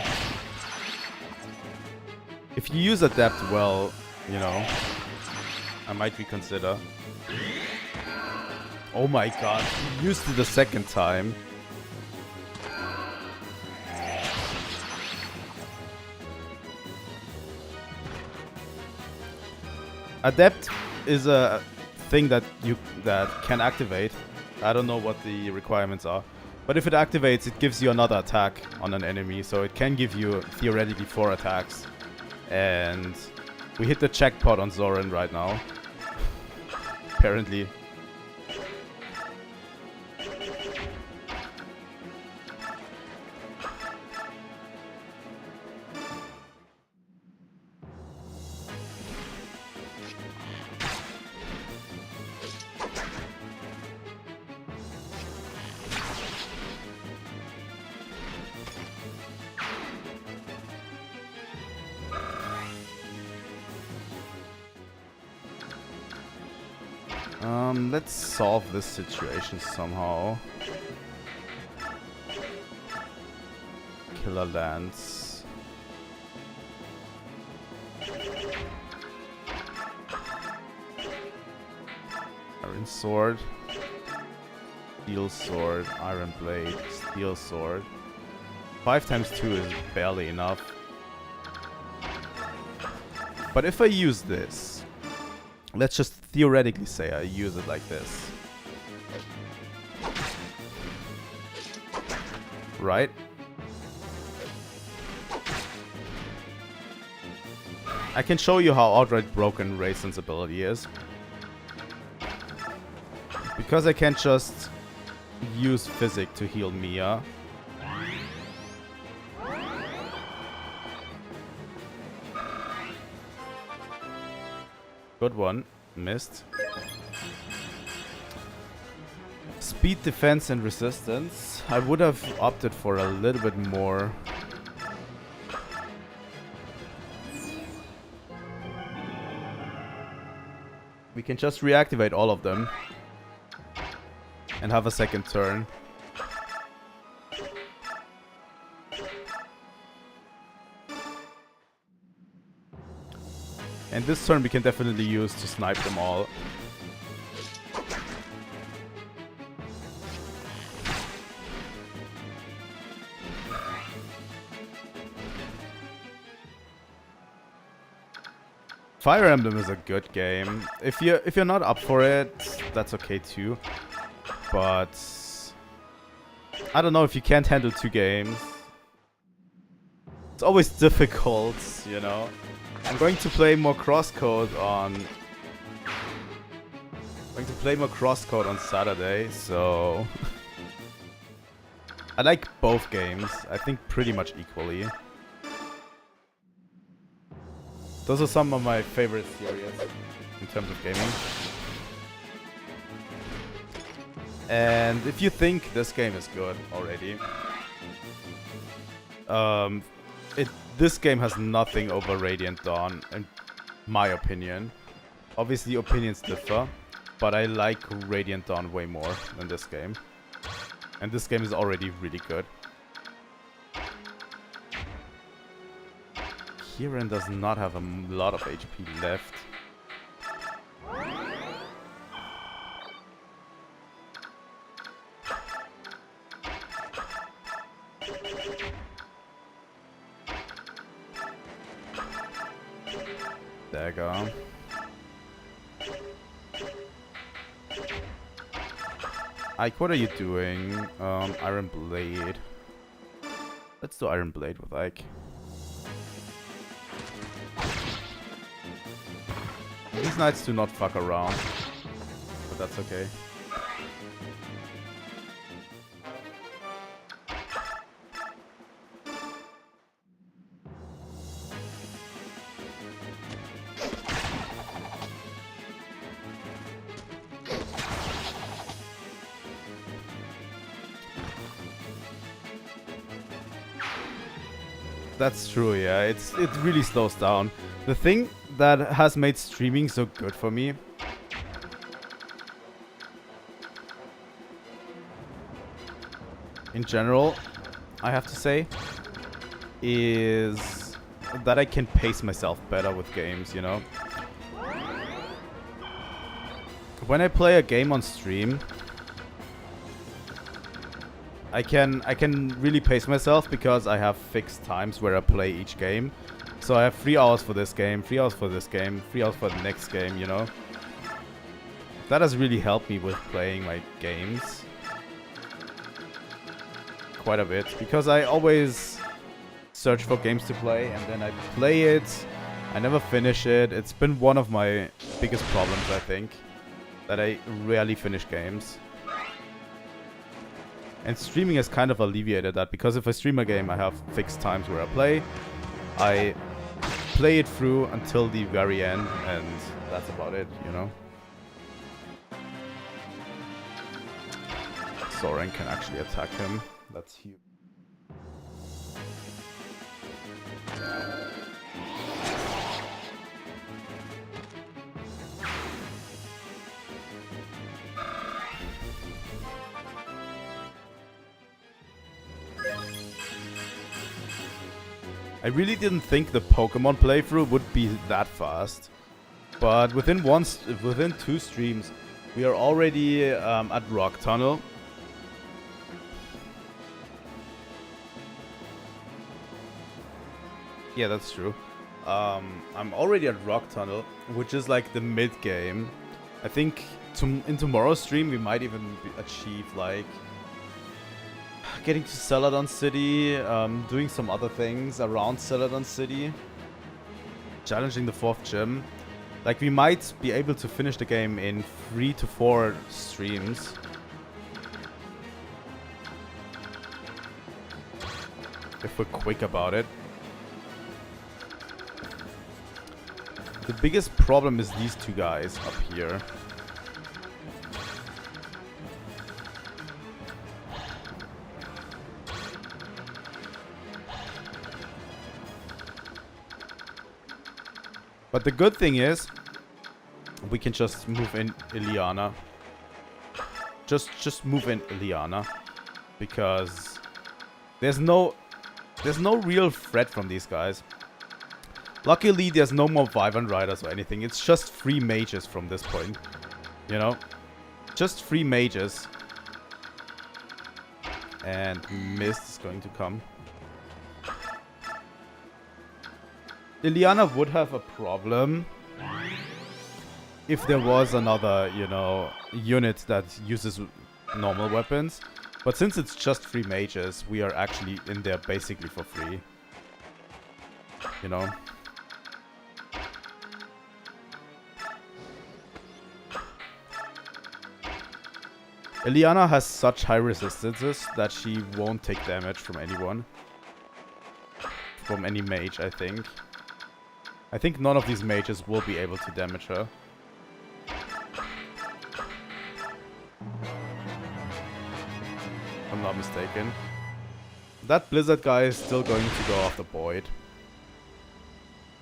If you use Adapt well, you know, I might reconsider. Oh my god, he used it the second time. Adept is a thing that can activate. I don't know what the requirements are. But if it activates, it gives you another attack on an enemy. So it can give you, theoretically, 4 attacks. And we hit the jackpot on Zoran right now. Apparently. Let's solve this situation somehow. Killer Lance. Iron Sword. Steel Sword. Iron Blade. Steel Sword. 5 times 2 is barely enough. But if I use this, let's just theoretically say I use it like this. Right? I can show you how outright broken Raisin's ability is. Because I can't just use Physic to heal Mia. Good one. Missed. Speed, defense, and resistance. I would have opted for a little bit more. We can just reactivate all of them and have a second turn. And this turn we can definitely use to snipe them all. Fire Emblem is a good game. If you're not up for it, that's okay too. But I don't know, if you can't handle 2 games, it's always difficult, you know. I'm going to play more crosscode on Saturday, so I like both games, I think pretty much equally. Those are some of my favorite series in terms of gaming. And if you think this game is good already, this game has nothing over Radiant Dawn, in my opinion. Obviously opinions differ, but I like Radiant Dawn way more than this game. And this game is already really good. Kieran does not have a lot of HP left. Dagger. Ike, what are you doing? Iron Blade. Let's do Iron Blade with Ike. These knights do not fuck around, but that's okay. That's true, yeah. It really slows down. The thing that has made streaming so good for me in general, I have to say, is that I can pace myself better with games, you know? When I play a game on stream, I can really pace myself because I have fixed times where I play each game. So I have 3 hours for this game, 3 hours for this game, 3 hours for the next game, you know? That has really helped me with playing my games quite a bit, because I always search for games to play and then I play it, I never finish it. It's been one of my biggest problems, I think, that I rarely finish games. And streaming has kind of alleviated that, because if I stream a game, I have fixed times where I play it through until the very end, and that's about it, you know? Soren can actually attack him. That's huge. I really didn't think the Pokemon playthrough would be that fast, but within 2 streams, we are already at Rock Tunnel. Yeah, that's true. I'm already at Rock Tunnel, which is like the mid game. I think in tomorrow's stream we might even achieve like getting to Celadon City, doing some other things around Celadon City, challenging the 4th gym. Like, we might be able to finish the game in 3 to 4 streams. If we're quick about it. The biggest problem is these 2 guys up here. But the good thing is, we can just move in Ileana. Just move in Ileana. Because there's no real threat from these guys. Luckily, there's no more Wyvern Riders or anything. It's just 3 mages from this point. You know? Just 3 mages. And Mist is going to come. Ileana would have a problem if there was another, you know, unit that uses normal weapons. But since it's just 3 mages, we are actually in there basically for free. You know? Ileana has such high resistances that she won't take damage from anyone. From any mage, I think. I think none of these mages will be able to damage her. If I'm not mistaken. That Blizzard guy is still going to go after Boyd.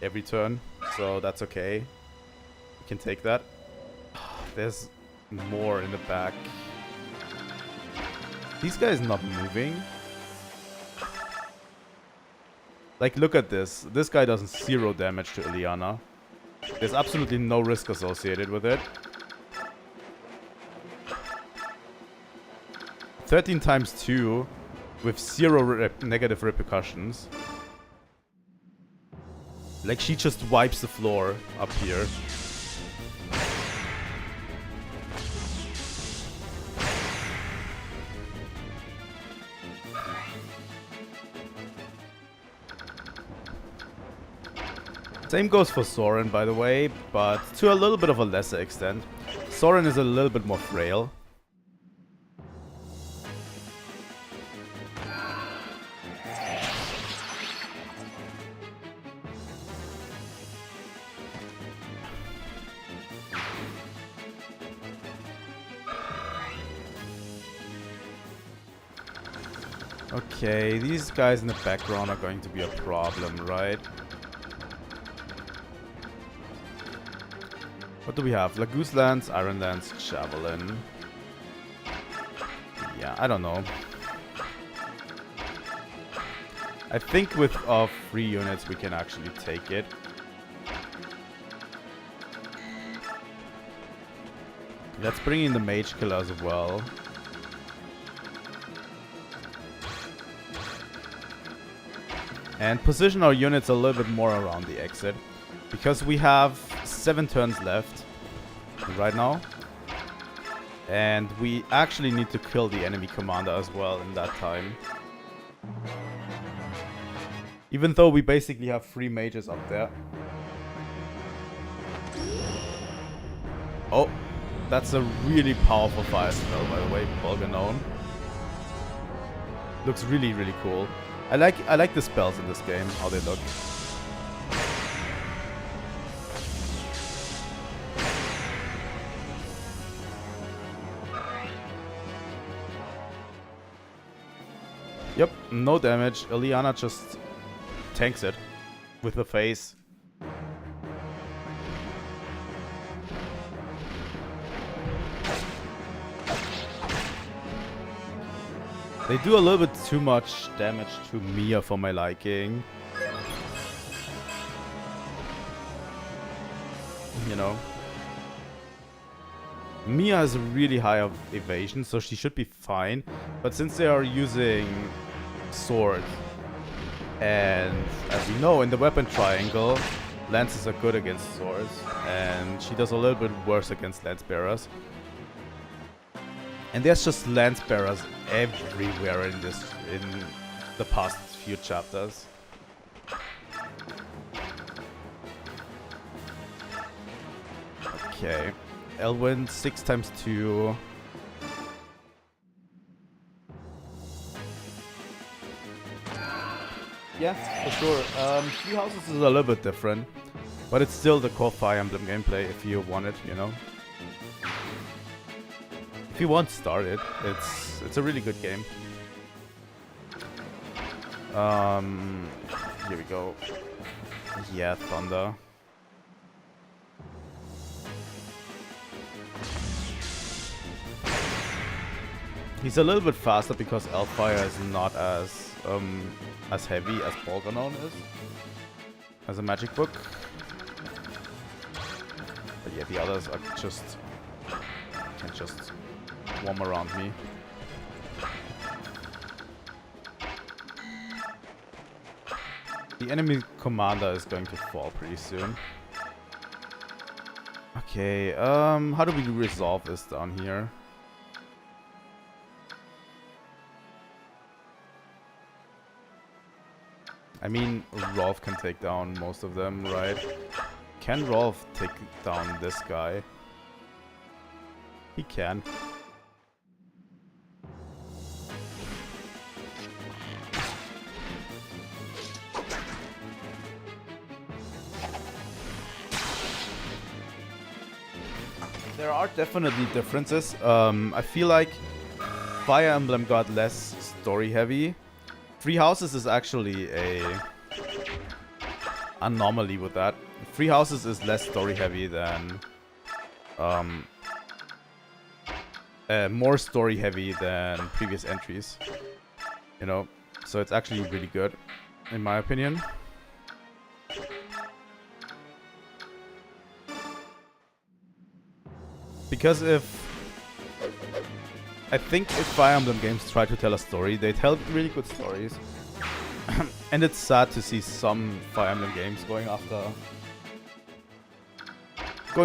Every turn, so that's okay. We can take that. There's more in the back. These guys not moving. Like, look at this. This guy does 0 damage to Ileana. There's absolutely no risk associated with it. 13 times 2 with 0 negative repercussions. Like, she just wipes the floor up here. Same goes for Soren, by the way, but to a little bit of a lesser extent. Soren is a little bit more frail. Okay, these guys in the background are going to be a problem, right? What do we have? Lagoose Lance, Iron Lance, Javelin. Yeah, I don't know. I think with 3 units we can actually take it. Let's bring in the Mage Killer as well. And position our units a little bit more around the exit. Because we have 7 turns left right now. And we actually need to kill the enemy commander as well in that time. Even though we basically have 3 mages up there. Oh, that's a really powerful fire spell, by the way, Bolganon. Looks really, really cool. I like the spells in this game, how they look. Yep, no damage. Ileana just tanks it with the face. They do a little bit too much damage to Mia for my liking. You know. Mia has a really high evasion, so she should be fine. But since they are using sword, and as we know in the weapon triangle, lances are good against swords, and she does a little bit worse against lance bearers. And there's just lance bearers everywhere in the past few chapters. Okay, Elwyn 6 times 2. Yeah, for sure. Three Houses is a little bit different, but it's still the core Fire Emblem gameplay if you want it, you know. If you want to start it, it's a really good game. Here we go. Yeah, Thunder. He's a little bit faster because Elfire is not as heavy as Bolganon is as a magic book. But yeah, the others are just can just swarm around me. The enemy commander is going to fall pretty soon. Okay, how do we resolve this down here? I mean, Rolf can take down most of them, right? Can Rolf take down this guy? He can. There are definitely differences. I feel like Fire Emblem got less story heavy. Three Houses is actually a anomaly with that. Three Houses is less story heavy than more story heavy than previous entries. You know, so it's actually really good, in my opinion. Because I think if Fire Emblem games try to tell a story, they tell really good stories. And it's sad to see some Fire Emblem games going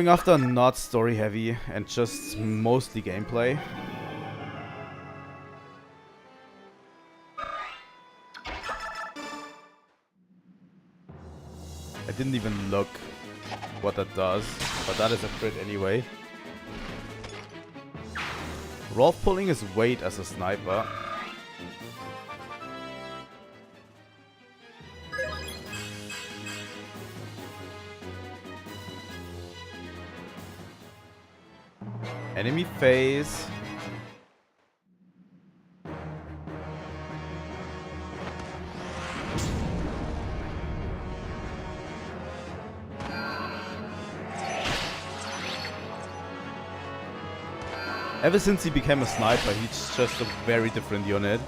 after not story heavy and just mostly gameplay. I didn't even look what that does, but that is a crit anyway. Rolf pulling his weight as a sniper. Enemy phase. Ever since he became a sniper, he's just a very different unit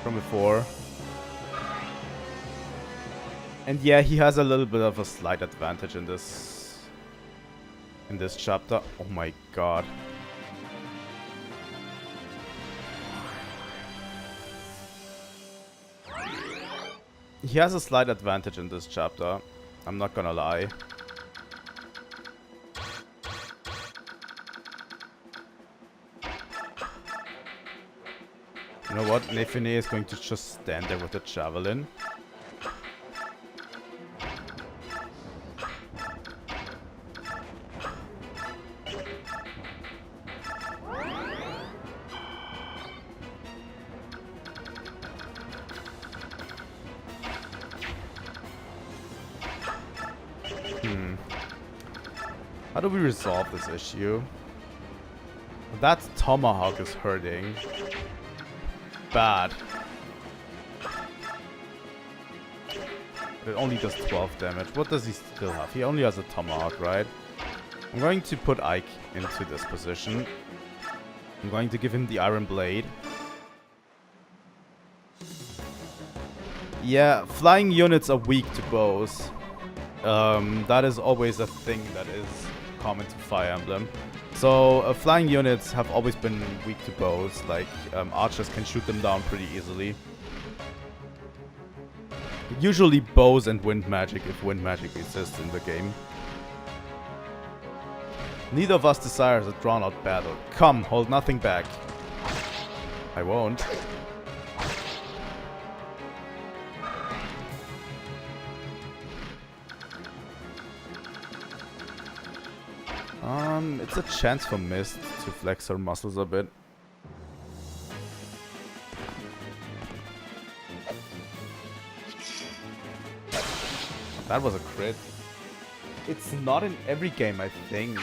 from before. And yeah, he has a little bit of a slight advantage in this chapter. Oh my god. He has a slight advantage in this chapter. I'm not gonna lie. You know what? Nefine is going to just stand there with the javelin. How do we resolve this issue? That tomahawk is hurting. Bad. It only does 12 damage. What does he still have? He only has a tomahawk, right? I'm going to put Ike into this position. I'm going to give him the iron blade. Yeah, flying units are weak to bows. That is always a thing that is common to Fire Emblem. So flying units have always been weak to bows, like archers can shoot them down pretty easily. Usually bows and wind magic, if wind magic exists in the game. Neither of us desires a drawn out battle. Come, hold nothing back. I won't. It's a chance for Mist to flex her muscles a bit. That was a crit. It's not in every game, I think.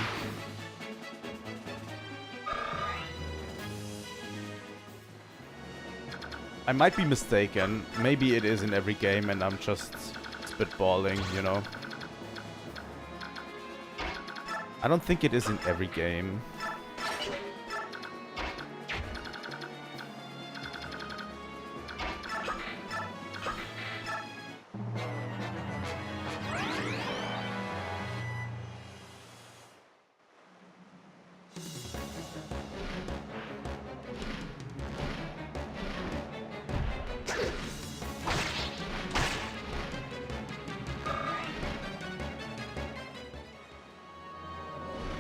I might be mistaken. Maybe it is in every game and I'm just spitballing, you know. I don't think it is in every game.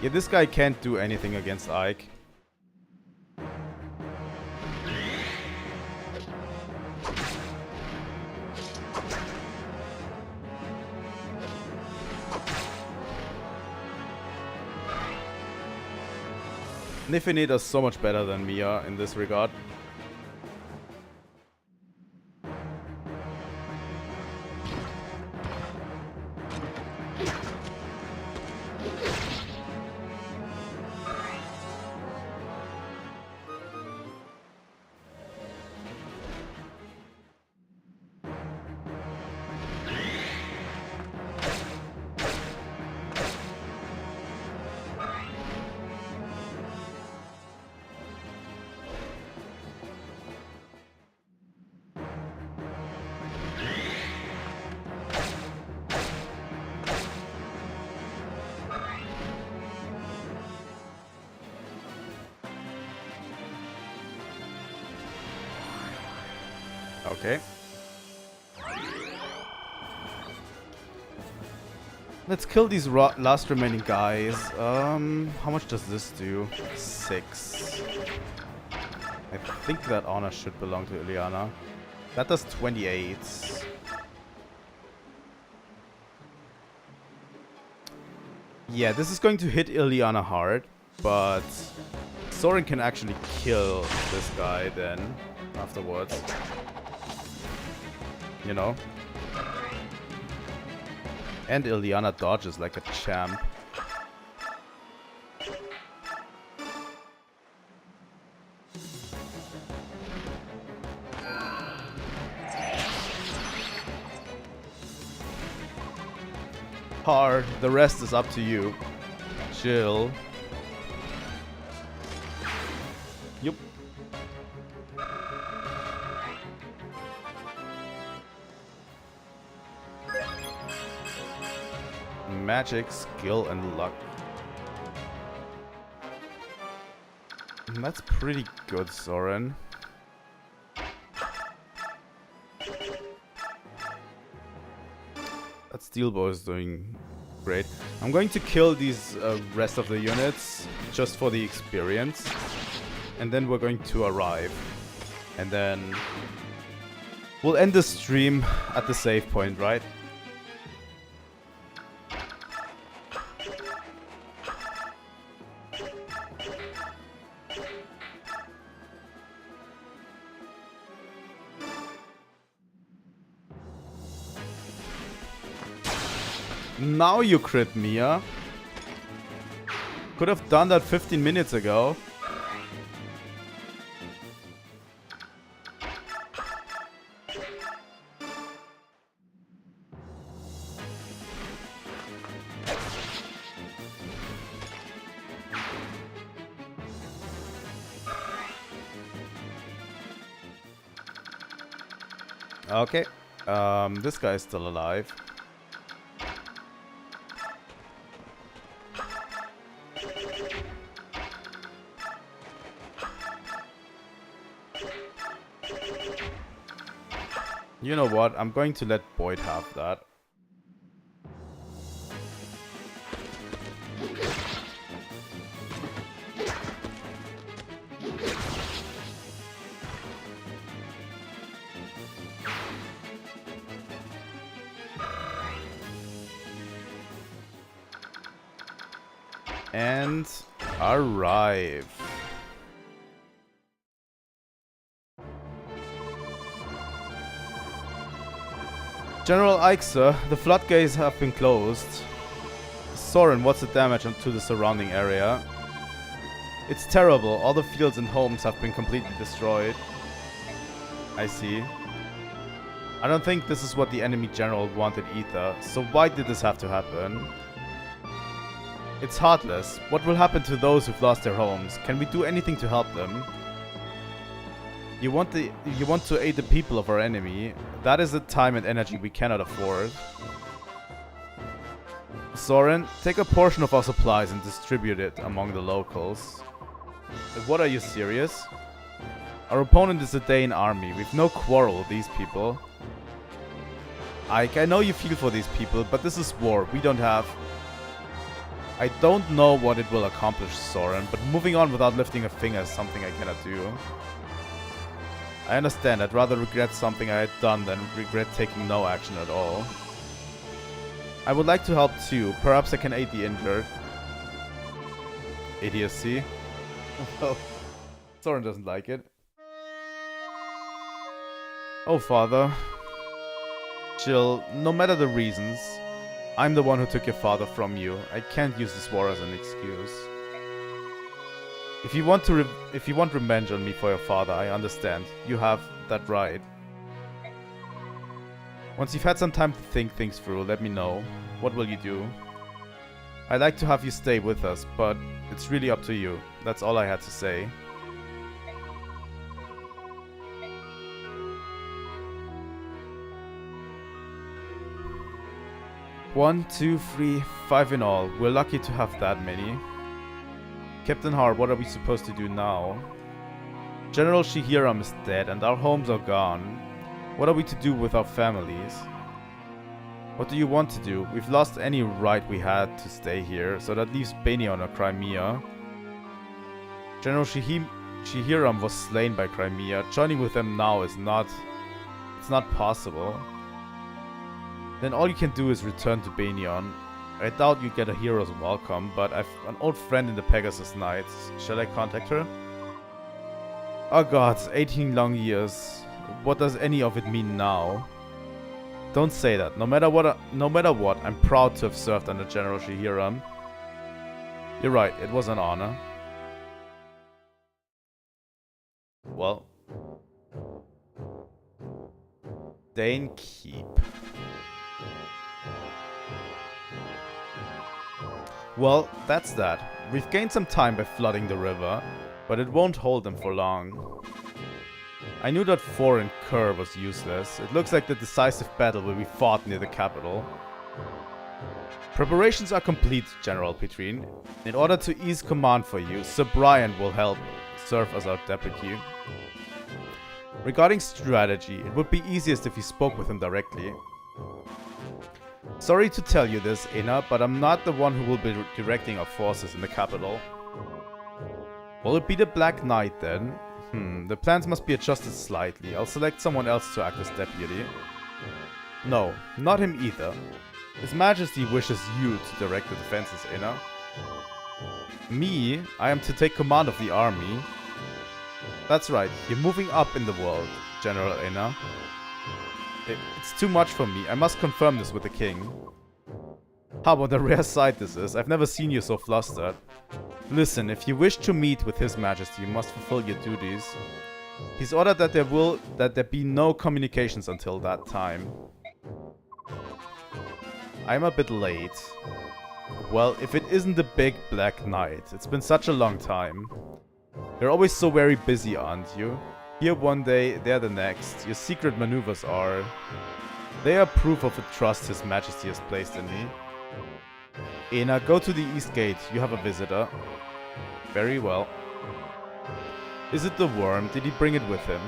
Yeah, this guy can't do anything against Ike. Niffinate is so much better than Mia in this regard. Okay. Let's kill these last remaining guys. How much does this do? 6. I think that honor should belong to Ileana. That does 28. Yeah, this is going to hit Ileana hard, but Soren can actually kill this guy then afterwards. You know? And Ileana dodges like a champ. Hard, the rest is up to you. Chill. Yup. Magic, skill, and luck. That's pretty good, Soren. That steel bow is doing great. I'm going to kill these rest of the units just for the experience. And then we're going to arrive. And then we'll end the stream at the save point, right? Now you crit, Mia. Could have done that 15 minutes ago. Okay. This guy is still alive. You know what? I'm going to let Boyd have that. And arrive. General Eichser, the floodgates have been closed. Soren, what's the damage to the surrounding area? It's terrible. All the fields and homes have been completely destroyed. I see. I don't think this is what the enemy general wanted either. So why did this have to happen? It's heartless. What will happen to those who've lost their homes? Can we do anything to help them? You want to aid the people of our enemy. That is the time and energy we cannot afford. Soren, take a portion of our supplies and distribute it among the locals. What, are you serious? Our opponent is the Dane army. We've no quarrel with these people. Ike, I know you feel for these people, but this is war. We don't have... I don't know what it will accomplish, Soren, but moving on without lifting a finger is something I cannot do. I understand, I'd rather regret something I had done than regret taking no action at all. I would like to help too. Perhaps I can aid the injured. Idiocy. Well, Soren doesn't like it. Oh, father. Jill, no matter the reasons, I'm the one who took your father from you. I can't use this war as an excuse. If you want revenge on me for your father, I understand. You have that right. Once you've had some time to think things through, let me know. What will you do? I'd like to have you stay with us, but it's really up to you. That's all I had to say. One, two, three, 5 in all. We're lucky to have that many. Captain Hart, what are we supposed to do now? General Shihiram is dead and our homes are gone. What are we to do with our families? What do you want to do? We've lost any right we had to stay here, so that leaves Banyan or Crimea. General Shihiram was slain by Crimea. Joining with them now is not possible. Then all you can do is return to Banyan. I doubt you get a hero's welcome, but I've an old friend in the Pegasus Knights. Shall I contact her? Oh god, 18 long years. What does any of it mean now? Don't say that. No matter what, I'm proud to have served under General Shihiram. You're right, it was an honor. Well. Dane Keep. Well, that's that. We've gained some time by flooding the river, but it won't hold them for long. I knew that foreign cur was useless. It looks like the decisive battle will be fought near the capital. Preparations are complete, General Petrine. In order to ease command for you, Sir Brian will help serve as our deputy. Regarding strategy, it would be easiest if you spoke with him directly. Sorry to tell you this, Ina, but I'm not the one who will be directing our forces in the capital. Will it be the Black Knight then? The plans must be adjusted slightly. I'll select someone else to act as deputy. No, not him either. His Majesty wishes you to direct the defenses, Ina. Me? I am to take command of the army. That's right, you're moving up in the world, General Ina. It's too much for me. I must confirm this with the king. How about the rare sight this is? I've never seen you so flustered. Listen, if you wish to meet with His Majesty, you must fulfill your duties. He's ordered that there be no communications until that time. I'm a bit late. Well, if it isn't the big Black Knight, it's been such a long time. You're always so very busy, aren't you? Here one day, there the next. Your secret maneuvers are... They are proof of the trust His Majesty has placed in me. Ina, go to the east gate. You have a visitor. Very well. Is it the worm? Did he bring it with him?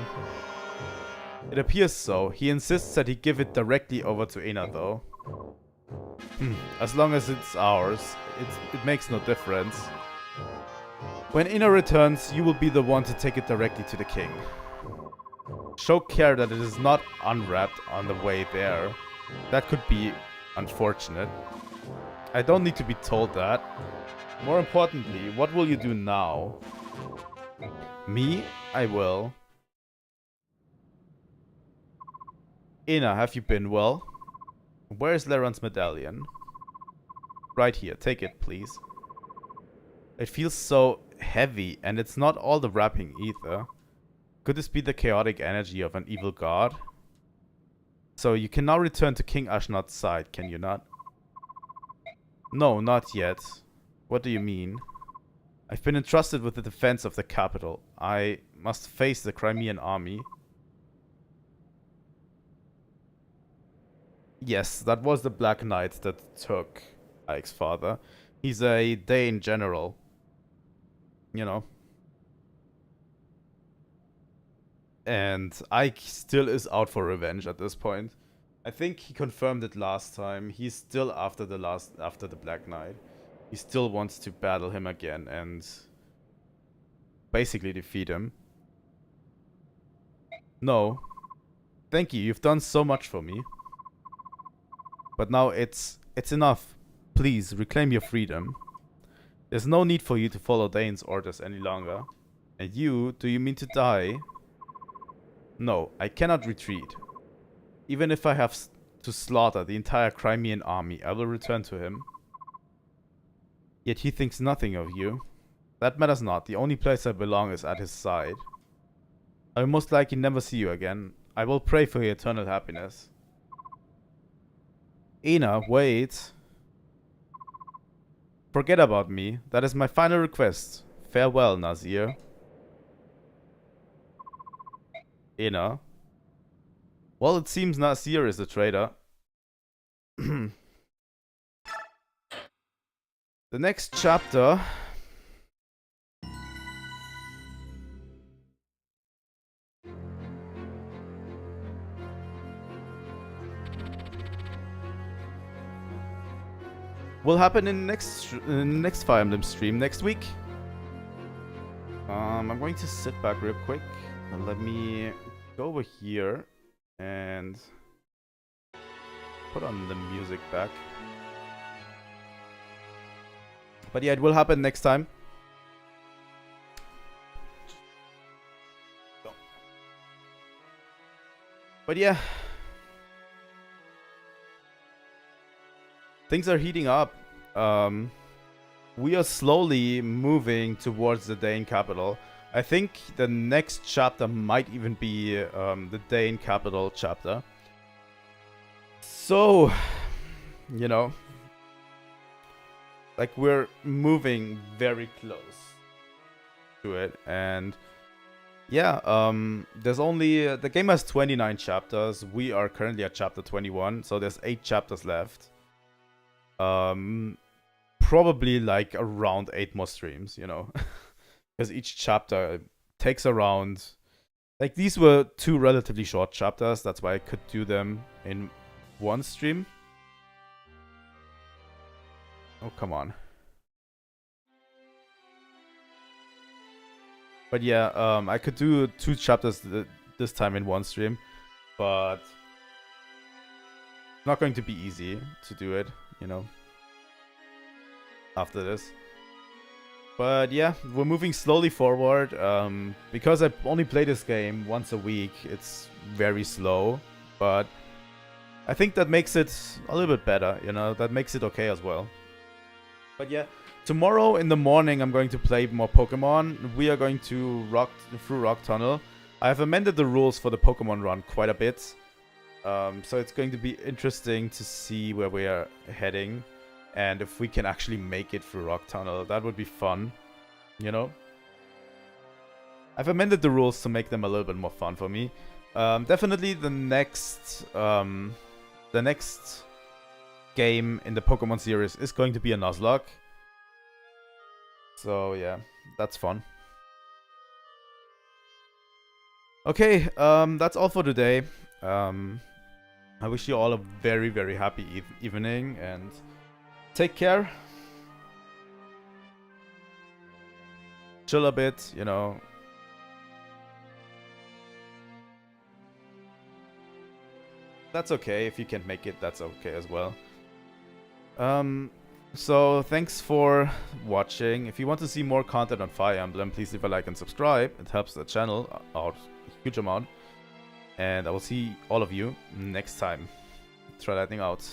It appears so. He insists that he give it directly over to Ina though. As long as it's ours, it makes no difference. When Ina returns, you will be the one to take it directly to the king. Show care that it is not unwrapped on the way there. That could be unfortunate. I don't need to be told that. More importantly, what will you do now? Me? I will. Ina, have you been well? Where is Leron's medallion? Right here, take it, please. It feels so heavy, and it's not all the wrapping either. Could this be the chaotic energy of an evil god? So you can now return to King Ashnod's side, can you not? No, not yet. What do you mean? I've been entrusted with the defense of the capital. I must face the Crimean army. Yes, that was the Black Knight that took Ike's father. He's a Dane general. You know. And Ike still is out for revenge at this point. I think he confirmed it last time. He's still after the Black Knight. he still wants to battle him again and basically defeat him. No. Thank you, you've done so much for me. But now it's enough. Please, reclaim your freedom. There's no need for you to follow Dane's orders any longer. And you, do you mean to die? No, I cannot retreat. Even if I have to slaughter the entire Crimean army, I will return to him. Yet he thinks nothing of you. That matters not. The only place I belong is at his side. I will most likely never see you again. I will pray for your eternal happiness. Ina, wait. Forget about me. That is my final request. Farewell, Nazir. Ina. Well, it seems Nazir is a traitor. The next chapter will happen in the next Fire Emblem stream next week. I'm going to sit back real quick and let me go over here and put on the music back. But yeah, it will happen next time. But yeah, things are heating up. We are slowly moving towards the Dane capital. I think the next chapter might even be the Dane capital chapter. So, you know, like we're moving very close to it. And yeah, there's only, the game has 29 chapters. We are currently at chapter 21, so there's 8 chapters left. Probably like around 8 more streams, you know, because each chapter takes around, like these were 2 relatively short chapters. That's why I could do them in one stream. Oh, come on. But yeah, I could do 2 chapters this time in one stream, but it's not going to be easy to do it, you know, after this. But yeah, we're moving slowly forward. Because I only play this game once a week, it's very slow, but I think that makes it a little bit better, you know, that makes it okay as well. But yeah, tomorrow in the morning I'm going to play more Pokemon. We are going to through Rock Tunnel. I have amended the rules for the Pokemon run quite a bit. So it's going to be interesting to see where we are heading. And if we can actually make it through Rock Tunnel, that would be fun, you know? I've amended the rules to make them a little bit more fun for me. Definitely the next game in the Pokemon series is going to be a Nuzlocke. So yeah, that's fun. Okay, that's all for today. I wish you all a very, very happy evening and take care. Chill a bit, you know. That's okay. If you can't make it, that's okay as well. So thanks for watching. If you want to see more content on Fire Emblem, please leave a like and subscribe. It helps the channel out a huge amount. And I will see all of you next time. Trilightning out.